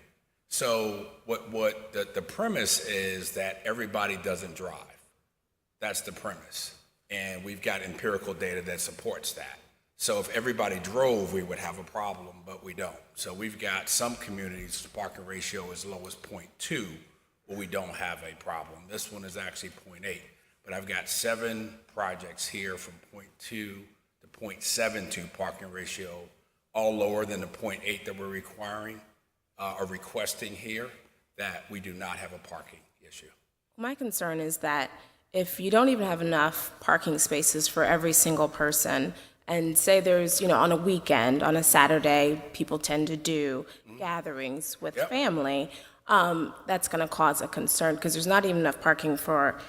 So what the premise is that everybody doesn't drive. That's the premise. And we've got empirical data that supports that. So if everybody drove, we would have a problem, but we don't. So we've got some communities, the parking ratio as low as 0.2, where we don't have a problem. This one is actually 0.8. But I've got 7 projects here from 0.2 to 0.72 parking ratio, all lower than the 0.8 that we're requiring, or requesting here, that we do not have a parking issue. My concern is that if you don't even have enough parking spaces for every single person, and say there's, on a weekend, on a Saturday, people tend to do gatherings with family, that's going to cause a concern because there's not even enough parking for,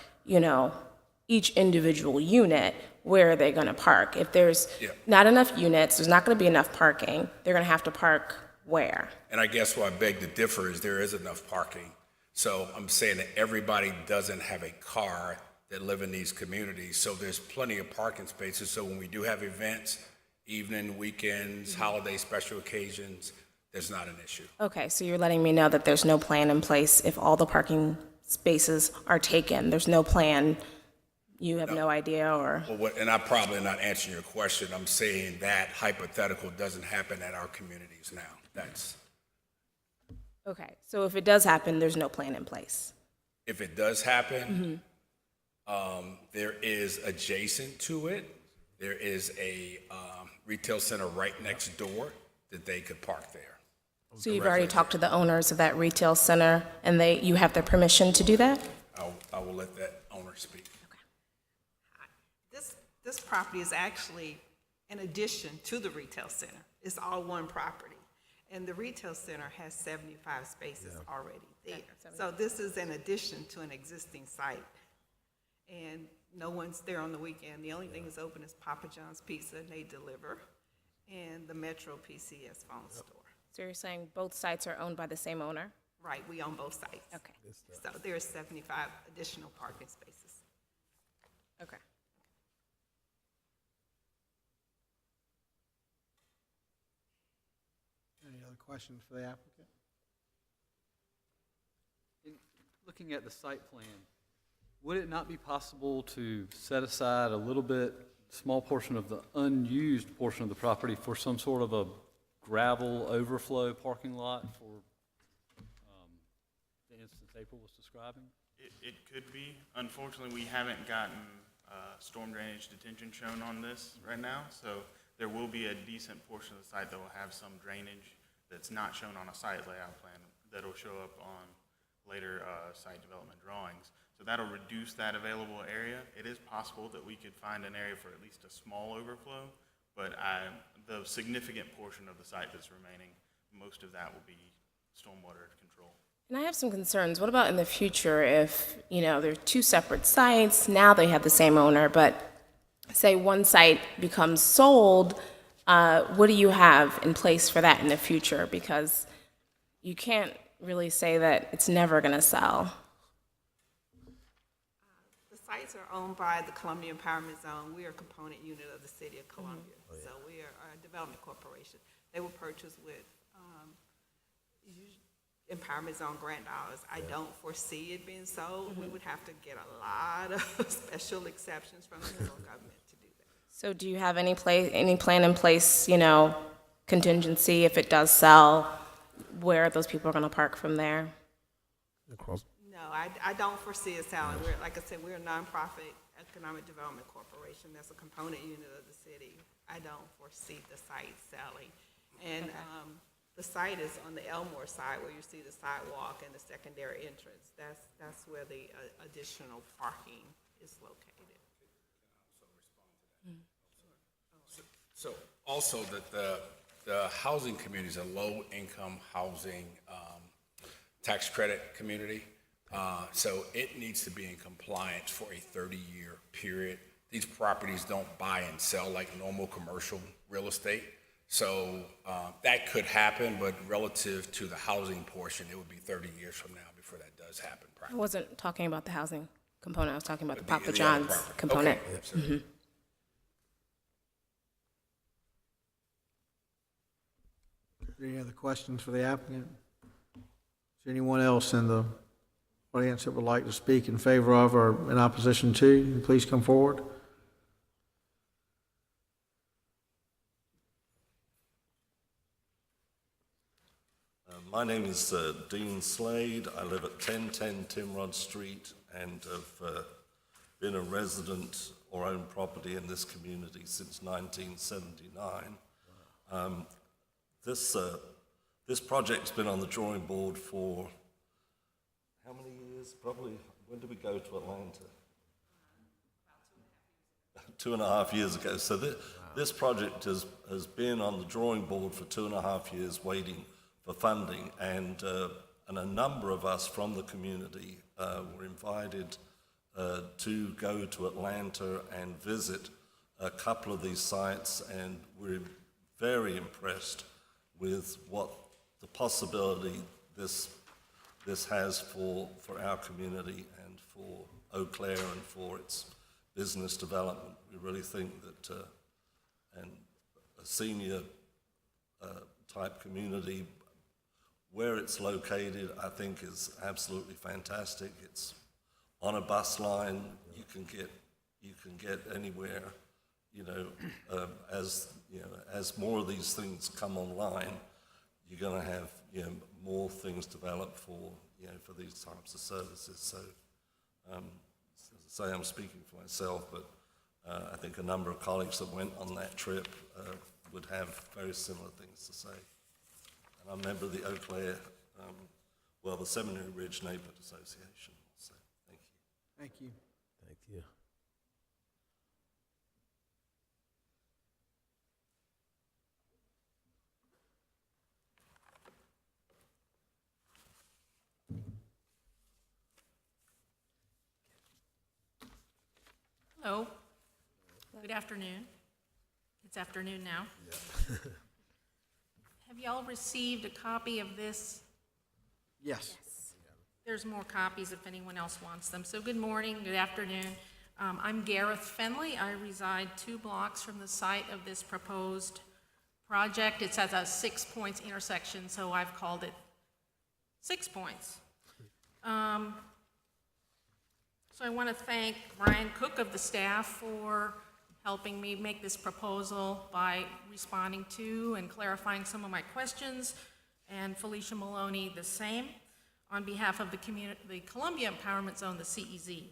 each individual unit. Where are they going to park? If there's not enough units, there's not going to be enough parking. They're going to have to park where? And I guess where I beg to differ is there is enough parking. So I'm saying that everybody doesn't have a car that live in these communities. So there's plenty of parking spaces. So when we do have events, evening, weekends, holiday special occasions, there's not an issue. Okay, so you're letting me know that there's no plan in place if all the parking spaces are taken. There's no plan. You have no idea, or? Well, and I'm probably not answering your question. I'm saying that hypothetical doesn't happen at our communities now. That's, Okay, so if it does happen, there's no plan in place. if it does happen, there is adjacent to it, there is a retail center right next door that they could park there. So you've already talked to the owners of that retail center, and you have their permission to do that? I will let that owner speak. This property is actually an addition to the retail center. It's all one property. And the retail center has 75 spaces already there. So this is an addition to an existing site. And no one's there on the weekend. The only thing that's open is Papa John's Pizza, and they deliver, and the Metro PCS phone store. So you're saying both sites are owned by the same owner? Right, we own both sites. Okay. So there's 75 additional parking spaces. Okay. Any other questions for the applicant? In looking at the site plan, would it not be possible to set aside a little bit, small portion of the unused portion of the property for some sort of a gravel overflow parking lot for the instance April was describing? It could be. Unfortunately, we haven't gotten storm drainage detention shown on this right now, so there will be a decent portion of the site that will have some drainage that's not shown on a site layout plan that'll show up on later site development drawings. So that'll reduce that available area. It is possible that we could find an area for at least a small overflow, but the significant portion of the site that's remaining, most of that will be stormwater control. And I have some concerns. What about in the future if, they're 2 separate sites, now they have the same owner, but say one site becomes sold, what do you have in place for that in the future? Because you can't really say that it's never going to sell. The sites are owned by the Columbia Empowerment Zone. We are a component unit of the city of Columbia. So we are a development corporation. They were purchased with Empowerment Zone grant dollars. I don't foresee it being sold. We would have to get a lot of special exceptions from the federal government to do that. So do you have any plan in place, contingency if it does sell, where those people are going to park from there? No, I don't foresee it selling. We're, like I said, we're a nonprofit economic development corporation. That's a component unit of the city. I don't foresee the site selling. And the site is on the Elmore side where you see the sidewalk and the secondary entrance. That's where the additional parking is located. So also that the housing community is a low-income housing tax credit community. So it needs to be in compliance for a 30-year period. These properties don't buy and sell like normal commercial real estate. So that could happen, but relative to the housing portion, it would be 30 years from now before that does happen. I wasn't talking about the housing component, I was talking about the The Papa other John's property. component. Okay, absolutely. Mhm. Any other questions for the applicant? Is there anyone else in the audience that would like to speak in favor of or in opposition to? Please come forward. My name is Dean Slade. I live at 1010 Timrod Street and have been a resident or owned property in this community since 1979. This project's been on the drawing board for how many years? Probably, when did we go to Atlanta? 2.5 years ago. So this project has been on the drawing board for 2.5 years waiting for funding, and a number of us from the community were invited to go to Atlanta and visit a couple of these sites, and we're very impressed with what the possibility this has for our community and for Eau Claire and for its business development. We really think that and a senior type community where it's located, I think, is absolutely fantastic. It's on a bus line. You can get anywhere. As more of these things come online, you're going to have more things developed for these types of services. So, as I say, I'm speaking for myself, but I think a number of colleagues that went on that trip would have very similar things to say. And I'm a member of the Eau Claire, the Seminary Ridge Neighborhood Association. So, thank you. Thank you. Thank you. Hello. Good afternoon. It's afternoon now. Have y'all received a copy of this? Yes. There's more copies if anyone else wants them. So good morning, good afternoon. I'm Gareth Fenley. I reside 2 blocks from the site of this proposed project. It's at a 6 points intersection, so I've called it 6 points. So I want to thank Brian Cook of the staff for helping me make this proposal by responding to and clarifying some of my questions, and Felicia Maloney the same, on behalf of the Columbia Empowerment Zone, the CEZ.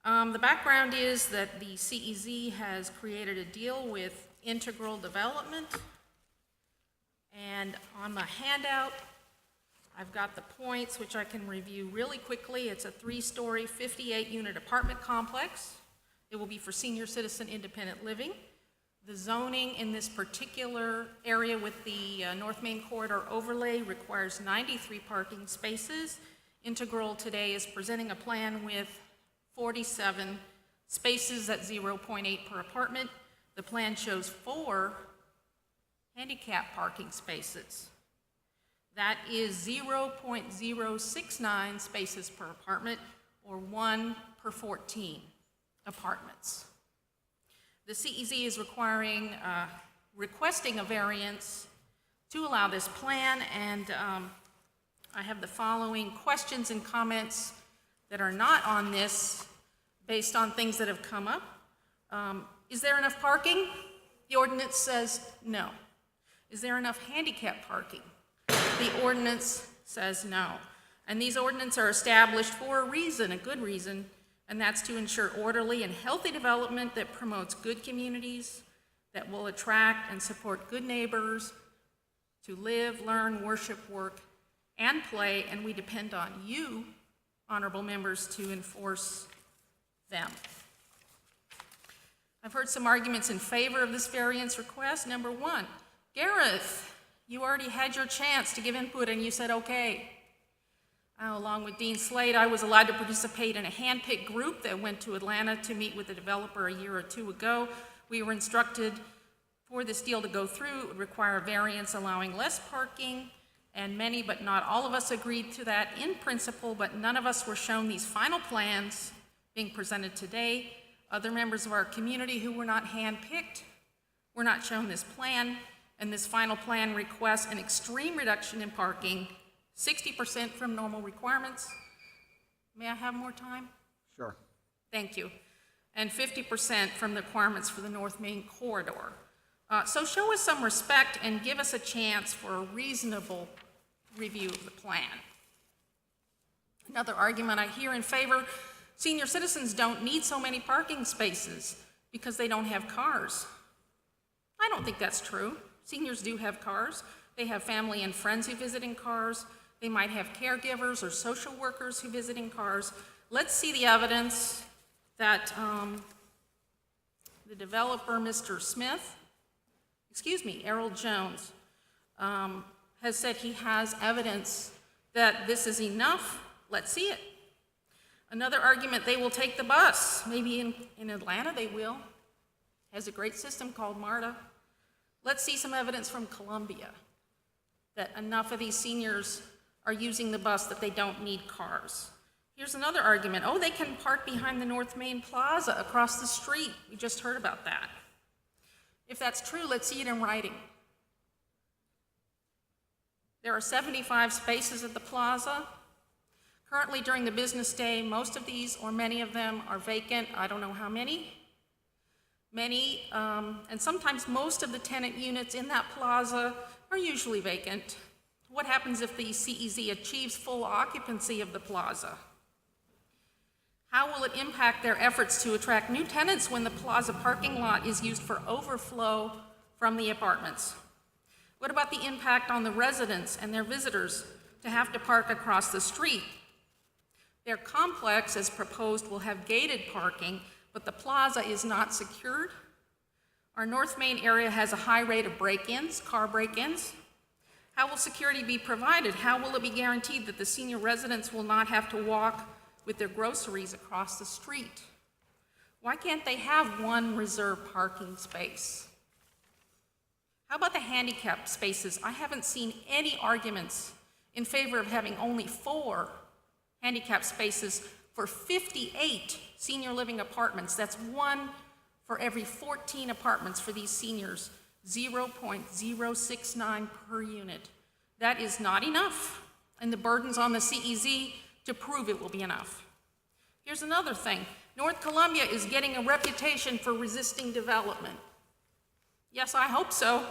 The background is that the CEZ has created a deal with Integral Development, and on my handout, I've got the points, which I can review really quickly. It's a 3-story, 58-unit apartment complex. It will be for senior citizen independent living. The zoning in this particular area with the North Main Corridor overlay requires 93 parking spaces. Integral today is presenting a plan with 47 spaces at 0.8 per apartment. The plan shows 4 handicap parking spaces. That is 0.069 spaces per apartment, or 1 per 14 apartments. The CEZ is requesting a variance to allow this plan, and I have the following questions and comments that are not on this based on things that have come up. Is there enough parking? The ordinance says no. Is there enough handicap parking? The ordinance says no. And these ordinances are established for a reason, a good reason, and that's to ensure orderly and healthy development that promotes good communities, that will attract and support good neighbors to live, learn, worship, work, and play, and we depend on you, honorable members, to enforce them. I've heard some arguments in favor of this variance request. Number one, Gareth, you already had your chance to give input and you said okay. Along with Dean Slade, I was allowed to participate in a hand-picked group that went to Atlanta to meet with the developer a year or two ago. We were instructed for this deal to go through, it would require a variance allowing less parking, and many, but not all of us agreed to that in principle, but none of us were shown these final plans being presented today. Other members of our community who were not hand-picked were not shown this plan, and this final plan requests an extreme reduction in parking, 60% from normal requirements. May I have more time? Sure. Thank you. And 50% from the requirements for the North Main corridor. So show us some respect and give us a chance for a reasonable review of the plan. Another argument I hear in favor, senior citizens don't need so many parking spaces because they don't have cars. I don't think that's true. Seniors do have cars. They have family and friends who visit in cars. They might have caregivers or social workers who visit in cars. Let's see the evidence that the developer, Mr. Smith, Errol Jones, has said he has evidence that this is enough. Let's see it. Another argument, they will take the bus. Maybe in Atlanta they will. Has a great system called MARTA. Let's see some evidence from Columbia that enough of these seniors are using the bus that they don't need cars. Here's another argument. Oh, they can park behind the North Main Plaza across the street. We just heard about that. If that's true, let's see it in writing. There are 75 spaces at the plaza. Currently, during the business day, most of these, or many of them, are vacant. I don't know how many. Many, and sometimes most of the tenant units in that plaza are usually vacant. What happens if the CEZ achieves full occupancy of the plaza? How will it impact their efforts to attract new tenants when the plaza parking lot is used for overflow from the apartments? What about the impact on the residents and their visitors to have to park across the street? Their complex, as proposed, will have gated parking, but the plaza is not secured. Our North Main area has a high rate of break-ins, car break-ins. How will security be provided? How will it be guaranteed that the senior residents will not have to walk with their groceries across the street? Why can't they have one reserved parking space? How about the handicap spaces? I haven't seen any arguments in favor of having only 4 handicap spaces for 58 senior living apartments. That's 1 for every 14 apartments for these seniors, 0.069 per unit. That is not enough, and the burden's on the CEZ to prove it will be enough. Here's another thing. North Columbia is getting a reputation for resisting development. Yes, I hope so.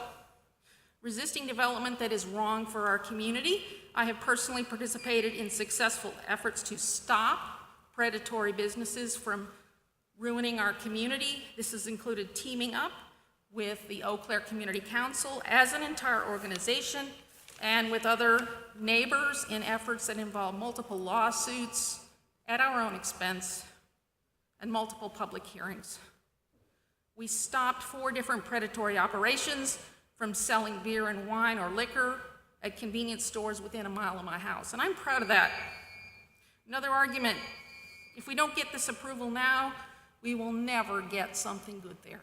Resisting development that is wrong for our community. I have personally participated in successful efforts to stop predatory businesses from ruining our community. This has included teaming up with the Eau Claire Community Council as an entire organization and with other neighbors in efforts that involve multiple lawsuits at our own expense and multiple public hearings. We stopped 4 different predatory operations from selling beer and wine or liquor at convenience stores within a mile of my house, and I'm proud of that. Another argument, if we don't get this approval now, we will never get something good there.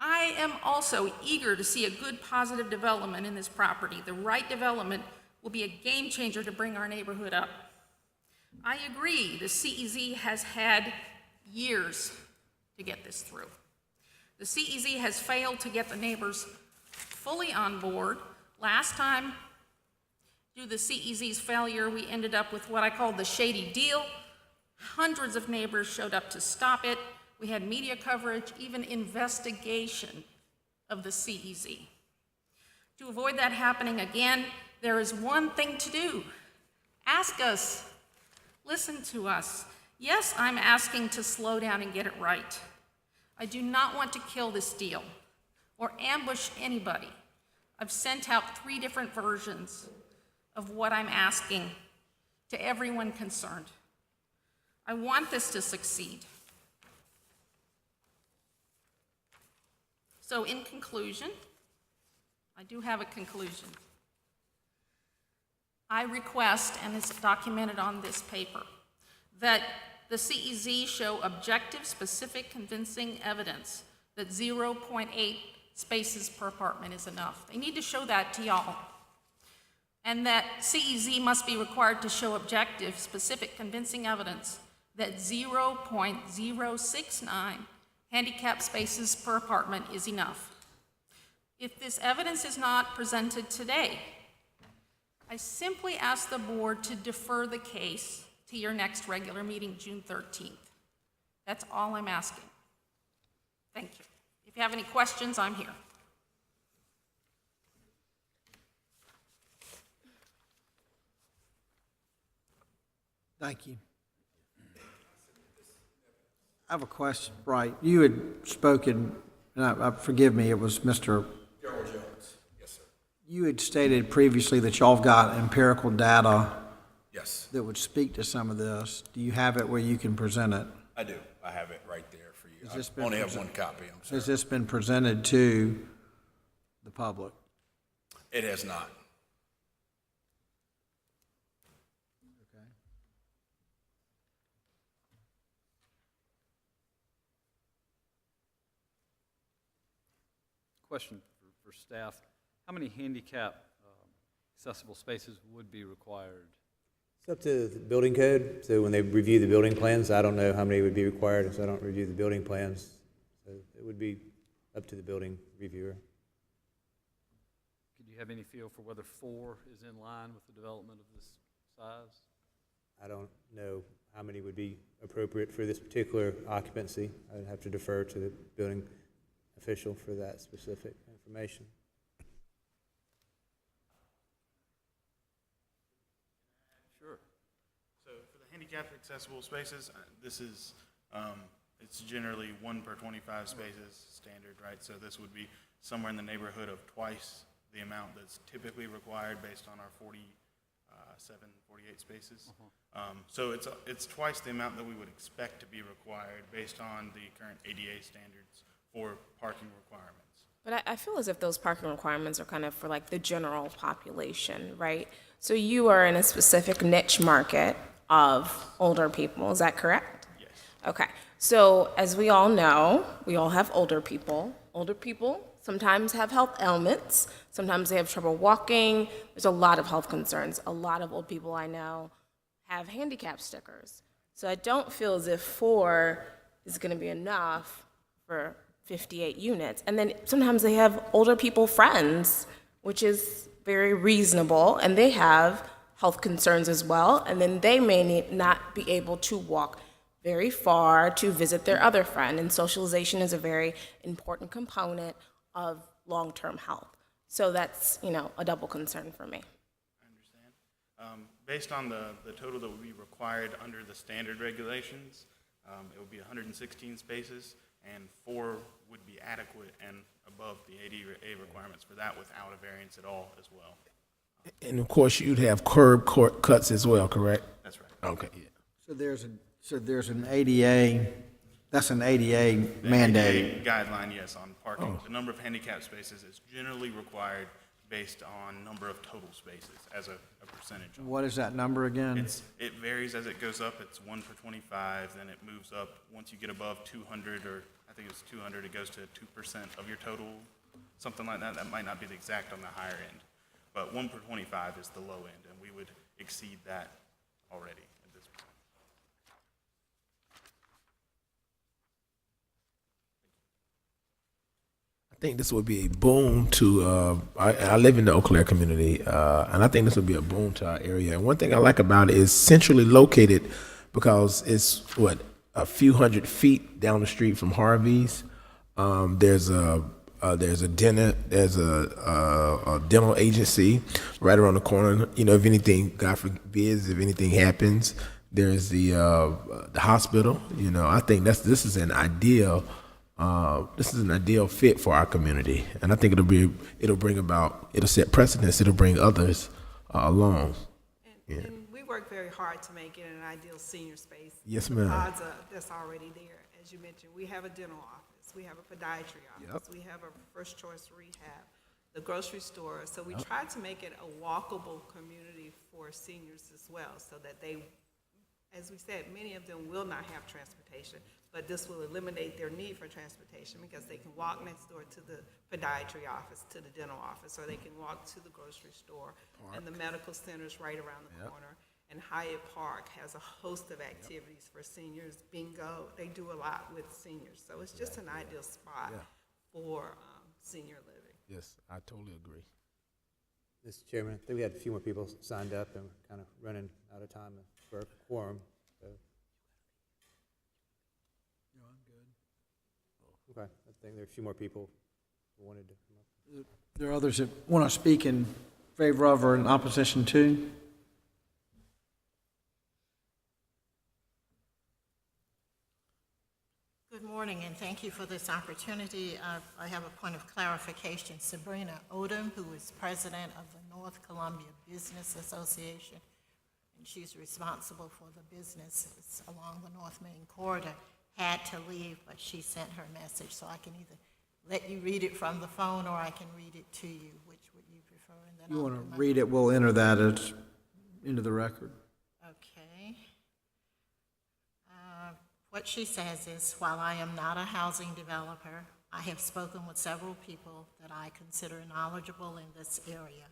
I am also eager to see a good positive development in this property. The right development will be a game changer to bring our neighborhood up. I agree, the CEZ has had years to get this through. The CEZ has failed to get the neighbors fully on board. Last time, due to the CEZ's failure, we ended up with what I call the shady deal. Hundreds of neighbors showed up to stop it. We had media coverage, even investigation of the CEZ. To avoid that happening again, there is one thing to do. Ask us. Listen to us. Yes, I'm asking to slow down and get it right. I do not want to kill this deal or ambush anybody. I've sent out 3 different versions of what I'm asking to everyone concerned. I want this to succeed. So in conclusion, I do have a conclusion. I request, and it's documented on this paper, that the CEZ show objective, specific, convincing evidence that 0.8 spaces per apartment is enough. They need to show that to y'all. And that CEZ must be required to show objective, specific, convincing evidence that 0.069 handicap spaces per apartment is enough. If this evidence is not presented today, I simply ask the board to defer the case to your next regular meeting, June 13th. That's all I'm asking. Thank you. If you have any questions, I'm here. Thank you. I have a question. Right, you had spoken, and forgive me, it was Mr. Gerald Jones. Yes, sir. You had stated previously that y'all have got empirical data. Yes. That would speak to some of this. Do you have it where you can present it? I do. I have it right there for you. Has this I been only have present- one copy. I'm sorry. Has this been presented to the public? It has not. Question for staff. How many handicap accessible spaces would be required? It's up to the building code, so when they review the building plans, I don't know how many would be required, so I don't review the building plans. So it would be up to the building reviewer. Could you have any feel for whether 4 is in line with the development of this size? I don't know how many would be appropriate for this particular occupancy. I'd have to defer to the building official for that specific information. Sure. So for the handicapped accessible spaces, this is, it's generally 1 per 25 spaces standard, right? So this would be somewhere in the neighborhood of twice the amount that's typically required based on our 48 spaces. So it's twice the amount that we would expect to be required based on the current ADA standards for parking requirements. But I feel as if those parking requirements are kind of for like the general population, right? So you are in a specific niche market of older people, is that correct? Yes. Okay, so as we all know, we all have older people. Older people sometimes have health ailments, sometimes they have trouble walking. There's a lot of health concerns. A lot of old people I know have handicap stickers. So I don't feel as if 4 is gonna be enough for 58 units. And then sometimes they have older people friends, which is very reasonable, and they have health concerns as well, and then they may not be able to walk very far to visit their other friend, and socialization is a very important component of long-term health. So that's, a double concern for me. I understand. Based on the total that would be required under the standard regulations, it would be 116 spaces, and 4 would be adequate and above the ADA requirements for that without a variance at all as well. And of course, you'd have curb cuts as well, correct? That's right. Okay, yeah. So there's an ADA, that's an ADA mandate. ADA guideline, yes, on parking. The number of handicap spaces is generally required based on number of total spaces as a percentage. What is that number again? It varies as it goes up. It's 1 per 25, then it moves up. Once you get above 200, or I think it's 200, it goes to 2% of your total, something like that. That might not be the exact on the higher end. But 1 per 25 is the low end, and we would exceed that already at this point. I think this would be a boon to, I live in the Eau Claire community, and I think this would be a boon to our area. And one thing I like about it is centrally located because it's, a few hundred feet down the street from Harvey's. There's a dental agency right around the corner. If anything, God forbids, if anything happens, there's the hospital. I think this is an ideal this is an ideal fit for our community, and I think it'll set precedence. It'll bring others along. Yeah. And we work very hard to make it an ideal senior space. Yes, The ma'am. plaza that's already there, as you mentioned, we have a dental office, we have a podiatry office, we have a first choice rehab, the grocery store. So we try to make it a walkable community for seniors as well, so that they, as we said, many of them will not have transportation, but this will eliminate their need for transportation because they can walk next door to the podiatry office, to the dental office, or they can walk to the grocery store. And the medical center's right around the corner. And Hyatt Park has a host of activities for seniors, bingo, they do a lot with seniors. So it's just an ideal spot for senior living. Yes, I totally agree. Mr. Chairman, I think we had a few more people signed up, and we're kind of running out of time for a quorum. So. No, I'm good. Okay, I think there are a few more people who wanted to come up. There are others that want to speak in favor of or in opposition to. Good morning, and thank you for this opportunity. I have a point of clarification. Sabrina Odom, who is president of the North Columbia Business Association, and she's responsible for the businesses along the North Main Corridor, had to leave, but she sent her message, so I can either let you read it from the phone or I can read it to you. Which would you prefer? And then You I'll want do to my- read it, we'll enter that into the record. Okay. What she says is, while I am not a housing developer, I have spoken with several people that I consider knowledgeable in this area.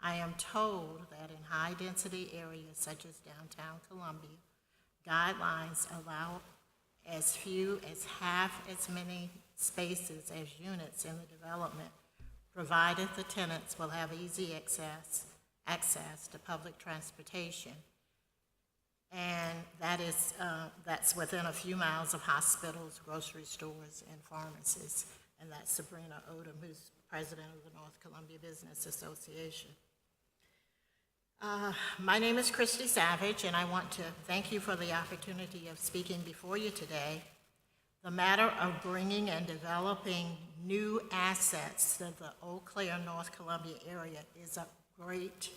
I am told that in high-density areas such as downtown Columbia, guidelines allow as few as half as many spaces as units in the development, provided the tenants will have easy access to public transportation. And that is, that's within a few miles of hospitals, grocery stores, and pharmacies. And that's Sabrina Odom, who's president of the North Columbia Business Association. My name is Christy Savage, and I want to thank you for the opportunity of speaking before you today. The matter of bringing and developing new assets to the Eau Claire, North Columbia area is of great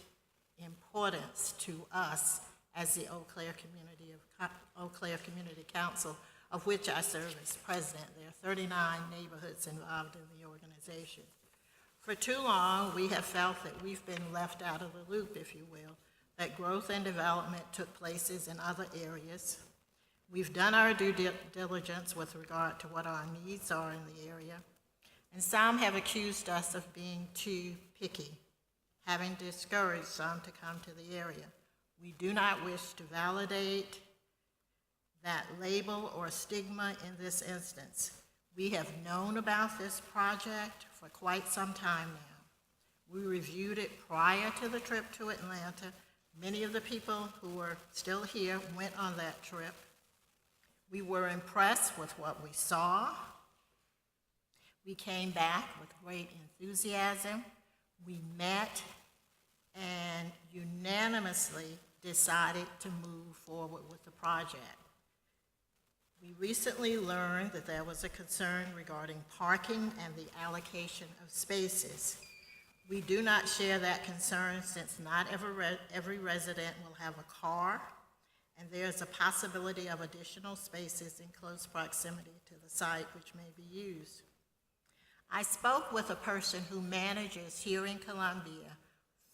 importance to us as the Eau Claire Community Council, of which I serve as president. There are 39 neighborhoods involved in the organization. For too long, we have felt that we've been left out of the loop, if you will, that growth and development took places in other areas. We've done our due diligence with regard to what our needs are in the area, and some have accused us of being too picky, having discouraged some to come to the area. We do not wish to validate that label or stigma in this instance. We have known about this project for quite some time now. We reviewed it prior to the trip to Atlanta. Many of the people who are still here went on that trip. We were impressed with what we saw. We came back with great enthusiasm. We met and unanimously decided to move forward with the project. We recently learned that there was a concern regarding parking and the allocation of spaces. We do not share that concern since not every resident will have a car, and there's a possibility of additional spaces in close proximity to the site which may be used. I spoke with a person who manages here in Columbia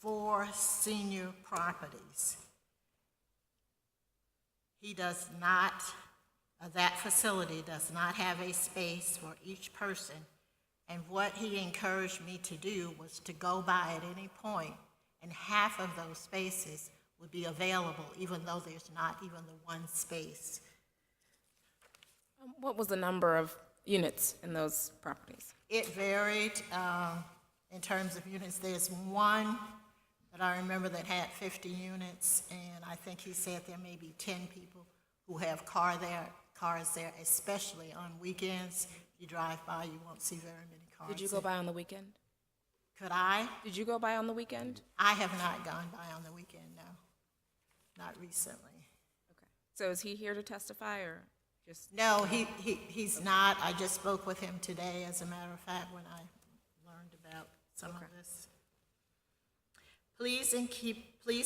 4 senior properties. He does not, that facility does not have a space for each person, and what he encouraged me to do was to go by at any point, and half of those spaces would be available, even though there's not even the one space. What was the number of units in those properties? It varied in terms of units. There's one that I remember that had 50 units, and I think he said there may be 10 people who have cars there, especially on weekends. If you drive by, you won't see very many cars. Did you go by on the weekend? Could I? Did you go by on the weekend? I have not gone by on the weekend, no. Not recently. Okay. So is he here to testify, or? Just No, he's not. I just spoke with him today, as a matter of fact, when I learned about some of this. Please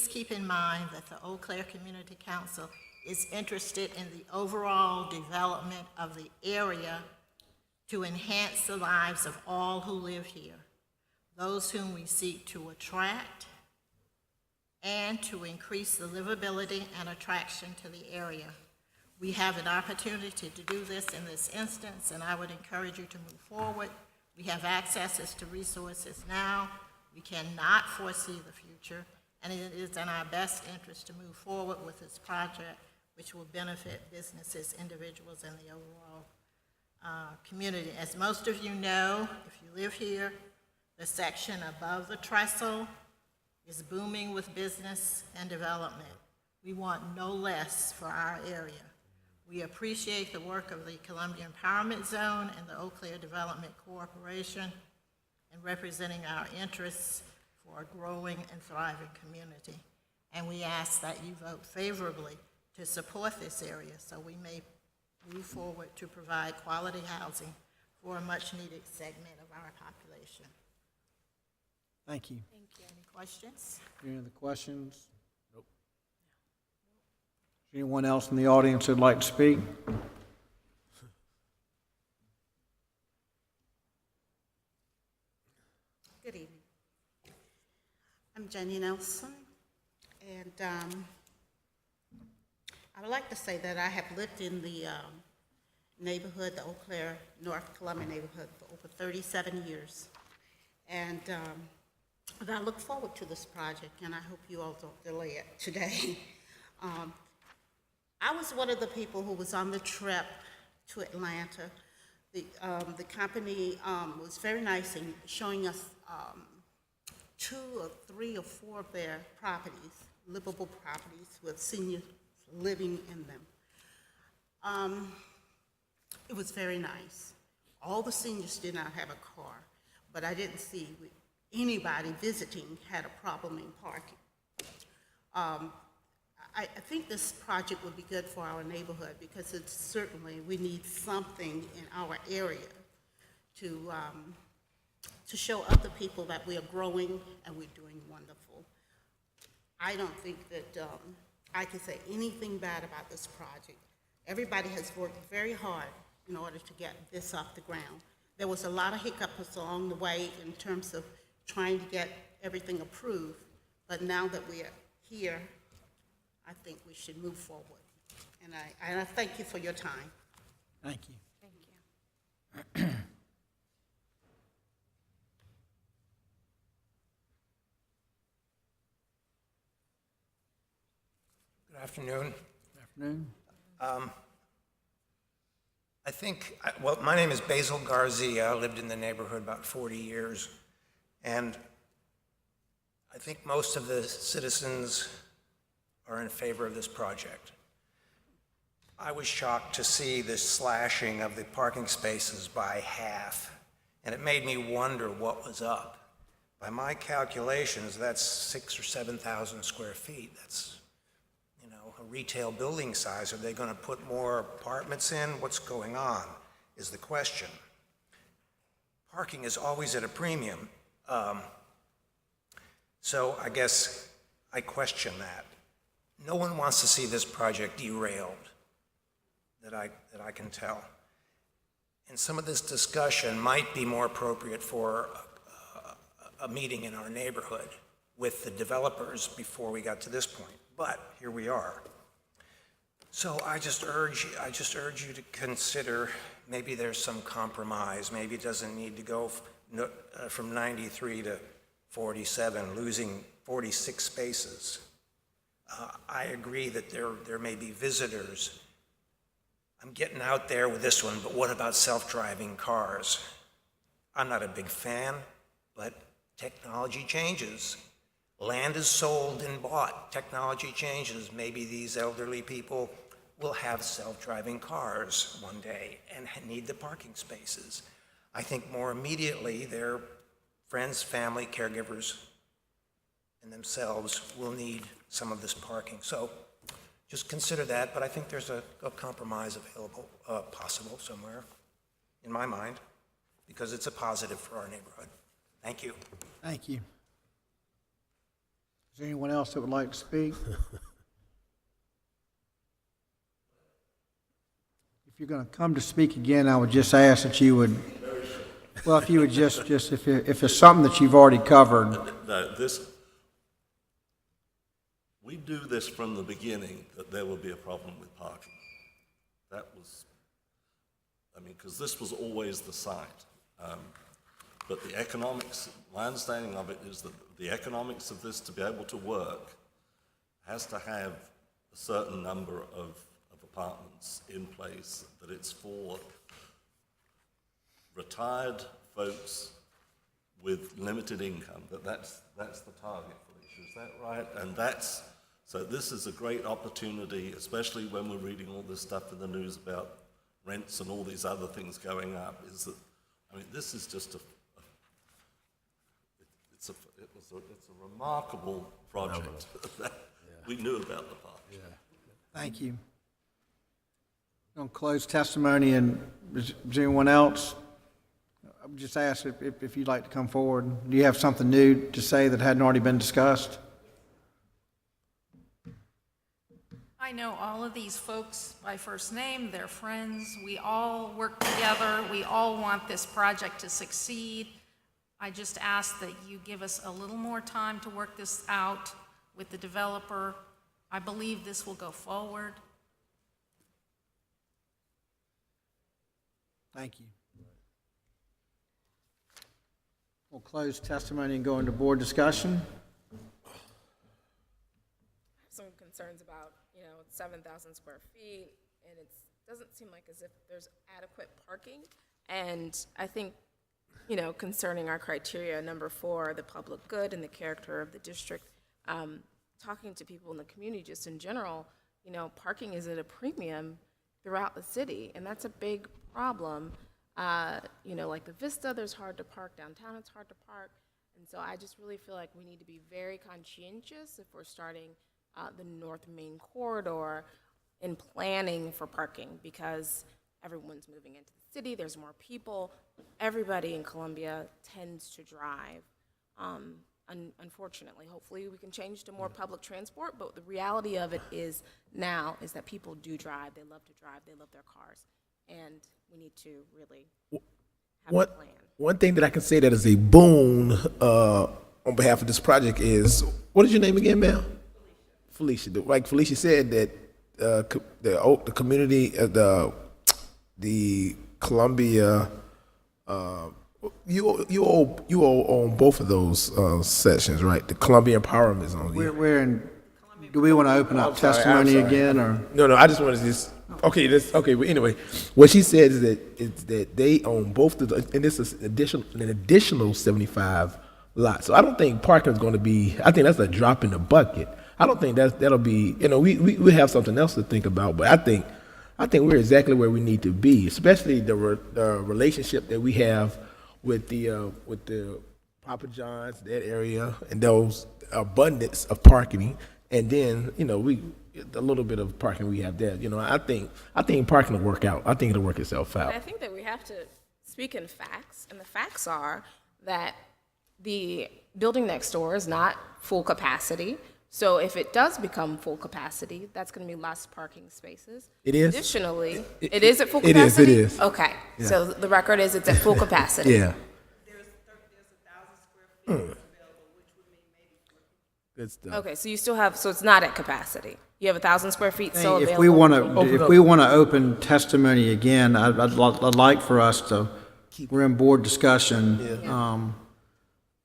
keep in mind that the Eau Claire Community Council is interested in the overall development of the area to enhance the lives of all who live here, those whom we seek to attract, and to increase the livability and attraction to the area. We have an opportunity to do this in this instance, and I would encourage you to move forward. We have access to resources now. We cannot foresee the future, and it is in our best interest to move forward with this project, which will benefit businesses, individuals, and the overall community. As most of you know, if you live here, the section above the trestle is booming with business and development. We want no less for our area. We appreciate the work of the Columbia Empowerment Zone and the Eau Claire Development Corporation in representing our interests for a growing and thriving community. And we ask that you vote favorably to support this area so we may move forward to provide quality housing for a much-needed segment of our population. Thank you. Thank you. Any questions? Any other questions? Nope. Is anyone else in the audience who'd like to speak? Good evening. I'm Jenny Nelson, and I would like to say that I have lived in the neighborhood, the Eau Claire, North Columbia neighborhood, for over 37 years. And I look forward to this project, and I hope you all don't delay it today. I was one of the people who was on the trip to Atlanta. The company was very nice in showing us 2 or 3 or 4 of their properties, livable properties with seniors living in them. It was very nice. All the seniors did not have a car, but I didn't see anybody visiting had a problem in parking. I think this project would be good for our neighborhood because it's certainly, we need something in our area to show other people that we are growing and we're doing wonderful. I don't think that I can say anything bad about this project. Everybody has worked very hard in order to get this off the ground. There was a lot of hiccups along the way in terms of trying to get everything approved, but now that we are here, I think we should move forward. And I thank you for your time. Thank you. Thank you. Good afternoon. Good afternoon. I think, well, my name is Basil Garcia. I lived in the neighborhood about 40 years. And I think most of the citizens are in favor of this project. I was shocked to see the slashing of the parking spaces by half, and it made me wonder what was up. By my calculations, that's 6,000 or 7,000 square feet. That's, you know, a retail building size. Are they going to put more apartments in? What's going on is the question. Parking is always at a premium. So I guess I question that. No one wants to see this project derailed, that I can tell. And some of this discussion might be more appropriate for a meeting in our neighborhood with the developers before we got to this point. But here we are. So I just urge you to consider maybe there's some compromise. Maybe it doesn't need to go from 93 to 47, losing 46 spaces. I agree that there may be visitors. I'm getting out there with this one, but what about self-driving cars? I'm not a big fan, but technology changes. Land is sold and bought. Technology changes. Maybe these elderly people will have self-driving cars one day and need the parking spaces. I think more immediately, their friends, family, caregivers, and themselves will need some of this parking. So just consider that, but I think there's a compromise available, possible somewhere, in my mind, because it's a positive for our neighborhood. Thank you. Thank you. Is there anyone else that would like to speak? If you're going to come to speak again, I would just ask that you would, well, if you would just if it's something that you've already covered. No, we knew this from the beginning, that there would be a problem with parking. That was, because this was always the site. But the economics, my understanding of it is that the economics of this to be able to work has to have a certain number of apartments in place, that it's for retired folks with limited income, that's the target for this, is that right? And so this is a great opportunity, especially when we're reading all this stuff in the news about rents and all these other things going up, is that, this is just it's a remarkable project that we knew about the park. Yeah. Thank you. On closed testimony, and is there anyone else? I would just ask if you'd like to come forward. Do you have something new to say that hadn't already been discussed? I know all of these folks by first name, they're friends, we all work together, we all want this project to succeed. I just ask that you give us a little more time to work this out with the developer. I believe this will go forward. Thank you. We'll close testimony and go into board discussion. Some concerns about, 7,000 square feet, and it doesn't seem like as if there's adequate parking. And I think, concerning our criteria, number 4, the public good and the character of the district, talking to people in the community just in general, parking is at a premium throughout the city, and that's a big problem. Like the Vista, there's hard to park. Downtown, it's hard to park. And so I just really feel like we need to be very conscientious if we're starting the North Main corridor in planning for parking, because everyone's moving into the city, there's more people. Everybody in Columbia tends to drive. Unfortunately, hopefully we can change to more public transport, but the reality of it is that people do drive. They love to drive. They love their cars. And we need to really have a plan. One thing that I can say that is a boon on behalf of this project is, what is your name again, ma'am? Felicia. Like Felicia said, that the community, the Columbia, you all own both of those sections, right? The Columbia Empowerment Zone. We're in. Do we want to open up testimony again, or no? I just wanted to just. Okay, but anyway, what she said is that they own both of the, and this is an additional 75 lots. So I don't think parking is going to be. I think that's a drop in the bucket. I don't think that'll be. We have something else to think about, but I think we're exactly where we need to be, especially the relationship that we have with the Papa John's, that area, and those abundance of parking, and then a little bit of parking we have there. I think parking will work out. I think it'll work itself out. But I think that we have to speak in facts, and the facts are that the building next door is not full capacity. So if it does become full capacity, that's going to be less parking spaces. It is? Additionally, it is at full capacity? It is. Okay. Yeah. So the record is it's at full capacity. Yeah. There's 1,000 square feet available, which would mean maybe. Good stuff. Okay, so you still have, so it's not at capacity. You have 1,000 square feet still available? If we want to open testimony again, I'd like for us to, we're in board discussion,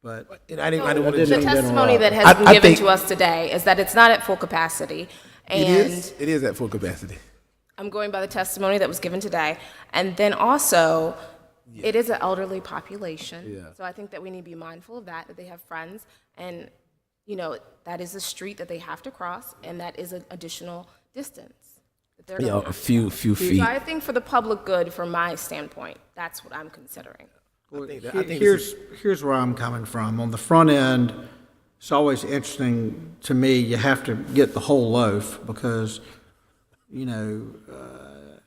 but. And I didn't want to. The testimony that has been given to us today is that it's not at full capacity. And it is at full capacity. I'm going by the testimony that was given today. And then also, it is an elderly population. Yeah. So I think that we need to be mindful of that they have friends. And, that is a street that they have to cross, and that is an additional distance. A few feet. So I think for the public good, from my standpoint, that's what I'm considering. Here's where I'm coming from. On the front end, it's always interesting to me, you have to get the whole loaf because, you know,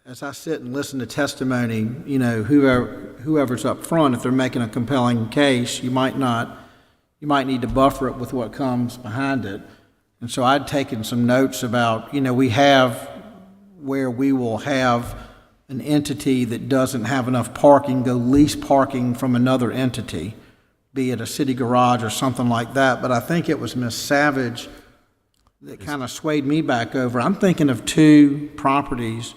as I sit and listen to testimony, you know, whoever's up front, if they're making a compelling case, you might need to buffer it with what comes behind it. And so I'd taken some notes about, you know, we have where we will have an entity that doesn't have enough parking go lease parking from another entity, be it a city garage or something like that. But I think it was Ms. Savage that kind of swayed me back over. I'm thinking of 2 properties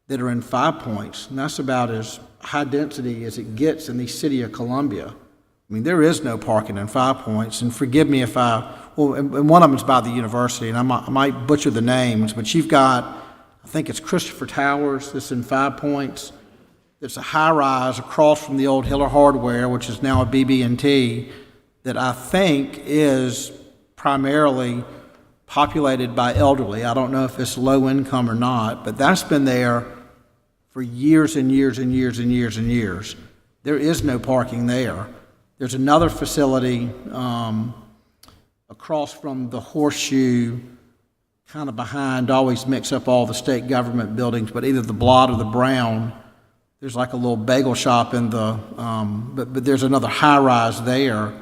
that are in 5 Points, and that's about as high density as it gets in the city of Columbia. I mean, there is no parking in 5 Points, and forgive me if and one of them is by the university, and I might butcher the names, but you've got, I think it's Christopher Towers that's in 5 Points. It's a high-rise across from the old Hiller Hardware, which is now a BB&T, that I think is primarily populated by elderly. I don't know if it's low income or not, but that's been there for years and years and years and years and years. There is no parking there. There's another facility across from the Horseshoe, kind of behind, always mix up all the state government buildings, but either the Blot or the Brown. There's like a little bagel shop in the, but there's another high-rise there.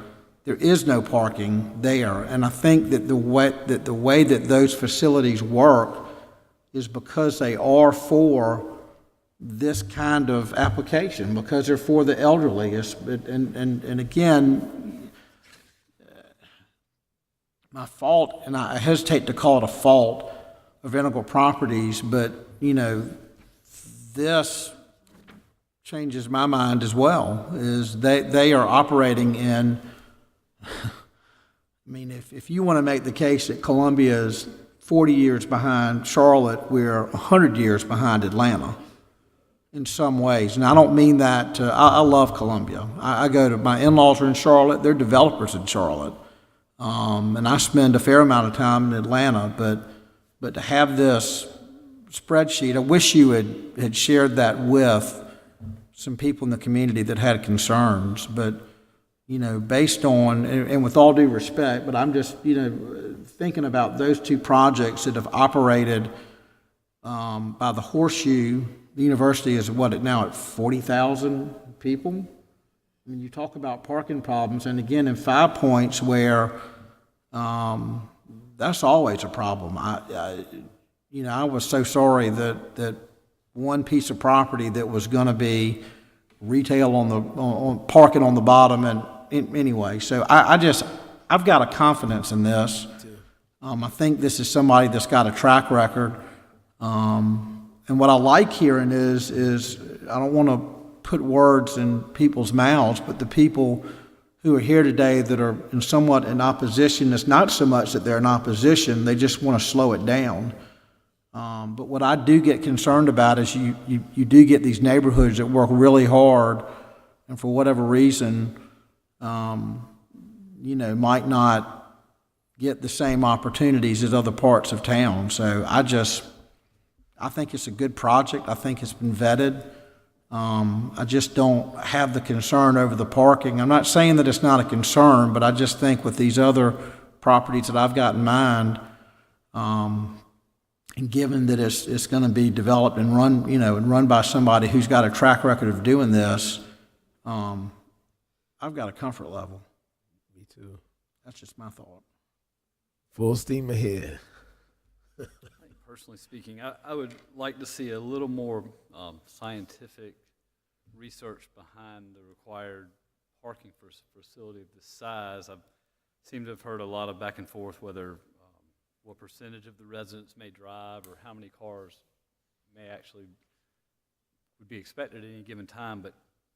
There is no parking there, and I think that the way that those facilities work is because they are for this kind of application, because they're for the elderly. And again, my fault, and I hesitate to call it a fault of Integral Properties, but you know, this changes my mind as well. Is they are operating in. I mean, if you want to make the case that Columbia is 40 years behind Charlotte, we're 100 years behind Atlanta in some ways. And I don't mean that, I love Columbia. I go to, my in-laws are in Charlotte, they're developers in Charlotte. And I spend a fair amount of time in Atlanta, but to have this spreadsheet, I wish you had shared that with some people in the community that had concerns, but you know, based on, and with all due respect, but I'm just, you know, thinking about those 2 projects that have operated by the Horseshoe. The university is now at 40,000 people. I mean, you talk about parking problems, and again, in 5 Points where that's always a problem. I was so sorry that one piece of property that was going to be retail on parking on the bottom, and anyway, so I've got a confidence in this. I think this is somebody that's got a track record. And what I like hearing is I don't want to put words in people's mouths, but the people who are here today that are somewhat in opposition, it's not so much that they're in opposition, they just want to slow it down. But what I do get concerned about is you do get these neighborhoods that work really hard, and for whatever reason, you know, might not get the same opportunities as other parts of town. So I think it's a good project. I think it's been vetted. I just don't have the concern over the parking. I'm not saying that it's not a concern, but I just think with these other properties that I've got in mind, and given that it's going to be developed and run, you know, and run by somebody who's got a track record of doing this, I've got a comfort level. Me too. That's just my thought. Full steam ahead. Personally speaking, I would like to see a little more scientific research behind the required parking for a facility of this size. I seem to have heard a lot of back and forth whether what percentage of the residents may drive or how many cars may actually would be expected at any given time, but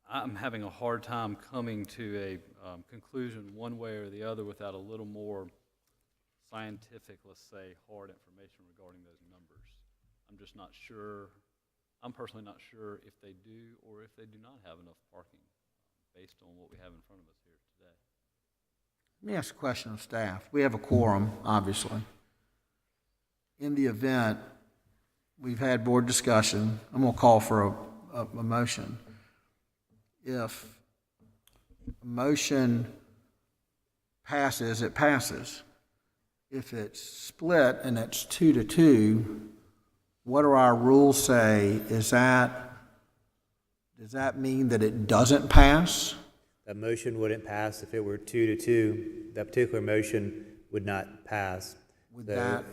I'm having a hard time coming to a conclusion one way or the other without a little more scientific, let's say, hard information regarding those numbers. I'm just not sure, I'm personally not sure if they do or if they do not have enough parking based on what we have in front of us here today. Let me ask a question of staff. We have a quorum, obviously. In the event we've had board discussion, I'm going to call for a motion. If a motion passes, it passes. If it's split and it's 2-2, what do our rules say? Does that mean that it doesn't pass? That motion wouldn't pass if it were 2-2. That particular motion would not pass.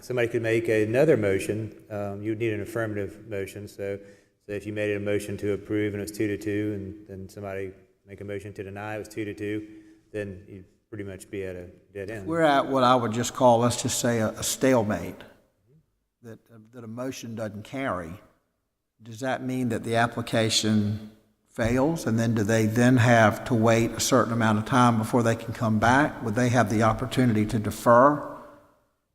Somebody could make another motion. You'd need an affirmative motion. So if you made a motion to approve and it was 2-2, and then somebody make a motion to deny, it was 2-2, then you'd pretty much be at a dead end. We're at what I would just call, let's just say, a stalemate, that a motion doesn't carry. Does that mean that the application fails, and then do they then have to wait a certain amount of time before they can come back? Would they have the opportunity to defer?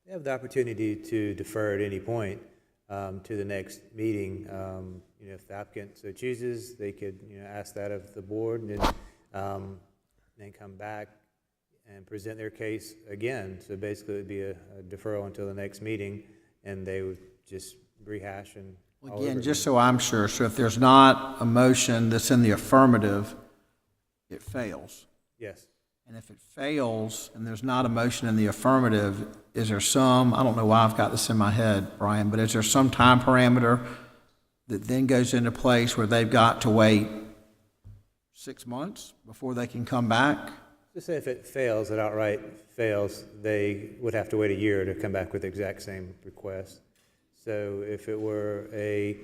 They have the opportunity to defer at any point to the next meeting. If the applicant so chooses, they could ask that of the board, and then come back and present their case again. So basically, it would be a deferral until the next meeting, and they would just rehash and. Again, just so I'm sure, so if there's not a motion that's in the affirmative, it fails. Yes. And if it fails and there's not a motion in the affirmative, is there some, I don't know why I've got this in my head, Brian, but is there some time parameter that then goes into place where they've got to wait 6 months before they can come back? Just say if it fails, it outright fails, they would have to wait a year to come back with the exact same request. So if it were a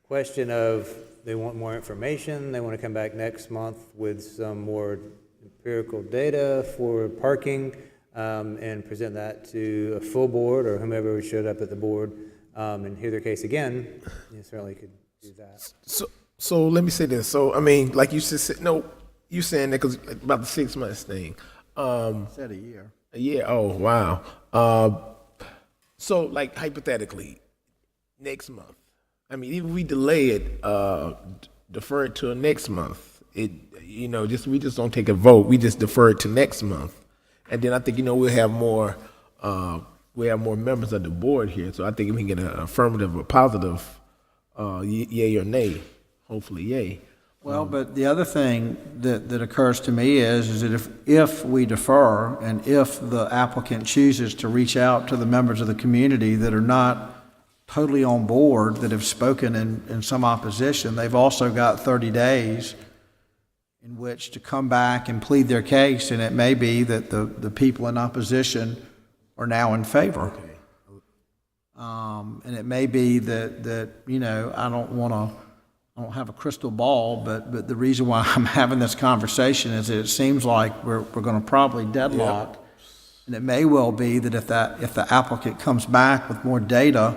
question of they want more information, they want to come back next month with some more empirical data for parking, and present that to a full board or whomever showed up at the board, and hear their case again, you certainly could do that. So let me say this. So, I mean, like you just said, no, you saying that because about the 6 months thing. Said a year. A year, oh, wow. So, like, hypothetically, next month. I mean, even if we delay it, defer it to next month. We just don't take a vote. We just defer it to next month, and then I think we'll have more members of the board here. So I think we can get an affirmative or positive, yay or nay. Hopefully, yay. Well, but the other thing that occurs to me is that if we defer and if the applicant chooses to reach out to the members of the community that are not totally on board, that have spoken in some opposition, they've also got 30 days in which to come back and plead their case, and it may be that the people in opposition are now in favor. And it may be that I don't have a crystal ball, but the reason why I'm having this conversation is that it seems like we're going to probably deadlock. Yep. And it may well be that if the applicant comes back with more data,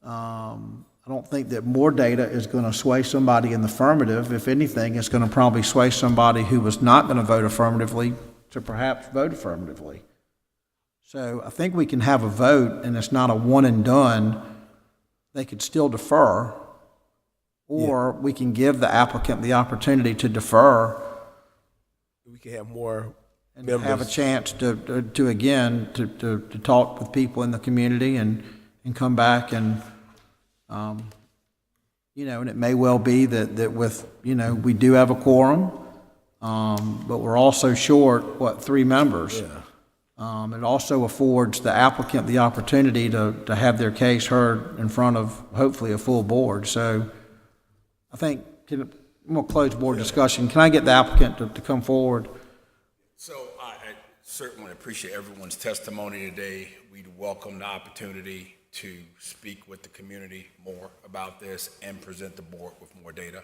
I don't think that more data is going to sway somebody in the affirmative. If anything, it's going to probably sway somebody who was not going to vote affirmatively to perhaps vote affirmatively. So I think we can have a vote, and it's not a one and done. They could still defer, or we can give the applicant the opportunity to defer. We can have more and members. Have a chance to talk with people in the community and come back and. And it may well be that with, we do have a quorum, but we're also short, 3 members. Yeah. It also affords the applicant the opportunity to have their case heard in front of, hopefully, a full board. So I think, I'm going to close board discussion. Can I get the applicant to come forward? So I certainly appreciate everyone's testimony today. We welcome the opportunity to speak with the community more about this and present the board with more data.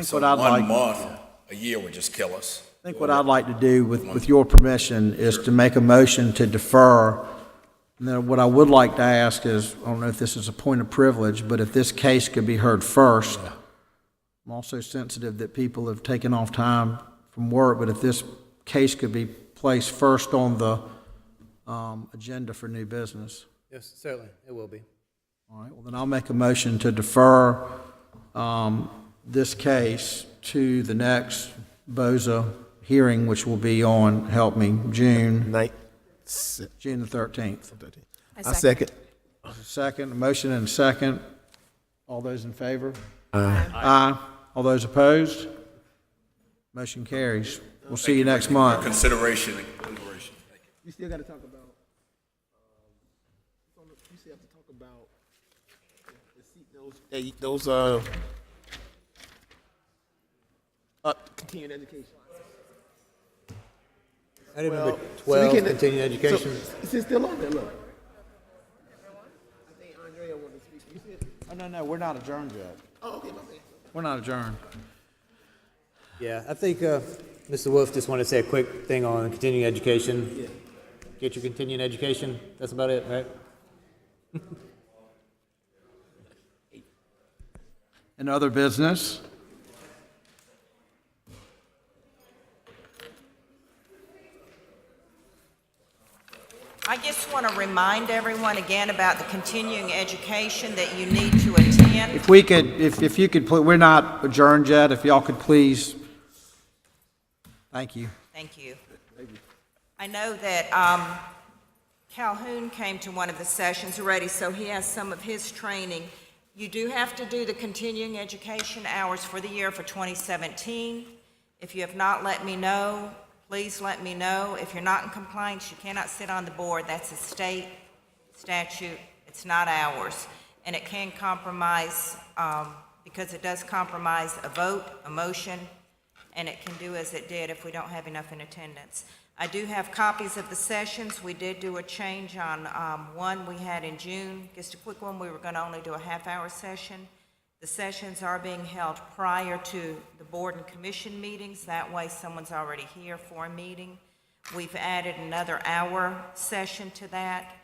So 1 month, a year would just kill us. I think what I'd like to do with your permission is to make a motion to defer. And then what I would like to ask is, I don't know if this is a point of privilege, but if this case could be heard first. I'm also sensitive that people have taken off time from work, but if this case could be placed first on the agenda for new business. Yes, certainly, it will be. All right, well, then I'll make a motion to defer this case to the next BOZA hearing, which will be on, help me, June the 13th. I second. Second, a motion and a second. All those in favor? Aye. Aye. All those opposed? Motion carries. We'll see you next month. Consideration and deliberation. we still gotta talk about, we still have to talk about those continuing education. Item number Well, so 12, we can- continuing education. So, is it still on there, look? I think Andrea wanted to speak. You said, Oh, no, we're not adjourned yet. oh, okay, my bad. We're not adjourned. Yeah, I think Mr. Wolf just wanted to say a quick thing on continuing education. Get your continuing education. That's about it, right? And other business? I just want to remind everyone again about the continuing education that you need to attend. If we could, if you could, we're not adjourned yet, if y'all could please. Thank you. Thank you. I know that Calhoun came to one of the sessions already, so he has some of his training. You do have to do the continuing education hours for the year for 2017. If you have not let me know, please let me know. If you're not in compliance, you cannot sit on the board. That's a state statute. It's not ours. And it can compromise, because it does compromise a vote, a motion, and it can do as it did if we don't have enough in attendance. I do have copies of the sessions. We did do a change on one we had in June. Just a quick one, we were going to only do a half-hour session. The sessions are being held prior to the board and commission meetings. That way, someone's already here for a meeting. We've added another hour session to that,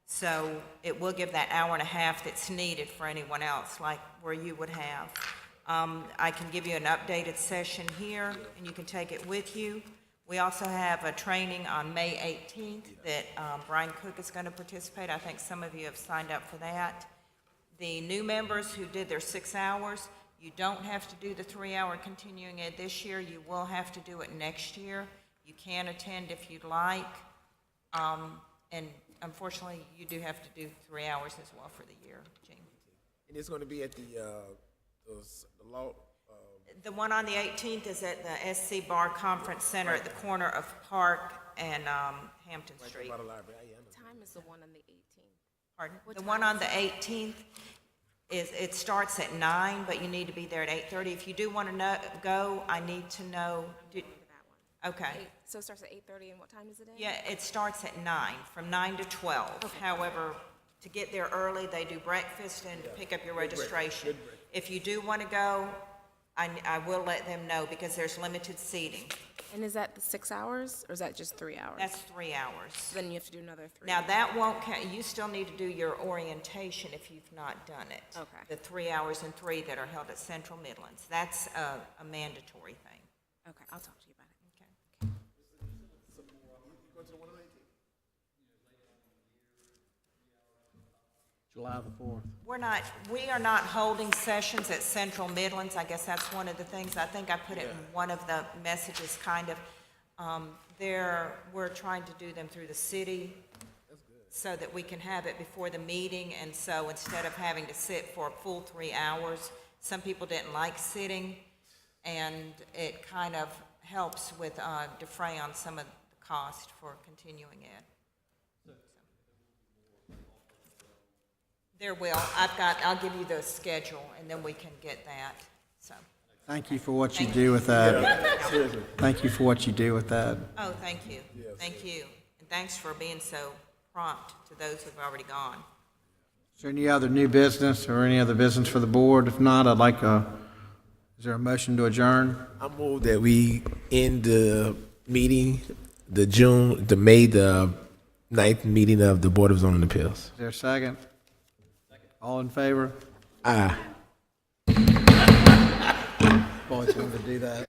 so it will give that hour and a half that's needed for anyone else, like where you would have. I can give you an updated session here, and you can take it with you. We also have a training on May 18th that Brian Cook is going to participate. I think some of you have signed up for that. The new members who did their 6 hours, you don't have to do the 3-hour continuing ed this year. You will have to do it next year. You can attend if you'd like. And unfortunately, you do have to do 3 hours as well for the year, Gene. And it's gonna be at the law, The one on the 18th is at the SC Bar Conference Center at the corner of Park and Hampton Street. What time is the one on the 18th? Pardon? What The time one is on the 18th it starts at 9, but you need to be there at 8:30. If you do want to go, I need to know. Okay. So it starts at 8:30, and what time is it at? Yeah, it starts at 9, from 9 to 12. However, to get there early, they do breakfast and to pick up your registration. If you do want to go, I will let them know because there's limited seating. And is that the 6 hours, or is that just 3 hours? That's 3 hours. Then you have to do another 3. Now, that won't count, you still need to do your orientation if you've not done it. Okay. The 3 hours and 3 that are held at Central Midlands. That's a mandatory thing. Okay, I'll talk to you about it. Okay. July the 4th. We are not holding sessions at Central Midlands. I guess that's one of the things, I think I put it in one of the messages, kind of. We're trying to do them through the city so that we can have it before the meeting, and so instead of having to sit for a full 3 hours, some people didn't like sitting, and it kind of helps with defray on some of the cost for continuing ed. There will. I'll give you the schedule, and then we can get that, so. Thank you for what you do with that. Thank you for what you do with that. Oh, thank you. Thank you. And thanks for being so prompt to those who've already gone. Is there any other new business or any other business for the board? If not, I'd like is there a motion to adjourn? I move that we end the meeting, the May the 9th meeting of the Board of Zoning Appeals. Is there a second? All in favor? Aye. Always wanted to do that.